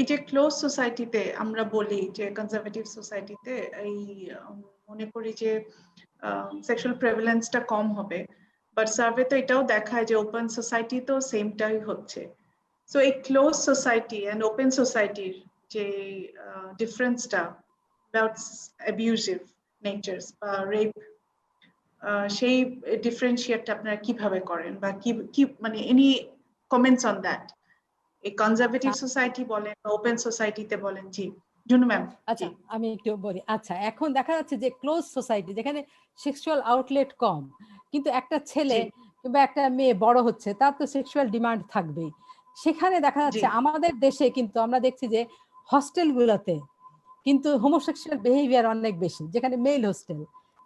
এই যে ক্লোজ সোসাইটিতে আমরা বলি যে কনজারভেটিভ সোসাইটিতে এই মনে করি যে সেক্সুয়াল প্রেভালেন্সটা কম হবে, বাট সার্ভে তো এটাও দেখায় যে ওপেন সোসাইটি তো সেমটাই হচ্ছে। সো এই ক্লোজ সোসাইটি অ্যান্ড ওপেন সোসাইটির যে ডিফারেন্সটা অ্যাবাউট অ্যাবিউজিভ নেচারস বা রেপ, সেই ডিফারেন্সিয়েটটা আপনারা কিভাবে করেন বা কি মানে এনি কমেন্টস অন দ্যাট, এই কনজারভেটিভ সোসাইটি বলেন বা ওপেন সোসাইটিতে বলেন? জি জুনু ম্যাম। আচ্ছা আমি একটু বলি। আচ্ছা এখন দেখা যাচ্ছে যে ক্লোজ সোসাইটি যেখানে সেক্সুয়াল আউটলেট কম, কিন্তু একটা ছেলে কিংবা একটা মেয়ে বড় হচ্ছে, তার তো সেক্সুয়াল ডিমান্ড থাকবেই। সেখানে দেখা যাচ্ছে আমাদের দেশে কিন্তু আমরা দেখছি যে হস্টেলগুলোতে কিন্তু হোমোসেক্সুয়াল বিহেভিয়ার অনেক বেশি, যেখানে মেল হোস্টেল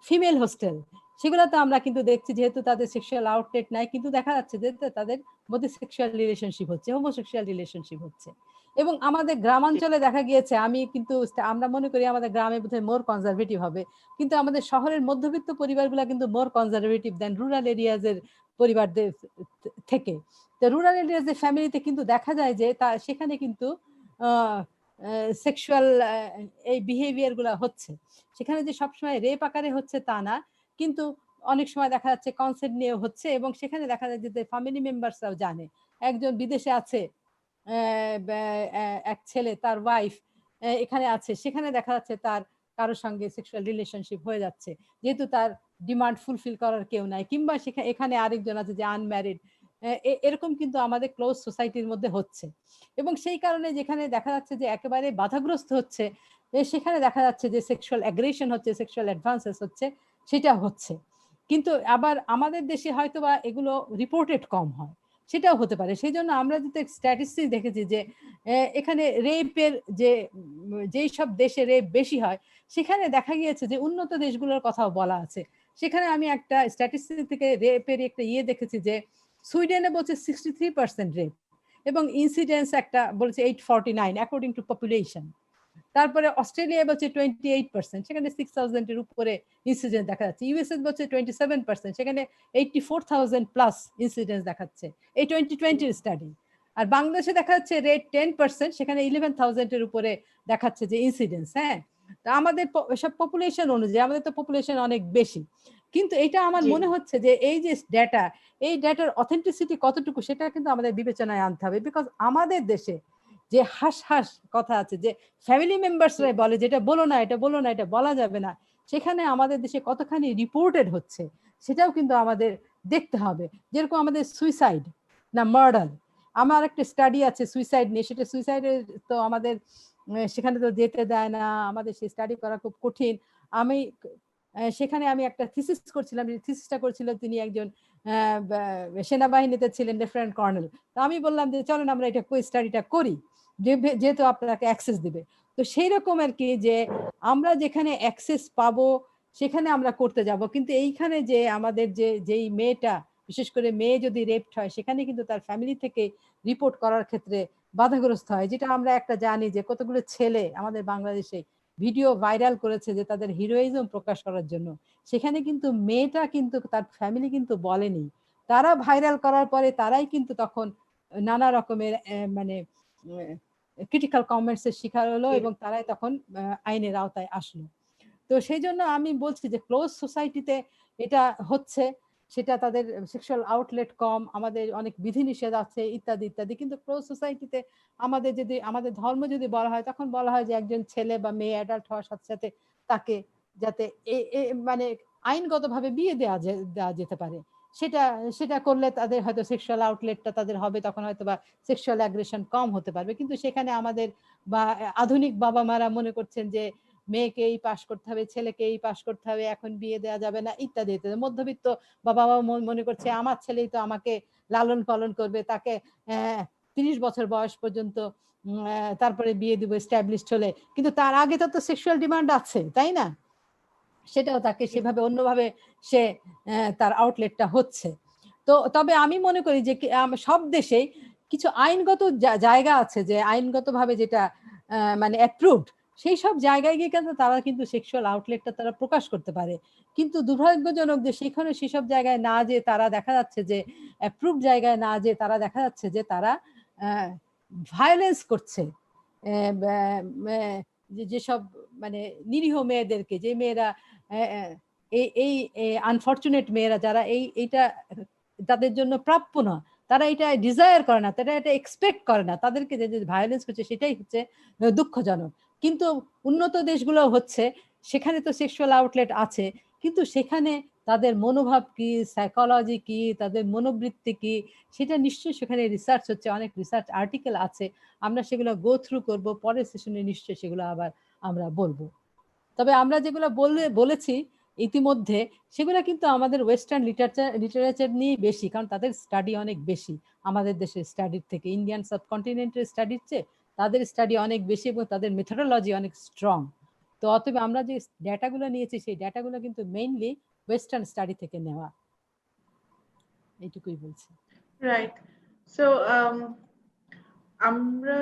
ফিমেল হোস্টেল সেগুলোতে আমরা কিন্তু দেখছি যেহেতু তাদের সেক্সুয়াল আউটলেট নাই, কিন্তু দেখা যাচ্ছে যে তাদের মধ্যে সেক্সুয়াল রিলেশনশিপ হচ্ছে, হোমোসেক্সুয়াল রিলেশনশিপ হচ্ছে। এবং আমাদের গ্রামাঞ্চলে দেখা গিয়েছে, আমি কিন্তু আমরা মনে করি আমাদের গ্রামে বোধহয় মোর কনজারভেটিভ হবে, কিন্তু আমাদের শহরের মধ্যবিত্ত পরিবারগুলো কিন্তু মোর কনজারভেটিভ দেন রুরাল এরিয়াজের পরিবারদের থেকে। তো রুরাল এরিয়াজের ফ্যামিলিতে কিন্তু দেখা যায় যে সেখানে কিন্তু সেক্সুয়াল এই বিহেভিয়ার গুলা হচ্ছে। সেখানে যে সবসময় রেপ আকারে হচ্ছে তা না, কিন্তু অনেক সময় দেখা যাচ্ছে কনসেন্ট নিয়ে হচ্ছে, এবং সেখানে দেখা যায় যে ফ্যামিলি মেম্বারসরাও জানে। একজন বিদেশে আছে, এক ছেলে তার ওয়াইফ এখানে আছে, সেখানে দেখা যাচ্ছে তার কারোর সঙ্গে সেক্সুয়াল রিলেশনশিপ হয়ে যাচ্ছে, যেহেতু তার ডিমান্ড ফুলফিল করার কেউ নাই, কিংবা সেখানে এখানে আরেকজন আছে যে আনম্যারিড। এরকম কিন্তু আমাদের ক্লোজ সোসাইটির মধ্যে হচ্ছে, এবং সেই কারণে যেখানে দেখা যাচ্ছে যে একেবারে বাধাগ্রস্ত হচ্ছে, সেখানে দেখা যাচ্ছে যে সেক্সুয়াল অ্যাগ্রেশন হচ্ছে, সেক্সুয়াল অ্যাডভান্সেস হচ্ছে, সেটা হচ্ছে। কিন্তু আবার আমাদের দেশে হয়তো বা এগুলো রিপোর্টেড কম হয়, সেটাও হতে পারে। সেই জন্য আমরা যদি স্ট্যাটিস্টিক্স দেখেছি যে এখানে রেপের যেই সব দেশে রেপ বেশি হয়, সেখানে দেখা গিয়েছে যে উন্নত দেশগুলোর কথাও বলা আছে। সেখানে আমি একটা স্ট্যাটিস্টিক্স থেকে রেপের একটা দেখেছি যে সুইডেনে বলছে 63% রেপ, এবং ইনসিডেন্স একটা বলছে 849 অ্যাকর্ডিং টু পপুলেশন। তারপরে অস্ট্রেলিয়া বলছে 28%, সেখানে 6000 এর উপরে ইনসিডেন্স দেখা যাচ্ছে। ইউএসএ বলছে 27%, সেখানে 84,000 প্লাস ইনসিডেন্স দেখাচ্ছে, এই 2020 স্টাডি। আর বাংলাদেশে দেখা যাচ্ছে রেট 10%, সেখানে 11,000 এর উপরে দেখাচ্ছে যে ইনসিডেন্স। হ্যাঁ, তা আমাদের সব পপুলেশন অনুযায়ী আমাদের তো পপুলেশন অনেক বেশি, কিন্তু এটা আমার মনে হচ্ছে যে এই যে ডেটা, এই ডেটার অথেন্টিসিটি কতটুকু সেটা কিন্তু আমাদের বিবেচনায় আনতে হবে। বিকজ আমাদের দেশে যে হাস হাস কথা আছে যে ফ্যামিলি মেম্বার্সরাই বলে যেটা বলো না, এটা বলো না, এটা বলা যাবে না, সেখানে আমাদের দেশে কতখানি রিপোর্টেড হচ্ছে সেটাও কিন্তু আমাদের দেখতে হবে। যেরকম আমাদের সুইসাইড না মার্ডার, আমার একটা স্টাডি আছে সুইসাইড নিয়ে, সেটা সুইসাইডের তো আমাদের সেখানে তো যেতে দেয় না, আমাদের সেই স্টাডি করা খুব কঠিন। আমি সেখানে আমি একটা থিসিস করছিলাম, থিসিসটা করছিল তিনি একজন সেনাবাহিনীতে ছিলেন, লেফটেন্যান্ট কর্নেল। তো আমি বললাম যে চলেন আমরা এটা স্টাডিটা করি, যেহেতু আপনাকে অ্যাক্সেস দিবে। তো সেই রকম আর কি, যে আমরা যেখানে অ্যাক্সেস পাবো সেখানে আমরা করতে যাব, কিন্তু এইখানে যে আমাদের যেই মেয়েটা, বিশেষ করে মেয়ে যদি রেপড হয়, সেখানে কিন্তু তার ফ্যামিলি থেকে রিপোর্ট করার ক্ষেত্রে বাধাগ্রস্ত হয়। যেটা আমরা একটা জানি যে কতগুলো ছেলে আমাদের বাংলাদেশে ভিডিও ভাইরাল করেছে যে তাদের হিরোইজম প্রকাশ করার জন্য, সেখানে কিন্তু মেয়েটা কিন্তু তার ফ্যামিলি কিন্তু বলেনি, তারা ভাইরাল করার পরে তারাই কিন্তু তখন নানা রকমের মানে ক্রিটিক্যাল কমেন্টসের শিকার হলো, এবং তারাই তখন আইনের আওতায় আসলো। তো সেই জন্য আমি বলছি যে ক্লোজ সোসাইটিতে এটা হচ্ছে, সেটা তাদের সেক্সুয়াল আউটলেট কম, আমাদের অনেক বিধিনিষেধ আছে ইত্যাদি ইত্যাদি, কিন্তু ক্লোজ সোসাইটিতে আমাদের যদি আমাদের ধর্ম যদি বলা হয়, তখন বলা হয় যে একজন ছেলে বা মেয়ে অ্যাডাল্ট হওয়ার সাথে সাথে তাকে যাতে মানে আইনগতভাবে বিয়ে দেওয়া যেতে পারে, সেটা সেটা করলে তাদের হয়তো সেক্সুয়াল আউটলেটটা তাদের হবে, তখন হয়তো বা সেক্সুয়াল অ্যাগ্রেশন কম হতে পারবে। কিন্তু সেখানে আমাদের বা আধুনিক বাবা মারা মনে করছেন যে মেয়েকেই পাশ করতে হবে, ছেলেকেই পাশ করতে হবে, এখন বিয়ে দেওয়া যাবে না ইত্যাদি ইত্যাদি। মধ্যবিত্ত বাবা মনে করছে আমার ছেলেই তো আমাকে লালন পালন করবে, তাকে 30 বছর বয়স পর্যন্ত তারপরে বিয়ে দিব এস্টাবলিশড হলে, কিন্তু তার আগে তো সেক্সুয়াল ডিমান্ড আছে, তাই না? সেটাও তাকে সেভাবে অন্যভাবে সে তার আউটলেটটা হচ্ছে। তো তবে আমি মনে করি যে সব দেশেই কিছু আইনগত জায়গা আছে, যে আইনগতভাবে যেটা মানে অ্যাপ্রুভড, সেই সব জায়গায় গিয়ে কিন্তু তারা কিন্তু সেক্সুয়াল আউটলেটটা তারা প্রকাশ করতে পারে। কিন্তু দুর্ভাগ্যজনক যে সেখানে সেসব জায়গায় না যে তারা দেখা যাচ্ছে যে অ্যাপ্রুভ জায়গায় না যে তারা দেখা যাচ্ছে যে তারা ভায়োলেন্স করছে যেসব মানে নিরীহ মেয়েদেরকে, যে মেয়েরা এই আনফরচুনেট মেয়েরা যারা এইটা তাদের জন্য প্রাপ্য না, তারা এটা ডিজায়ার করে না, তারা এটা এক্সপেক্ট করে না, তাদেরকে যে ভায়োলেন্স করছে সেটাই হচ্ছে দুঃখজনক। কিন্তু উন্নত দেশগুলো হচ্ছে সেখানে তো সেক্সুয়াল আউটলেট আছে, কিন্তু সেখানে তাদের মনোভাব কি, সাইকোলজি কি, তাদের মনোবৃত্তি কি, সেটা নিশ্চয়ই সেখানে রিসার্চ হচ্ছে, অনেক রিসার্চ আর্টিকেল আছে, আমরা সেগুলো গো থ্রু করবো, পরের সেশনে নিশ্চয়ই সেগুলো আবার আমরা বলবো। তবে আমরা যেগুলো বলেছি ইতিমধ্যে, সেগুলো কিন্তু আমাদের ওয়েস্টার্ন লিটারেচার নিয়ে বেশি, কারণ তাদের স্টাডি অনেক বেশি আমাদের দেশের স্টাডির থেকে, ইন্ডিয়ান সাবকন্টিনেন্টের স্টাডির চেয়ে তাদের স্টাডি অনেক বেশি এবং তাদের মেথোডোলজি অনেক স্ট্রং। তো অতএব আমরা যে ডেটাগুলো নিয়েছি সেই ডেটাগুলো কিন্তু মেইনলি ওয়েস্টার্ন স্টাডি থেকে নেওয়া, এইটুকুই বলছি। রাইট। সো আমরা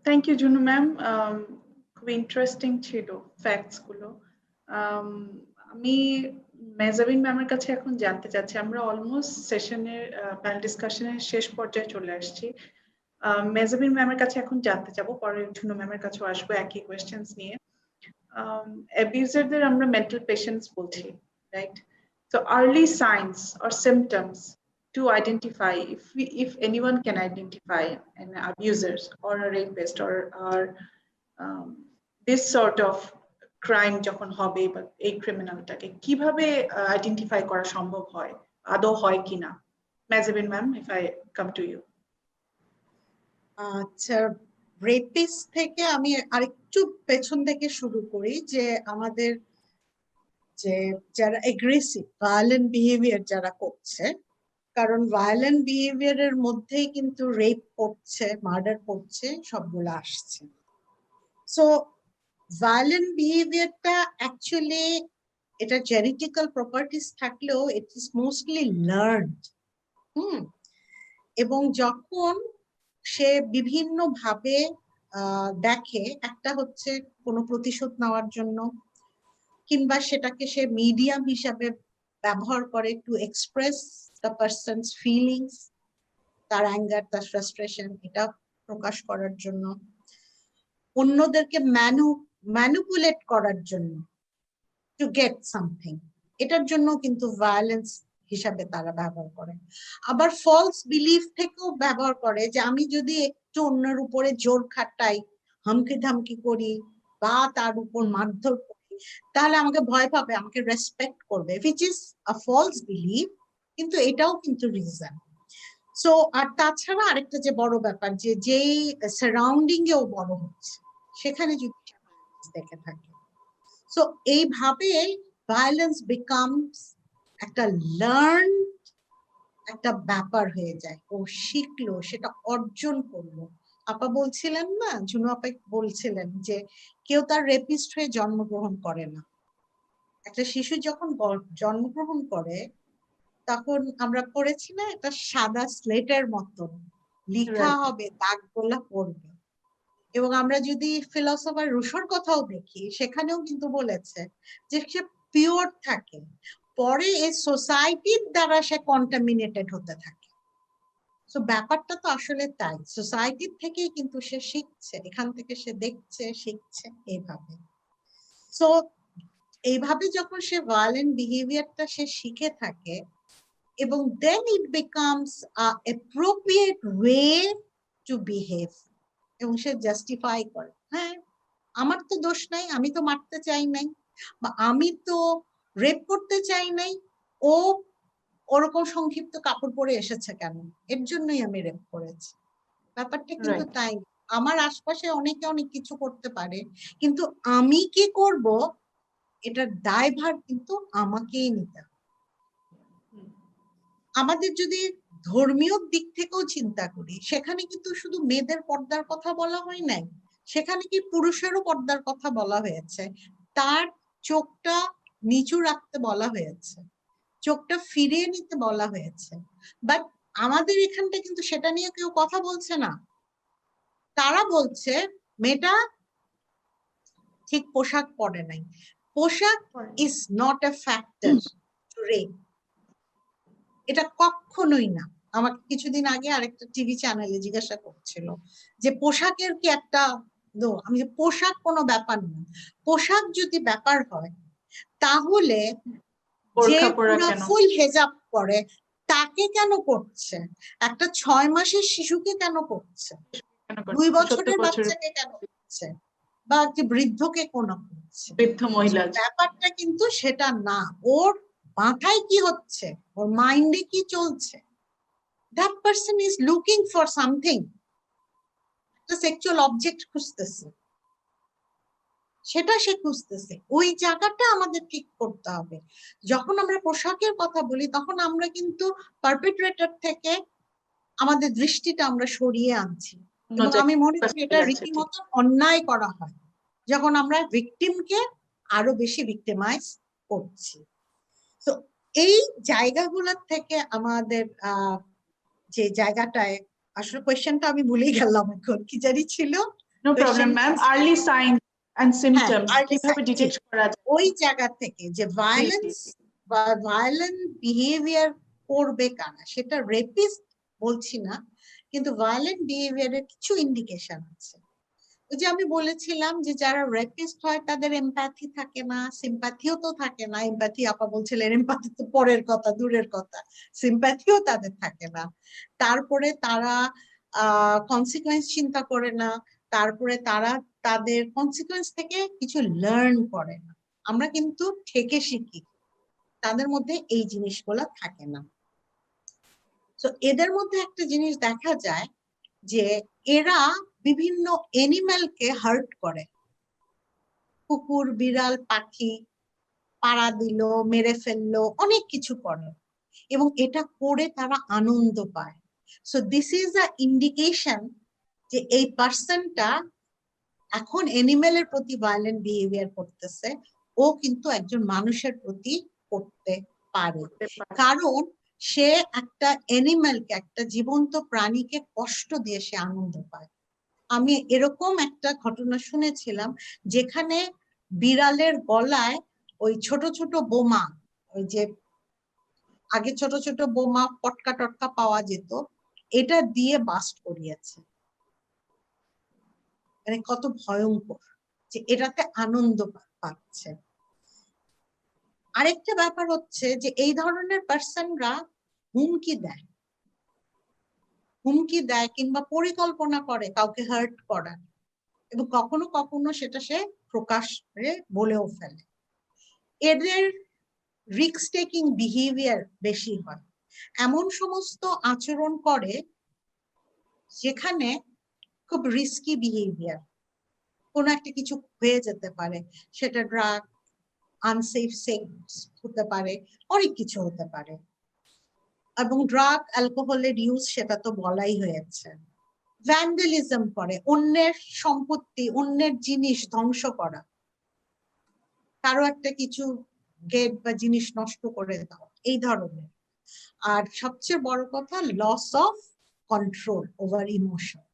থ্যাংক ইউ জুনু ম্যাম, খুব ইন্টারেস্টিং ছিল ফ্যাক্টস গুলো। আমি মেজাবিন ম্যামের কাছে এখন জানতে চাচ্ছি, আমরা অলমোস্ট সেশনের প্যানেল ডিসকাশনের শেষ পর্যায়ে চলে আসছি। মেজাবিন ম্যামের কাছে এখন জানতে চাবো, পরে জুনু ম্যামের কাছেও আসবো একই কোয়েশ্চেন্স নিয়ে। অ্যাবিউজারদের আমরা মেন্টাল পেশেন্টস বলছি, right? So early signs or symptoms to identify, if anyone can identify an abuser or a rapist or this sort of crime যখন হবে বা এই ক্রিমিনালটাকে কিভাবে আইডেন্টিফাই করা সম্ভব হয়, আদৌ হয় কিনা? Mehzabin ma'am, if I come to you. আচ্ছা, রেপিস্ট থেকে আমি আরেকটু পেছন থেকে শুরু করি, যে আমাদের যে যারা এগ্রেসিভ ভায়োলেন্ট বিহেভিয়ার যারা করছে, কারণ ভায়োলেন্ট বিহেভিয়ারের মধ্যেই কিন্তু রেপ করছে, মার্ডার করছে, সবগুলো আসছে। সো ভায়োলেন্ট বিহেভিয়ারটা অ্যাকচুয়ালি এটা জেনেটিক্যাল প্রপার্টিস থাকলেও ইট ইজ মোস্টলি লার্নড। এবং যখন সে বিভিন্ন ভাবে দেখে, একটা হচ্ছে কোনো প্রতিশোধ নেওয়ার জন্য, কিংবা সেটাকে সে মিডিয়াম হিসাবে ব্যবহার করে to express the persons feelings, তার অ্যাঙ্গার, তার ফ্রাস্ট্রেশন, এটা প্রকাশ করার জন্য, অন্যদেরকে ম্যানিপুলেট করার জন্য, টু গেট সামথিং, এটার জন্য কিন্তু ভায়োলেন্স হিসাবে তারা ব্যবহার করে। আবার ফলস বিলিফ থেকেও ব্যবহার করে, যে আমি যদি একটু অন্যের উপরে জোর খাটাই, হুমকি ধামকি করি বা তার উপর মারধর করি, তাহলে আমাকে ভয় পাবে, আমাকে রেসপেক্ট করবে, which is a false belief, কিন্তু এটাও কিন্তু রিজন। সো আর তাছাড়া আরেকটা যে বড় ব্যাপার, যে যেই সারাউন্ডিং এও বড় হচ্ছে সেখানে যদি দেখে থাকে, সো এইভাবে ভায়োলেন্স বিকামস একটা লার্ন একটা ব্যাপার হয়ে যায়। ও শিখলো, সেটা অর্জন করলো। আপা বলছিলেন না, জুনু আপা বলছিলেন যে কেউ তার রেপিস্ট হয়ে জন্মগ্রহণ করে না। একটা শিশু যখন জন্মগ্রহণ করে তখন আমরা পড়েছি না, একটা সাদা স্লেটের মতন লেখা হবে, দাগগুলা পড়বে। এবং আমরা যদি ফিলোসফার রুশোর কথাও দেখি, সেখানেও কিন্তু বলেছে যে সে পিওর থাকে, পরে এই সোসাইটির দ্বারা সে কন্টামিনেটেড হতে থাকে। তো ব্যাপারটা তো আসলে তাই, সোসাইটির থেকেই কিন্তু সে শিখছে, এখান থেকে সে দেখছে, শিখছে এইভাবে। সো এইভাবে যখন সে ভায়োলেন্ট বিহেভিয়ারটা সে শিখে থাকে, এবং then it becomes appropriate way to behave, এবং সে জাস্টিফাই করে, হ্যাঁ আমার তো দোষ নাই, আমি তো মারতে চাই নাই, বা আমি তো রেপ করতে চাই নাই, ও ওরকম সংক্ষিপ্ত কাপড় পরে এসেছে কেন, এর জন্যই আমি রেপ করেছি। ব্যাপারটা কিন্তু তাই। আমার আশপাশে অনেকে অনেক কিছু করতে পারে, কিন্তু আমি কি করব এটার দায়ভার কিন্তু আমাকেই নিতে হবে। আমাদের যদি ধর্মীয় দিক থেকেও চিন্তা করি, সেখানে কিন্তু শুধু মেয়েদের পর্দার কথা বলা হয় নাই, সেখানে কি পুরুষেরও পর্দার কথা বলা হয়েছে। তার চোখটা নিচু রাখতে বলা হয়েছে, চোখটা ফিরিয়ে নিতে বলা হয়েছে। বাট আমাদের এখানটা কিন্তু সেটা নিয়ে কেউ কথা বলছে না। তারা বলছে মেয়েটা ঠিক পোশাক পরে নাই। পোশাক is not a factor to rape, এটা কখনোই না। আমাকে কিছুদিন আগে আরেকটা টিভি চ্যানেলে জিজ্ঞাসা করছিল যে পোশাকের কি একটা, আমি যে পোশাক কোনো ব্যাপার না। পোশাক যদি ব্যাপার হয় তাহলে যে পুরো ফুল হেজাব পরে তাকে কেন করছে, একটা 6 মাসের শিশুকে কেন করছে, 2 বছরের বাচ্চাকে কেন করছে, বা একটি বৃদ্ধকে কোন করছে, বৃদ্ধ মহিলা। ব্যাপারটা কিন্তু সেটা না, ওর মাথায় কি হচ্ছে, ওর মাইন্ডে কি চলছে, that person is looking for something, একটা সেক্সুয়াল অবজেক্ট খুঁজতেছে, সেটা সে খুঁজতেছে। ওই জায়গাটা আমাদের ঠিক করতে হবে। যখন আমরা পোশাকের কথা বলি তখন আমরা কিন্তু পারপেট্রেটর থেকে আমাদের দৃষ্টিটা আমরা সরিয়ে আনছি, এবং আমি মনে করি এটা রীতিমতো অন্যায় করা হয় যখন আমরা ভিকটিমকে আরো বেশি ভিক্টিমাইজ করছি। তো এই জায়গাগুলোর থেকে আমাদের যে জায়গাটায়, আসলে কোয়েশ্চেনটা আমি ভুলে গেলাম এখন, কি জানি ছিল। No problem ma'am. Early sign and symptoms কিভাবে ডিটেক্ট করা যায়, ওই জায়গা থেকে যে ভায়োলেন্স বা ভায়োলেন্ট বিহেভিয়ার করবে কারা, সেটা রেপিস্ট বলছি না, কিন্তু ভায়োলেন্ট বিহেভিয়ারের কিছু ইন্ডিকেশন আছে। ওই যে আমি বলেছিলাম যে যারা রেপিস্ট হয় তাদের এমপ্যাথি থাকে না, সিম্প্যাথিও তো থাকে না। এমপ্যাথি আপা বলছিলেন, এমপ্যাথি তো পরের কথা, দূরের কথা, সিম্প্যাথিও তাদের থাকে না। তারপরে তারা কনসিকুয়েন্স চিন্তা করে না, তারপরে তারা তাদের কনসিকুয়েন্স থেকে কিছু লার্ন করে না। আমরা কিন্তু ঠেকে শিখি, তাদের মধ্যে এই জিনিসগুলো থাকে না। তো এদের মধ্যে একটা জিনিস দেখা যায় যে এরা বিভিন্ন এনিম্যালকে হার্ট করে, কুকুর, বিড়াল, পাখি পাড়া দিল, মেরে ফেললো, অনেক কিছু করে, এবং এটা করে তারা আনন্দ পায়। So this is a indication যে এই পার্সনটা এখন এনিম্যালের প্রতি ভায়োলেন্ট বিহেভিয়ার করতেছে, ও কিন্তু একজন মানুষের প্রতি করতে পারে, কারণ সে একটা এনিম্যালকে, একটা জীবন্ত প্রাণীকে কষ্ট দিয়ে সে আনন্দ পায়। আমি এরকম একটা ঘটনা শুনেছিলাম যেখানে বিড়ালের গলায় ওই ছোট ছোট বোমা, ওই যে আগে ছোট ছোট বোমা পটকা টটকা পাওয়া যেত, এটা দিয়ে বাস্ট করিয়েছে। মানে কত ভয়ঙ্কর যে এটাতে আনন্দ পাচ্ছে। আরেকটা ব্যাপার হচ্ছে যে এই ধরনের পার্সনরা হুমকি দেয়, কিংবা পরিকল্পনা করে কাউকে হার্ট করার, এবং কখনো কখনো সেটা সে প্রকাশ্যে বলেও ফেলে। এদের রিস্ক টেকিং বিহেভিয়ার বেশি হয়, এমন সমস্ত আচরণ করে যেখানে খুব রিস্কি বিহেভিয়ার, কোনো একটা কিছু হয়ে যেতে পারে, সেটা ড্রাগ, আনসেফ সেক্স হতে পারে, অনেক কিছু হতে পারে। এবং ড্রাগ, অ্যালকোহলের ইউজ সেটা তো বলাই হয়েছে। ভ্যান্ডালিজম করে, অন্যের সম্পত্তি, অন্যের জিনিস ধ্বংস করা, কারো একটা কিছু গেট বা জিনিস নষ্ট করে দাও, এই ধরনের। আর সবচেয়ে বড় কথা, loss of control over emotion,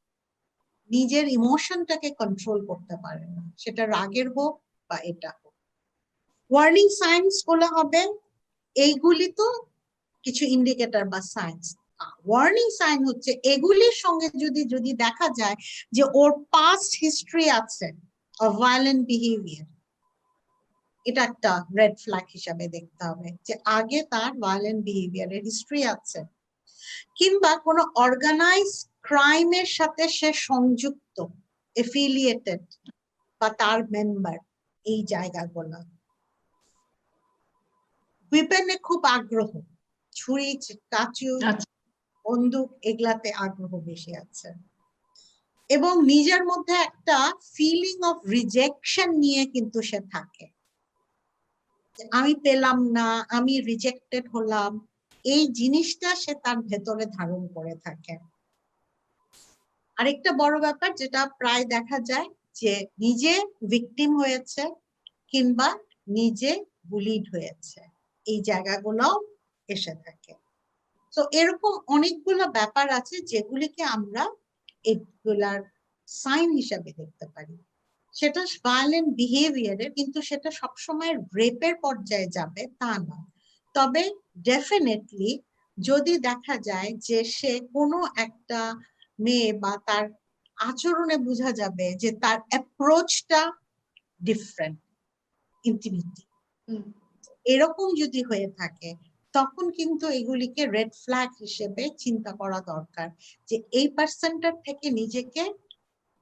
নিজের ইমোশনটাকে কন্ট্রোল করতে পারে না, সেটা রাগের হোক বা এটা হোক। ওয়ার্নিং সাইন্স গুলো হবে, এইগুলি তো কিছু ইন্ডিকেটর বা সাইন্স। ওয়ার্নিং সাইন হচ্ছে এগুলির সঙ্গে যদি দেখা যায় যে ওর পাস্ট হিস্ট্রি আছে অফ ভায়োলেন্ট বিহেভিয়ার, এটা একটা রেড ফ্ল্যাগ হিসাবে দেখতে হবে যে আগে তার ভায়োলেন্ট বিহেভিয়ারের হিস্ট্রি আছে, কিংবা কোনো অর্গানাইজ ক্রাইমের সাথে সে সংযুক্ত, এফিলিয়েটেড, বা তার মেম্বার, এই জায়গাগুলো। উইপেনে খুব আগ্রহ, ছুরি, কাঁচু, বন্দুক, এগুলাতে আগ্রহ বেশি আছে, এবং নিজের মধ্যে একটা ফিলিং অফ রিজেকশন নিয়ে কিন্তু সে থাকে, আমি পেলাম না, আমি রিজেক্টেড হলাম, এই জিনিসটা সে তার ভেতরে ধারণ করে থাকে। আরেকটা বড় ব্যাপার যেটা প্রায় দেখা যায় যে নিজে ভিকটিম হয়েছে কিংবা নিজে বুলিড হয়েছে, এই জায়গাগুলো এসে থাকে। তো এরকম অনেকগুলো ব্যাপার আছে যেগুলিকে আমরা এগুলার সাইন হিসাবে দেখতে পারি। সেটা ভায়োলেন্ট বিহেভিয়ারের, কিন্তু সেটা সবসময় রেপের পর্যায়ে যাবে তা না। তবে ডেফিনেটলি যদি দেখা যায় যে সে কোনো একটা মেয়ে বা তার আচরণে বোঝা যাবে যে তার অ্যাপ্রোচটা ডিফারেন্ট, ইন্টিমিটি, এরকম যদি হয়ে থাকে, তখন কিন্তু এগুলিকে রেড ফ্ল্যাগ হিসেবে চিন্তা করা দরকার যে এই পার্সনটার থেকে নিজেকে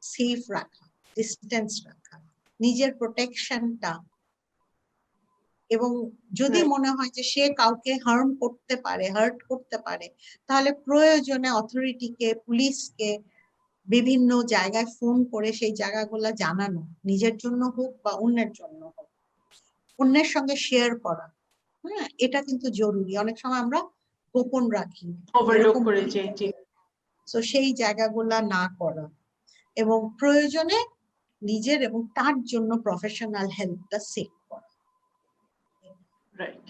সেফ রাখা, ডিস্টেন্স রাখা, নিজের প্রোটেকশনটা এবং যদি Right. মনে হয় যে সে কাউকে হার্ট করতে পারে, তাহলে প্রয়োজনে অথরিটিকে, পুলিশকে বিভিন্ন জায়গায় ফোন করে সেই জায়গাগুলো জানানো, নিজের জন্য হোক বা অন্যের জন্য হোক, অন্যের সঙ্গে শেয়ার করা। হ্যাঁ, এটা কিন্তু জরুরি। অনেক সময় আমরা গোপন রাখি, Overlook এরকম করে যে জি তো সেই জায়গাগুলা না করা, এবং প্রয়োজনে নিজের এবং তার জন্য প্রফেশনাল হেল্পটা সেক করা। রাইট।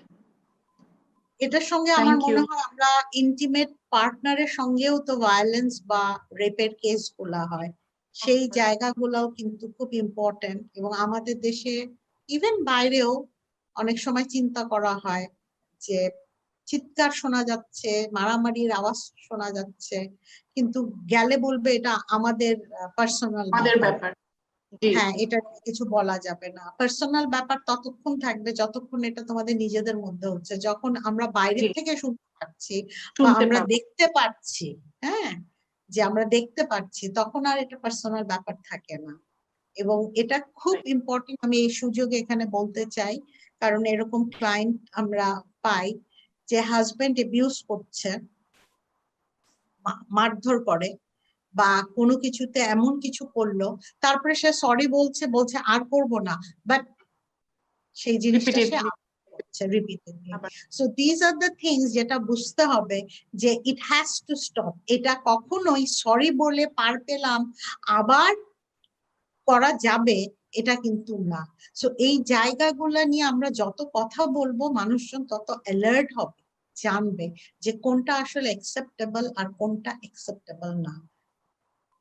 এটার সঙ্গে আমার মনে হয় আমরা ইন্টিমেট পার্টনারের সঙ্গেও তো ভায়োলেন্স বা রেপের কেস গুলা হয়, সেই জায়গাগুলোও কিন্তু খুব ইম্পর্টেন্ট। এবং আমাদের দেশে ইভেন বাইরেও অনেক সময় চিন্তা করা হয় যে চিৎকার শোনা যাচ্ছে, মারামারির আওয়াজ শোনা যাচ্ছে, কিন্তু গেলে বলবে এটা আমাদের পার্সোনাল ব্যাপার। হ্যাঁ, এটা কিছু বলা যাবে না। পার্সোনাল ব্যাপার ততক্ষণ থাকবে যতক্ষণ এটা তোমাদের নিজেদের মধ্যে হচ্ছে। যখন আমরা বাইরে থেকে শুনতে পাচ্ছি বা আমরা দেখতে পাচ্ছি, হ্যাঁ, যে আমরা দেখতে পাচ্ছি, তখন আর এটা পার্সোনাল ব্যাপার থাকে না। এবং এটা খুব ইম্পর্টেন্ট, আমি এই সুযোগে এখানে বলতে চাই, কারণ এরকম ক্লায়েন্ট আমরা পাই যে হাজবেন্ড অ্যাবিউজ করছে, মারধর করে বা কোনো কিছুতে এমন কিছু করলো, তারপরে সে সরি বলছে আর করব না, বাট সেই জিনিসটা সে করছে repeatedly. So this are the things যেটা বুঝতে হবে যে ইট হ্যাজ টু স্টপ। এটা কখনোই সরি বলে পার পেলাম আবার করা যাবে এটা কিন্তু না। সো এই জায়গাগুলা নিয়ে আমরা যত কথা বলবো মানুষজন তত অ্যালার্ট হবে, জানবে যে কোনটা আসলে অ্যাকসেপ্টেবল আর কোনটা অ্যাকসেপ্টেবল না।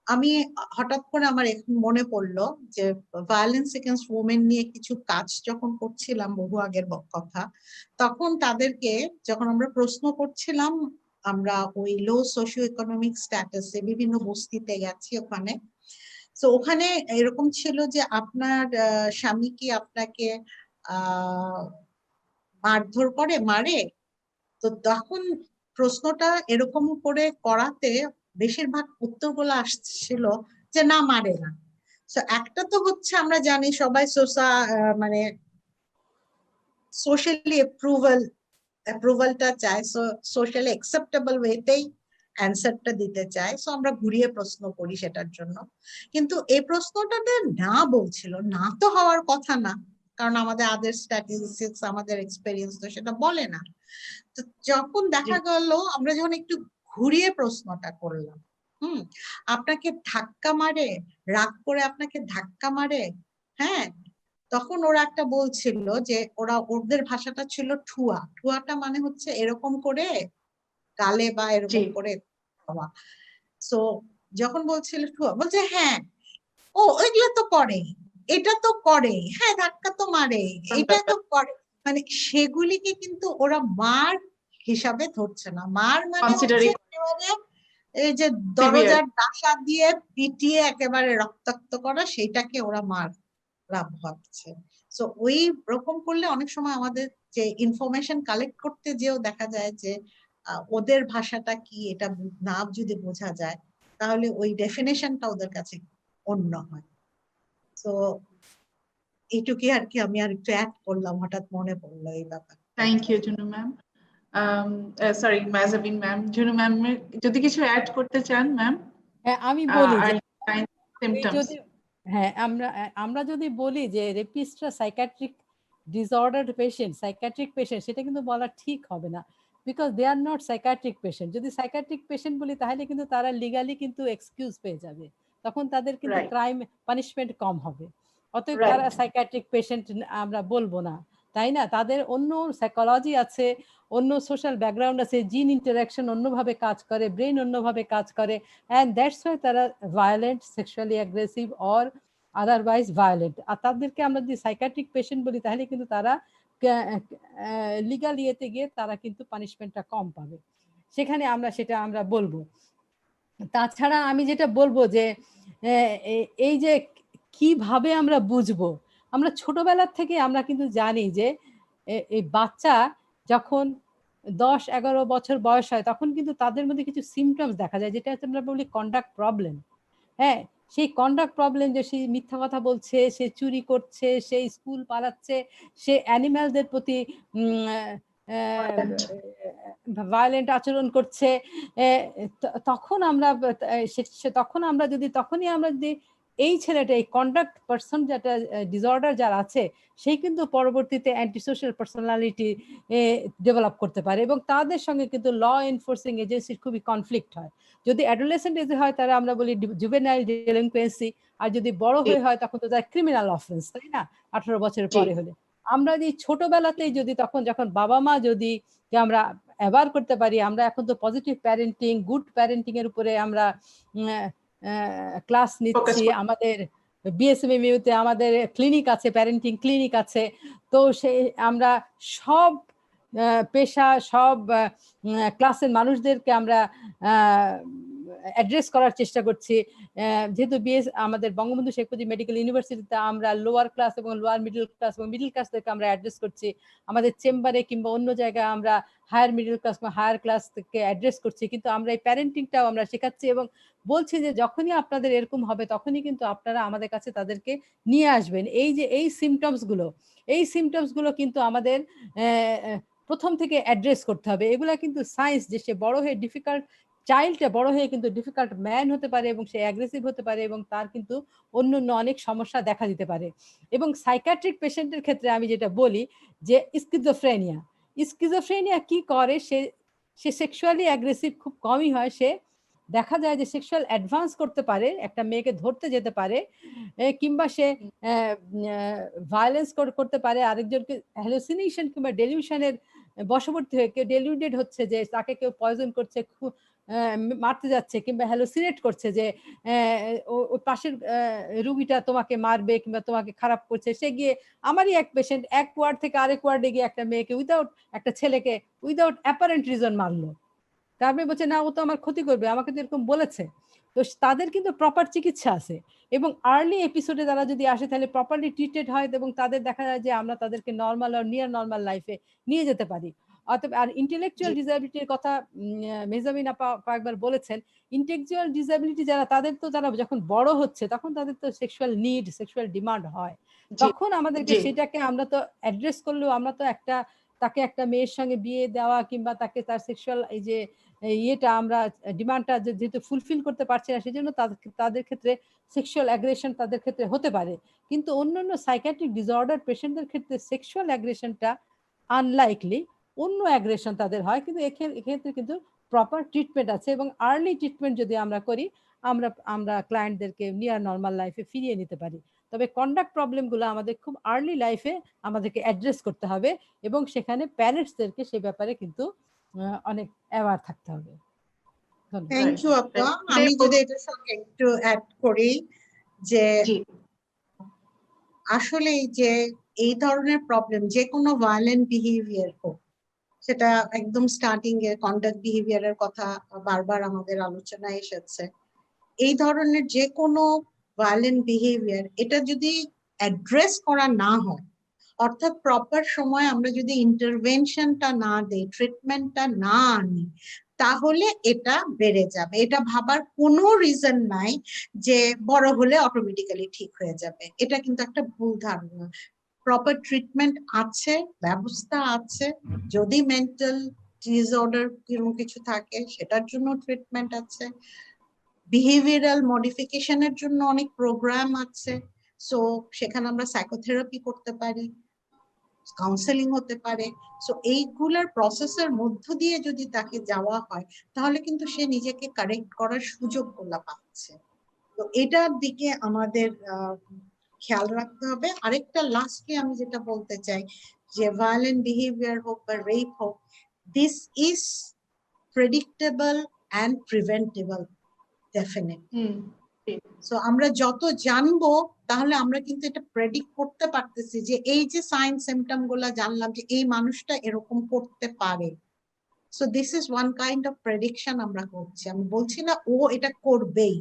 আমি হঠাৎ করে আমার এখন মনে পড়লো যে ভায়োলেন্স এগেইনস্ট ওমেন নিয়ে কিছু কাজ যখন করছিলাম বহু আগের কথা, তখন তাদেরকে যখন আমরা প্রশ্ন করছিলাম, আমরা ওই লো সোশিও ইকোনমিক স্ট্যাটাসে বিভিন্ন বস্তিতে গেছি ওখানে। তো ওখানে এরকম ছিল যে আপনার স্বামী কি আপনাকে মারধর করে, মারে? তো তখন প্রশ্নটা এরকম করে করাতে বেশিরভাগ উত্তরগুলো আসছিল যে না, মারে না। তো একটা তো হচ্ছে আমরা জানি সবাই মানে সোশ্যালি অ্যাপ্রুভালটা চায়, সোশ্যালি অ্যাকসেপ্টেবল ওয়েতেই অ্যান্সারটা দিতে চায়, সো আমরা ঘুরিয়ে প্রশ্ন করি সেটার জন্য। কিন্তু এই প্রশ্নটাতে না বলছিল, না তো হওয়ার কথা না, কারণ আমাদের আদার স্ট্যাটিস্টিক্স, আমাদের এক্সপেরিয়েন্স তো সেটা বলে না। তো যখন দেখা গেল, আমরা যখন একটু ঘুরিয়ে প্রশ্নটা করলাম, আপনাকে ধাক্কা মারে, রাগ করে আপনাকে ধাক্কা মারে, হ্যাঁ, তখন ওরা একটা বলছিল যে ওদের ভাষাটা ছিল ঠুয়া। ঠুয়াটা মানে হচ্ছে এরকম করে গালে বা এরকম করে খাওয়া। সো যখন বলছিল ঠুয়া, বলছে হ্যাঁ ও এগুলো তো করে, এটা তো করে, হ্যাঁ ধাক্কা তো মারে, এটা তো করে, মানে সেগুলিকে কিন্তু ওরা মার হিসাবে ধরছে না। মার মানে হচ্ছে এই যে দরজার ডাসা দিয়ে পিটিয়ে একেবারে রক্তাক্ত করা, সেইটাকে ওরা মার ভাবছে। সো ওই রকম করলে অনেক সময় আমাদের যে ইনফরমেশন কালেক্ট করতে যেও দেখা যায় যে ওদের ভাষাটা কি এটা না যদি বোঝা যায়, তাহলে ওই ডেফিনেশনটা ওদের কাছে অন্য হয়। তো এইটুকুই আর কি, আমি আর একটু অ্যাড করলাম, হঠাৎ মনে পড়লো এই ব্যাপার। Thank you Junu ma'am. Sorry Mahjabin ma'am, Junu ma'am যদি কিছু অ্যাড করতে চান ম্যাম। হ্যাঁ, আমি বলি যে সিম্পটমস, হ্যাঁ, আমরা যদি বলি যে রেপিস্টরা psychiatric disorder patient, psychiatric patient, সেটা কিন্তু বলা ঠিক হবে না, because they are not psychiatric patient. যদি সাইকিয়াট্রিক পেশেন্ট বলি তাহলে কিন্তু তারা লিগালি কিন্তু এক্সকিউজ পেয়ে যাবে, তখন তাদের কিন্তু ক্রাইম পানিশমেন্ট কম হবে। অতএব তারা সাইকিয়াট্রিক পেশেন্ট আমরা বলবো না, তাই না? তাদের অন্য সাইকোলজি আছে, অন্য সোশ্যাল ব্যাকগ্রাউন্ড আছে, জিন ইন্টারাকশন অন্যভাবে কাজ করে, ব্রেন অন্যভাবে কাজ করে, অ্যান্ড দ্যাটস ওয়াই তারা violent, sexually aggressive or otherwise violent. আর তাদেরকে আমরা যদি সাইকিয়াট্রিক পেশেন্ট বলি তাহলে কিন্তু তারা লিগাল ইয়েতে গিয়ে তারা কিন্তু পানিশমেন্টটা কম পাবে, সেখানে সেটা আমরা বলবো। তাছাড়া আমি যেটা বলবো যে এই যে কিভাবে আমরা বুঝবো, আমরা ছোটবেলার থেকে আমরা কিন্তু জানি যে এই বাচ্চা যখন 10-11 বছর বয়স হয় তখন কিন্তু তাদের মধ্যে কিছু সিমটমস দেখা যায়, যেটা আমরা বলি কন্ডাক্ট প্রবলেম। হ্যাঁ, সেই কন্ডাক্ট প্রবলেম, যে সে মিথ্যা কথা বলছে, সে চুরি করছে, সে স্কুল পালাচ্ছে, সে অ্যানিম্যালদের প্রতি ভায়োলেন্ট আচরণ করছে, তখন আমরা তখনই আমরা যদি এই ছেলেটা, এই কন্ডাক্ট পারসন যেটা ডিসঅর্ডার যার আছে, সেই কিন্তু পরবর্তীতে অ্যান্টি সোশ্যাল পার্সোনালিটি ডেভেলপ করতে পারে, এবং তাদের সঙ্গে কিন্তু ল এনফোর্সিং এজেন্সির খুবই কনফ্লিক্ট হয়। যদি অ্যাডোলেসেন্ট এজে হয় তারা আমরা বলি জুভেনাইল ডেলিনকুয়েন্সি, আর যদি বড় হয়ে হয় তখন তো তার ক্রিমিনাল অফেন্স, তাই না, 18 বছরের পরে হলে। আমরা যদি ছোটবেলাতেই যদি যখন বাবা মা যদি আমরা অ্যাওয়ার করতে পারি, আমরা এখন তো পজিটিভ প্যারেন্টিং, গুড প্যারেন্টিং এর উপরে আমরা ক্লাস নিচ্ছি, আমাদের বিএসএমএমইউতে আমাদের ক্লিনিক আছে, প্যারেন্টিং ক্লিনিক আছে, তো সেই আমরা সব পেশা, সব ক্লাসের মানুষদেরকে আমরা অ্যাড্রেস করার চেষ্টা করছি। যেহেতু আমাদের বঙ্গবন্ধু শেখ মুজিব মেডিকেল ইউনিভার্সিটিতে আমরা লোয়ার ক্লাস এবং লোয়ার মিডল ক্লাস এবং মিডল ক্লাসদেরকে আমরা অ্যাড্রেস করছি, আমাদের চেম্বারে কিংবা অন্য জায়গায় আমরা হায়ার মিডল ক্লাস বা হায়ার ক্লাস থেকে অ্যাড্রেস করছি, কিন্তু আমরা এই প্যারেন্টিংটাও আমরা শেখাচ্ছি এবং বলছি যে যখনই আপনাদের এরকম হবে তখনই কিন্তু আপনারা আমাদের কাছে তাদেরকে নিয়ে আসবেন। এই যে এই সিমটমসগুলো কিন্তু আমাদের প্রথম থেকে অ্যাড্রেস করতে হবে। এগুলা কিন্তু সায়েন্স, যে সে বড় হয়ে চাইল্ডটা বড় হয়ে কিন্তু ডিফিকাল্ট ম্যান হতে পারে এবং সে অ্যাগ্রেসিভ হতে পারে এবং তার কিন্তু অন্য অনেক সমস্যা দেখা দিতে পারে। এবং সাইকিয়াট্রিক পেশেন্টের ক্ষেত্রে আমি যেটা বলি যে স্কিজোফ্রেনিয়া কি করে, সে সেক্সুয়ালি অ্যাগ্রেসিভ খুব কমই হয়, সে দেখা যায় যে সেক্সুয়াল অ্যাডভান্স করতে পারে, একটা মেয়েকে ধরতে যেতে পারে, কিংবা সে ভায়োলেন্স করতে পারে আরেকজনকে, হ্যালুসিনেশন কিংবা ডেলিউশনের বশবর্তী হয়ে কেউ ডেলিউটেড হচ্ছে যে তাকে কেউ পয়জন করছে, মারতে যাচ্ছে, কিংবা হ্যালুসিনেট করছে যে ওই পাশের রুগীটা তোমাকে মারবে কিংবা তোমাকে খারাপ করছে, সে গিয়ে আমারই এক পেশেন্ট এক ওয়ার্ড থেকে আরেক ওয়ার্ডে গিয়ে একটা মেয়েকে একটা ছেলেকে উইদাউট অ্যাপারেন্ট রিজন মারলো। তারপরে বলছে না, ও তো আমার ক্ষতি করবে, আমাকে তো এরকম বলেছে। তো তাদের কিন্তু প্রপার চিকিৎসা আছে, এবং আর্লি এপিসোডে তারা যদি আসে তাহলে প্রপারলি ট্রিটেড হয় এবং তাদের দেখা যায় যে আমরা তাদেরকে নর্মাল আর নিয়ার নর্মাল লাইফে নিয়ে যেতে পারি। অতএব আর ইন্টেলেকচুয়াল ডিসএবিলিটির কথা মেহজাবিন আপা কয়েকবার বলেছেন, ইন্টেলেকচুয়াল ডিসএবিলিটি যারা, তাদের তো তারা যখন বড় হচ্ছে তখন তাদের তো সেক্সুয়াল নিড, সেক্সুয়াল ডিমান্ড হয়, তখন আমাদেরকে সেটাকে আমরা তো অ্যাড্রেস করলেও আমরা তো তাকে একটা মেয়ের সঙ্গে বিয়ে দেওয়া কিংবা তাকে তার সেক্সুয়াল এই যে আমরা ডিমান্ডটা যেহেতু ফুলফিল করতে পারছি না, সেজন্য তাদের ক্ষেত্রে সেক্সুয়াল অ্যাগ্রেশন তাদের ক্ষেত্রে হতে পারে। কিন্তু অন্যান্য সাইকিয়াট্রিক ডিসঅর্ডার পেশেন্টদের ক্ষেত্রে সেক্সুয়াল অ্যাগ্রেশনটা আনলাইকলি, অন্য অ্যাগ্রেশন তাদের হয়, কিন্তু এক্ষেত্রে কিন্তু প্রপার ট্রিটমেন্ট আছে, এবং আর্লি ট্রিটমেন্ট যদি আমরা করি আমরা ক্লায়েন্টদেরকে নিয়ার নর্মাল লাইফে ফিরিয়ে নিতে পারি। তবে কন্ডাক্ট প্রবলেমগুলো আমাদের খুব আর্লি লাইফে আমাদেরকে অ্যাড্রেস করতে হবে, এবং সেখানে প্যারেন্টসদেরকে সেই ব্যাপারে কিন্তু অনেক অ্যাওয়ার থাকতে হবে। থ্যাংক ইউ আপা। আমি যদি এটার সঙ্গে একটু অ্যাড করি যে আসলে যে এই ধরনের প্রবলেম, যে কোনো ভায়োলেন্ট বিহেভিয়ার হোক, সেটা একদম স্টার্টিং এর কন্ডাক্ট বিহেভিয়ারের কথা বারবার আমাদের আলোচনায় এসেছে, এই ধরনের যে কোনো ভায়োলেন্ট বিহেভিয়ার, এটা যদি অ্যাড্রেস করা না হয়, অর্থাৎ প্রপার সময় আমরা যদি ইন্টারভেনশনটা না দেই, ট্রিটমেন্টটা না আনি, তাহলে এটা বেড়ে যাবে। এটা ভাবার কোনো রিজন নাই যে বড় হলে অটোমেটিক্যালি ঠিক হয়ে যাবে, এটা কিন্তু একটা ভুল ধারণা। প্রপার ট্রিটমেন্ট আছে, ব্যবস্থা আছে, যদি মেন্টাল ডিসঅর্ডার কিছু থাকে সেটার জন্য ট্রিটমেন্ট আছে, বিহেভিয়ারাল মডিফিকেশনের জন্য অনেক প্রোগ্রাম আছে, সো সেখানে আমরা সাইকোথেরাপি করতে পারি, কাউন্সেলিং হতে পারে। সো এইগুলার প্রসেসের মধ্য দিয়ে যদি তাকে যাওয়া হয় তাহলে কিন্তু সে নিজেকে কারেক্ট করার সুযোগগুলো পাচ্ছে। তো এটার দিকে আমাদের খেয়াল রাখতে হবে। আরেকটা লাস্টলি আমি যেটা বলতে চাই যে ভায়োলেন্ট বিহেভিয়ার হোক বা রেপ হোক, this is predictable and preventable, definitely. So আমরা যত জানবো তাহলে আমরা কিন্তু এটা প্রেডিক্ট করতে পারতেছি যে এই যে সাইন সিমটম গুলা জানলাম যে এই মানুষটা এরকম করতে পারে, so this is one kind of prediction আমরা করছি। আমি বলছি না ও এটা করবেই,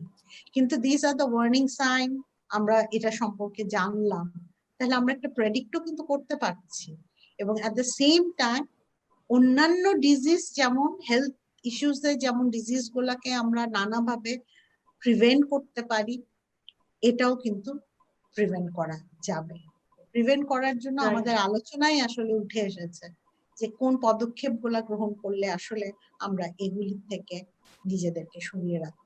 কিন্তু this are the warning sign, আমরা এটা সম্পর্কে জানলাম, তাহলে আমরা একটা প্রেডিক্টও কিন্তু করতে পারছি। এবং অ্যাট দ্য সেম টাইম অন্যান্য ডিজিজ, যেমন হেলথ ইস্যুস, যেমন ডিজিজ গুলাকে আমরা নানাভাবে প্রিভেন্ট করতে পারি, এটাও কিন্তু প্রিভেন্ট করা যাবে। প্রিভেন্ট করার জন্য Right. আমাদের আলোচনায় আসলে উঠে এসেছে যে কোন পদক্ষেপগুলা গ্রহণ করলে আসলে আমরা এগুলি থেকে নিজেদেরকে সরিয়ে রাখবো।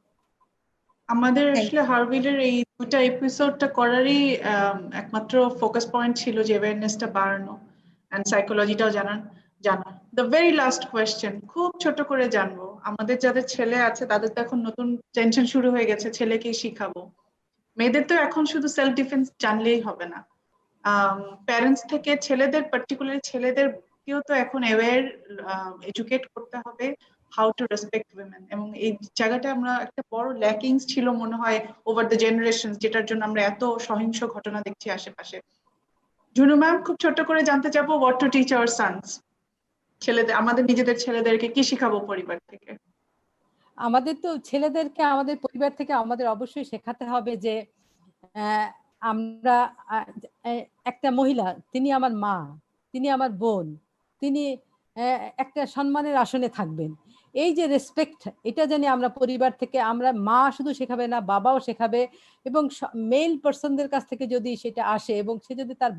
আমাদের Thank আসলে হার্ভিলের এই দুটা এপিসোডটা করারই একমাত্র ফোকাস পয়েন্ট ছিল যে অ্যাওয়ারনেসটা বাড়ানো এন্ড সাইকোলজিটাও জানা। দ্য ভেরি লাস্ট কোয়েশ্চেন, খুব ছোট করে জানবো, আমাদের যাদের ছেলে আছে তাদের তো এখন নতুন টেনশন শুরু হয়ে গেছে, ছেলেকে শিখাবো। মেয়েদের তো এখন শুধু সেলফ ডিফেন্স জানলেই হবে না, প্যারেন্টস থেকে ছেলেদের, পার্টিকুলারলি ছেলেদেরকেও তো এখন অ্যাওয়্যার, এডুকেট করতে হবে হাউ টু রেসপেক্ট উইমেন। এবং এই জায়গাটা আমরা একটা বড় ল্যাকিংস ছিল মনে হয় ওভার দ্য জেনারেশন, যেটার জন্য আমরা এত সহিংস ঘটনা দেখছি আশেপাশে। ঝুনু ম্যাম, খুব ছোট করে জানতে চাবো, what to teach our sons, ছেলেদের, আমাদের নিজেদের ছেলেদেরকে কি শিখাবো পরিবার থেকে? আমাদের তো ছেলেদেরকে আমাদের পরিবার থেকে আমাদের অবশ্যই শেখাতে হবে যে আমরা একটা মহিলা, তিনি আমার মা, তিনি আমার বোন, তিনি একটা সম্মানের আসনে থাকবেন। এই যে রেসপেক্ট, এটা জানি আমরা পরিবার থেকে, আমরা মা শুধু শেখাবে না, বাবাও শেখাবে। এবং মেল পার্সনদের কাছ থেকে যদি সেটা আসে এবং সে যদি তার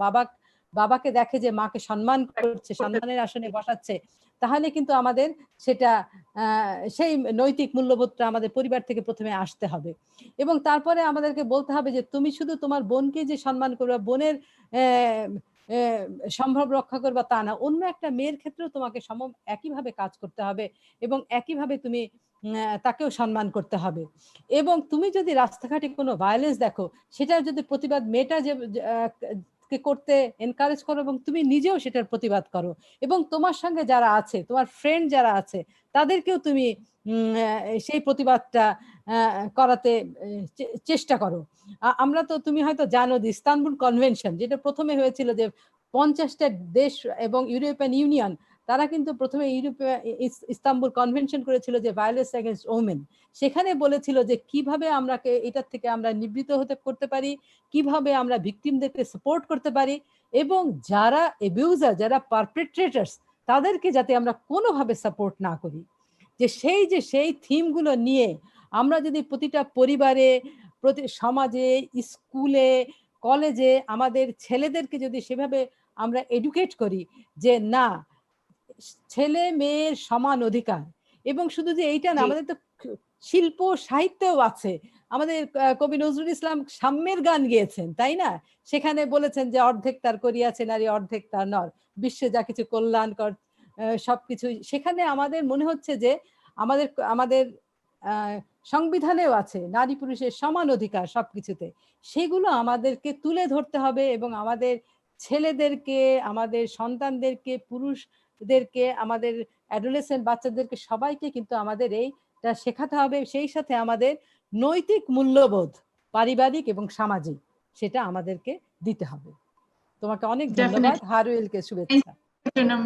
বাবাকে দেখে যে মাকে সম্মান করছে, সম্মানের আসনে বসাচ্ছে, তাহলে কিন্তু আমাদের সেটা সেই নৈতিক মূল্যবোধটা আমাদের পরিবার থেকে প্রথমে আসতে হবে। এবং তারপরে আমাদেরকে বলতে হবে যে তুমি শুধু তোমার বোনকে যে সম্মান করবে, বোনের সম্ভব রক্ষা করবা তা না, অন্য একটা মেয়ের ক্ষেত্রেও তোমাকে একইভাবে কাজ করতে হবে এবং একইভাবে তুমি তাকেও সম্মান করতে হবে। এবং তুমি যদি রাস্তাঘাটে কোনো ভায়োলেন্স দেখো, সেটার যদি প্রতিবাদ মেয়েটা যে করতে এনকারেজ করো এবং তুমি নিজেও সেটার প্রতিবাদ করো, এবং তোমার সঙ্গে যারা আছে, তোমার ফ্রেন্ড যারা আছে, তাদেরকেও তুমি সেই প্রতিবাদটা করাতে চেষ্টা করো। আমরা তো, তুমি হয়তো জানো যে ইস্তানবুল কনভেনশন, যেটা প্রথমে হয়েছিল যে 50টা দেশ এবং ইউরোপিয়ান ইউনিয়ন, তারা কিন্তু প্রথমে ইস্তানবুল কনভেনশন করেছিল যে ভায়োলেন্স এগেইনস্ট ওমেন। সেখানে বলেছিল যে কিভাবে আমরা এটার থেকে আমরা নিবৃত্ত করতে পারি, কিভাবে আমরা ভিকটিমদেরকে সাপোর্ট করতে পারি, এবং যারা অ্যাবিউজার, যারা পারপেট্রেটার্স, তাদেরকে যাতে আমরা কোনোভাবে সাপোর্ট না করি। সেই থিমগুলো নিয়ে আমরা যদি প্রতিটা পরিবারে, প্রতি সমাজে, স্কুলে, কলেজে আমাদের ছেলেদেরকে যদি সেভাবে আমরা এডুকেট করি যে না, ছেলে মেয়ের সমান অধিকার। এবং শুধু যে এইটা না, আমাদের তো শিল্প সাহিত্যও আছে। আমাদের কবি নজরুল ইসলাম সাম্যের গান গেয়েছেন, তাই না? সেখানে বলেছেন যে অর্ধেক তার করিয়াছে নারী, অর্ধেক তার নর, বিশ্বে যা কিছু কল্যাণকর সবকিছু। সেখানে আমাদের মনে হচ্ছে যে আমাদের সংবিধানেও আছে নারী পুরুষের সমান অধিকার সবকিছুতে। সেগুলো আমাদেরকে তুলে ধরতে হবে এবং আমাদের ছেলেদেরকে, আমাদের সন্তানদেরকে, পুরুষদেরকে, আমাদের অ্যাডোলেসেন্ট বাচ্চাদেরকে, সবাইকে কিন্তু আমাদের এইটা শেখাতে হবে। সেই সাথে আমাদের নৈতিক মূল্যবোধ, পারিবারিক এবং সামাজিক, সেটা আমাদেরকে দিতে হবে। তোমাকে অনেক ধন্যবাদ। হারুয়েলকে শুভেচ্ছা।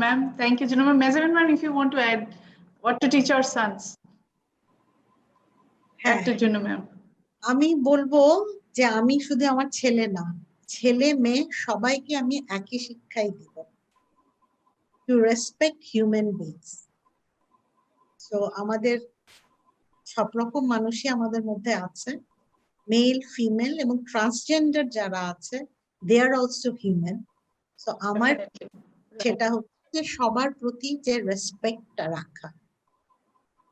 Ma'am, thank you ma'am. মেজারিন ma'am, if you want to add what to teach our sons. একটার জন্য ম্যাম আমি বলবো যে আমি শুধু আমার ছেলে না, ছেলে মেয়ে সবাইকে আমি একই শিক্ষাই দিব, টু রেসপেক্ট হিউম্যান বিংস। তো আমাদের সব রকম মানুষই আমাদের মধ্যে আছে, মেল, ফিমেল এবং ট্রান্সজেন্ডার যারা আছে, দে আর অলসো হিউম্যান। তো আমার সেটা হচ্ছে সবার প্রতি যে রেসপেক্টটা রাখা।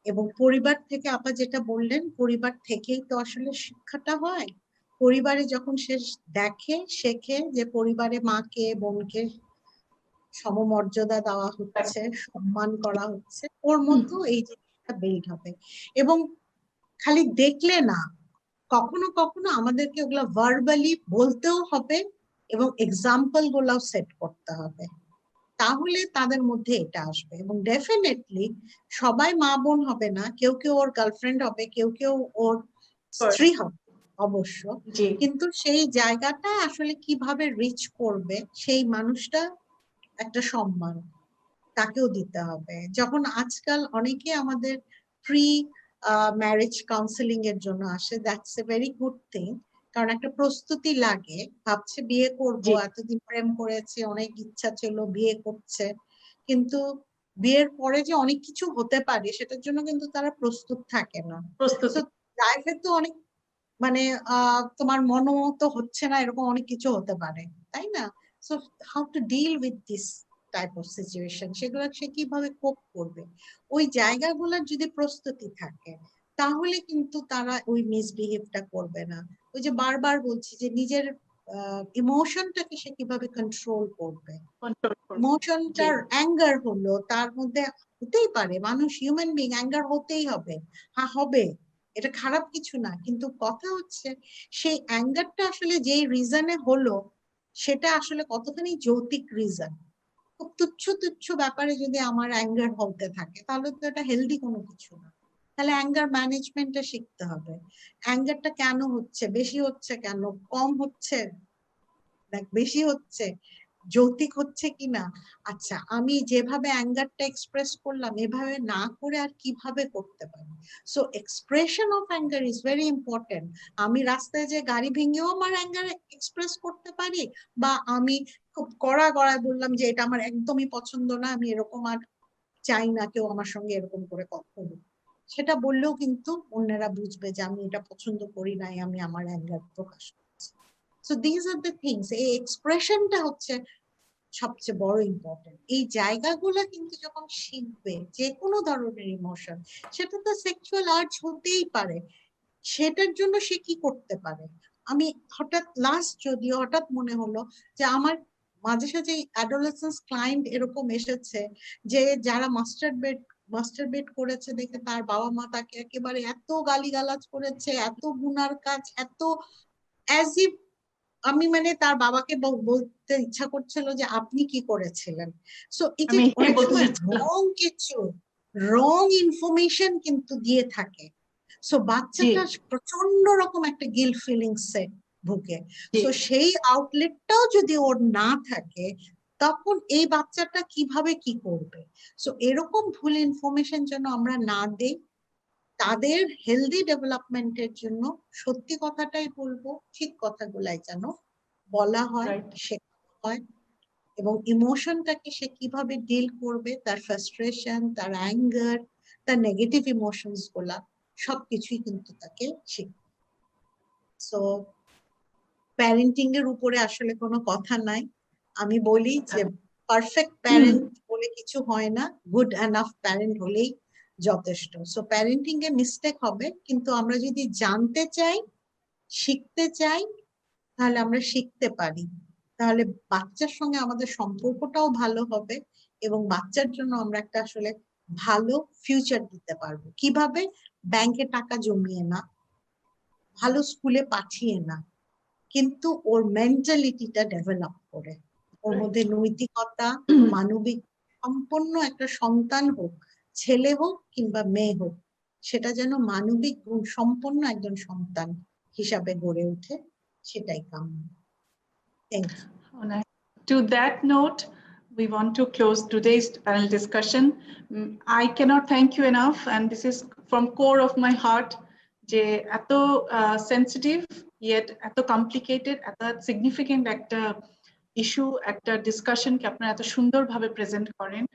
এবং পরিবার থেকে আপা যেটা বললেন, পরিবার থেকেই তো আসলে শিক্ষাটা হয়। পরিবারে যখন সে দেখে, শেখে যে পরিবারে মাকে, বোনকে সমমর্যাদা দেওয়া হচ্ছে, সম্মান করা হচ্ছে, ওর মধ্যেও এই জিনিসটা বিল্ড হবে। এবং খালি দেখলে না, কখনো কখনো আমাদেরকে ওগুলা ভার্বালি বলতেও হবে এবং এক্সাম্পল গুলাও সেট করতে হবে, তাহলে তাদের মধ্যে এটা আসবে। এবং ডেফিনেটলি সবাই মা বোন হবে না, কেউ কেউ ওর গার্লফ্রেন্ড হবে, কেউ কেউ ওর স্ত্রী হবে অবশ্য, কিন্তু সেই জায়গাটা আসলে কিভাবে রিচ করবে, সেই মানুষটা একটা সম্মান তাকেও দিতে হবে। যখন আজকাল অনেকে আমাদের প্রি ম্যারেজ কাউন্সিলিং এর জন্য আসে, that's a very good thing, কারণ একটা প্রস্তুতি লাগে, ভাবছে বিয়ে করবো, এতদিন প্রেম করেছে, অনেক ইচ্ছা ছিল, বিয়ে করছে, কিন্তু বিয়ের পরে যে অনেক কিছু হতে পারে সেটার জন্য কিন্তু তারা প্রস্তুত থাকে না। লাইফে তো অনেক মানে তোমার মনোমতো হচ্ছে না, এরকম অনেক কিছু হতে পারে, তাই না? So how to deal with this type of situation, সেগুলো সে কিভাবে কোপ করবে, ওই জায়গাগুলোর যদি প্রস্তুতি থাকে তাহলে কিন্তু তারা ওই মিসবিহেভটা করবে না। ওই যে বারবার বলছি যে নিজের ইমোশনটাকে সে কিভাবে কন্ট্রোল করবে। ইমোশনটার অ্যাঙ্গার হলো, তার মধ্যে হতেই পারে, মানুষ হিউম্যান বিং, অ্যাঙ্গার হতেই হবে, হ্যাঁ হবে, এটা খারাপ কিছু না, কিন্তু কথা হচ্ছে সেই অ্যাঙ্গারটা আসলে যেই রিজনে হলো সেটা আসলে কতখানি যৌক্তিক রিজন। খুব তুচ্ছ তুচ্ছ ব্যাপারে যদি আমার অ্যাঙ্গার হতে থাকে তাহলে তো এটা হেলদি কোনো কিছু না। তাহলে অ্যাঙ্গার ম্যানেজমেন্টটা শিখতে হবে। অ্যাঙ্গারটা কেন হচ্ছে, বেশি হচ্ছে কেন, কম হচ্ছে, বেশি হচ্ছে, যৌক্তিক হচ্ছে কিনা, আচ্ছা আমি যেভাবে অ্যাঙ্গারটা এক্সপ্রেস করলাম এভাবে না করে আর কিভাবে করতে পারি। So expression of anger is very important. আমি রাস্তায় যে গাড়ি ভেঙেও আমার অ্যাঙ্গার এক্সপ্রেস করতে পারি, বা আমি খুব কড়া গলায় বললাম যে এটা আমার একদমই পছন্দ না, আমি এরকম আর চাই না কেউ আমার সঙ্গে এরকম করে কথা বলুক, সেটা বললেও কিন্তু অন্যরা বুঝবে যে আমি এটা পছন্দ করি নাই, আমি আমার অ্যাঙ্গার প্রকাশ করছি। So this are the things, এই এক্সপ্রেশনটা হচ্ছে সবচেয়ে বড় ইম্পর্টেন্ট। এই জায়গাগুলো কিন্তু যখন শিখবে যে কোনো ধরনের ইমোশন, সেটা তো সেক্সুয়াল আর্জ হতেই পারে, সেটার জন্য সে কি করতে পারে। আমি হঠাৎ যদিও হঠাৎ মনে হলো যে আমার মাঝে সাঝে অ্যাডোলেসেন্স ক্লায়েন্ট এরকম এসেছে যে যারা মাস্টারবেট করেছে দেখে তার বাবা মা তাকে একেবারে এত গালিগালাজ করেছে, এত গুনার কাজ, এত অ্যাজ ইফ আমি মানে তার বাবাকে বলতে ইচ্ছা করছিল যে আপনি কি করেছিলেন। সো ইট ইজ অনেক সময় রং ইনফরমেশন কিন্তু দিয়ে থাকে। সো বাচ্চাটা প্রচন্ড রকম একটা গিল্ট ফিলিংসে ভুগে। সো সেই আউটলেটটাও যদি ওর না থাকে তখন এই বাচ্চাটা কিভাবে কি করবে। সো এরকম ভুল ইনফরমেশন যেন আমরা না দেই, তাদের হেলদি ডেভেলপমেন্টের জন্য সত্যি কথাটাই বলবো, ঠিক কথাগুলাই যেন বলা হয়, শেখানো হয়, এবং ইমোশনটাকে সে কিভাবে ডিল করবে, তার ফ্রাস্ট্রেশন, তার অ্যাঙ্গার, তার নেগেটিভ ইমোশনস গুলা সবকিছুই কিন্তু তাকে শিখবে। সো প্যারেন্টিং এর উপরে আসলে কোনো কথা নাই। আমি বলি যে পারফেক্ট প্যারেন্ট বলে কিছু হয় না, গুড এনাফ প্যারেন্ট হলেই যথেষ্ট। সো প্যারেন্টিং এ মিস্টেক হবে, কিন্তু আমরা যদি জানতে চাই, শিখতে চাই, তাহলে আমরা শিখতে পারি, তাহলে বাচ্চার সঙ্গে আমাদের সম্পর্কটাও ভালো হবে এবং বাচ্চার জন্য আমরা একটা আসলে ভালো ফিউচার দিতে পারবো। কিভাবে? ব্যাংকে টাকা জমিয়ে না, ভালো স্কুলে পাঠিয়ে না, কিন্তু ওর মেন্টালিটিটা ডেভেলপ করে, ওর মধ্যে নৈতিকতা, মানবিক সম্পন্ন একটা সন্তান হোক, ছেলে হোক কিংবা মেয়ে হোক, সেটা যেন মানবিক গুণ সম্পন্ন একজন সন্তান হিসাবে গড়ে ওঠে, সেটাই কাম্য। Thank you. To that note, we want to close today's panel discussion. I cannot thank you enough, and this is from core of my heart, যে এত sensitive yet এত complicated, এত significant একটা issue, একটা discussion কে আপনারা এত সুন্দরভাবে present করেন।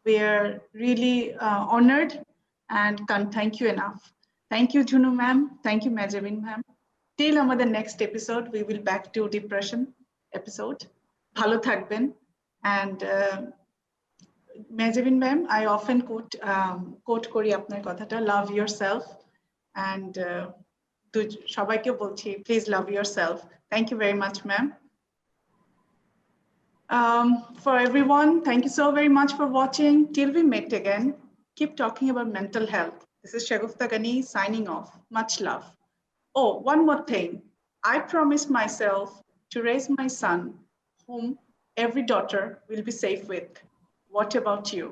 We are really honored and can't thank you enough. Thank you, Jhunu ma'am. Thank you, Mejavin ma'am. Till আমাদের next episode, we will back to depression episode. ভালো থাকবেন। And Mejavin ma'am, I often quote করি আপনার কথাটা, love yourself, and সবাইকে বলছি please love yourself. Thank you very much, ma'am. For everyone, thank you so very much for watching. Till we meet again, keep talking about mental health. This is Shagufta Ghani signing off. Much love. Oh, one more thing. I promised myself to raise my son whom every daughter will be safe with. What about you?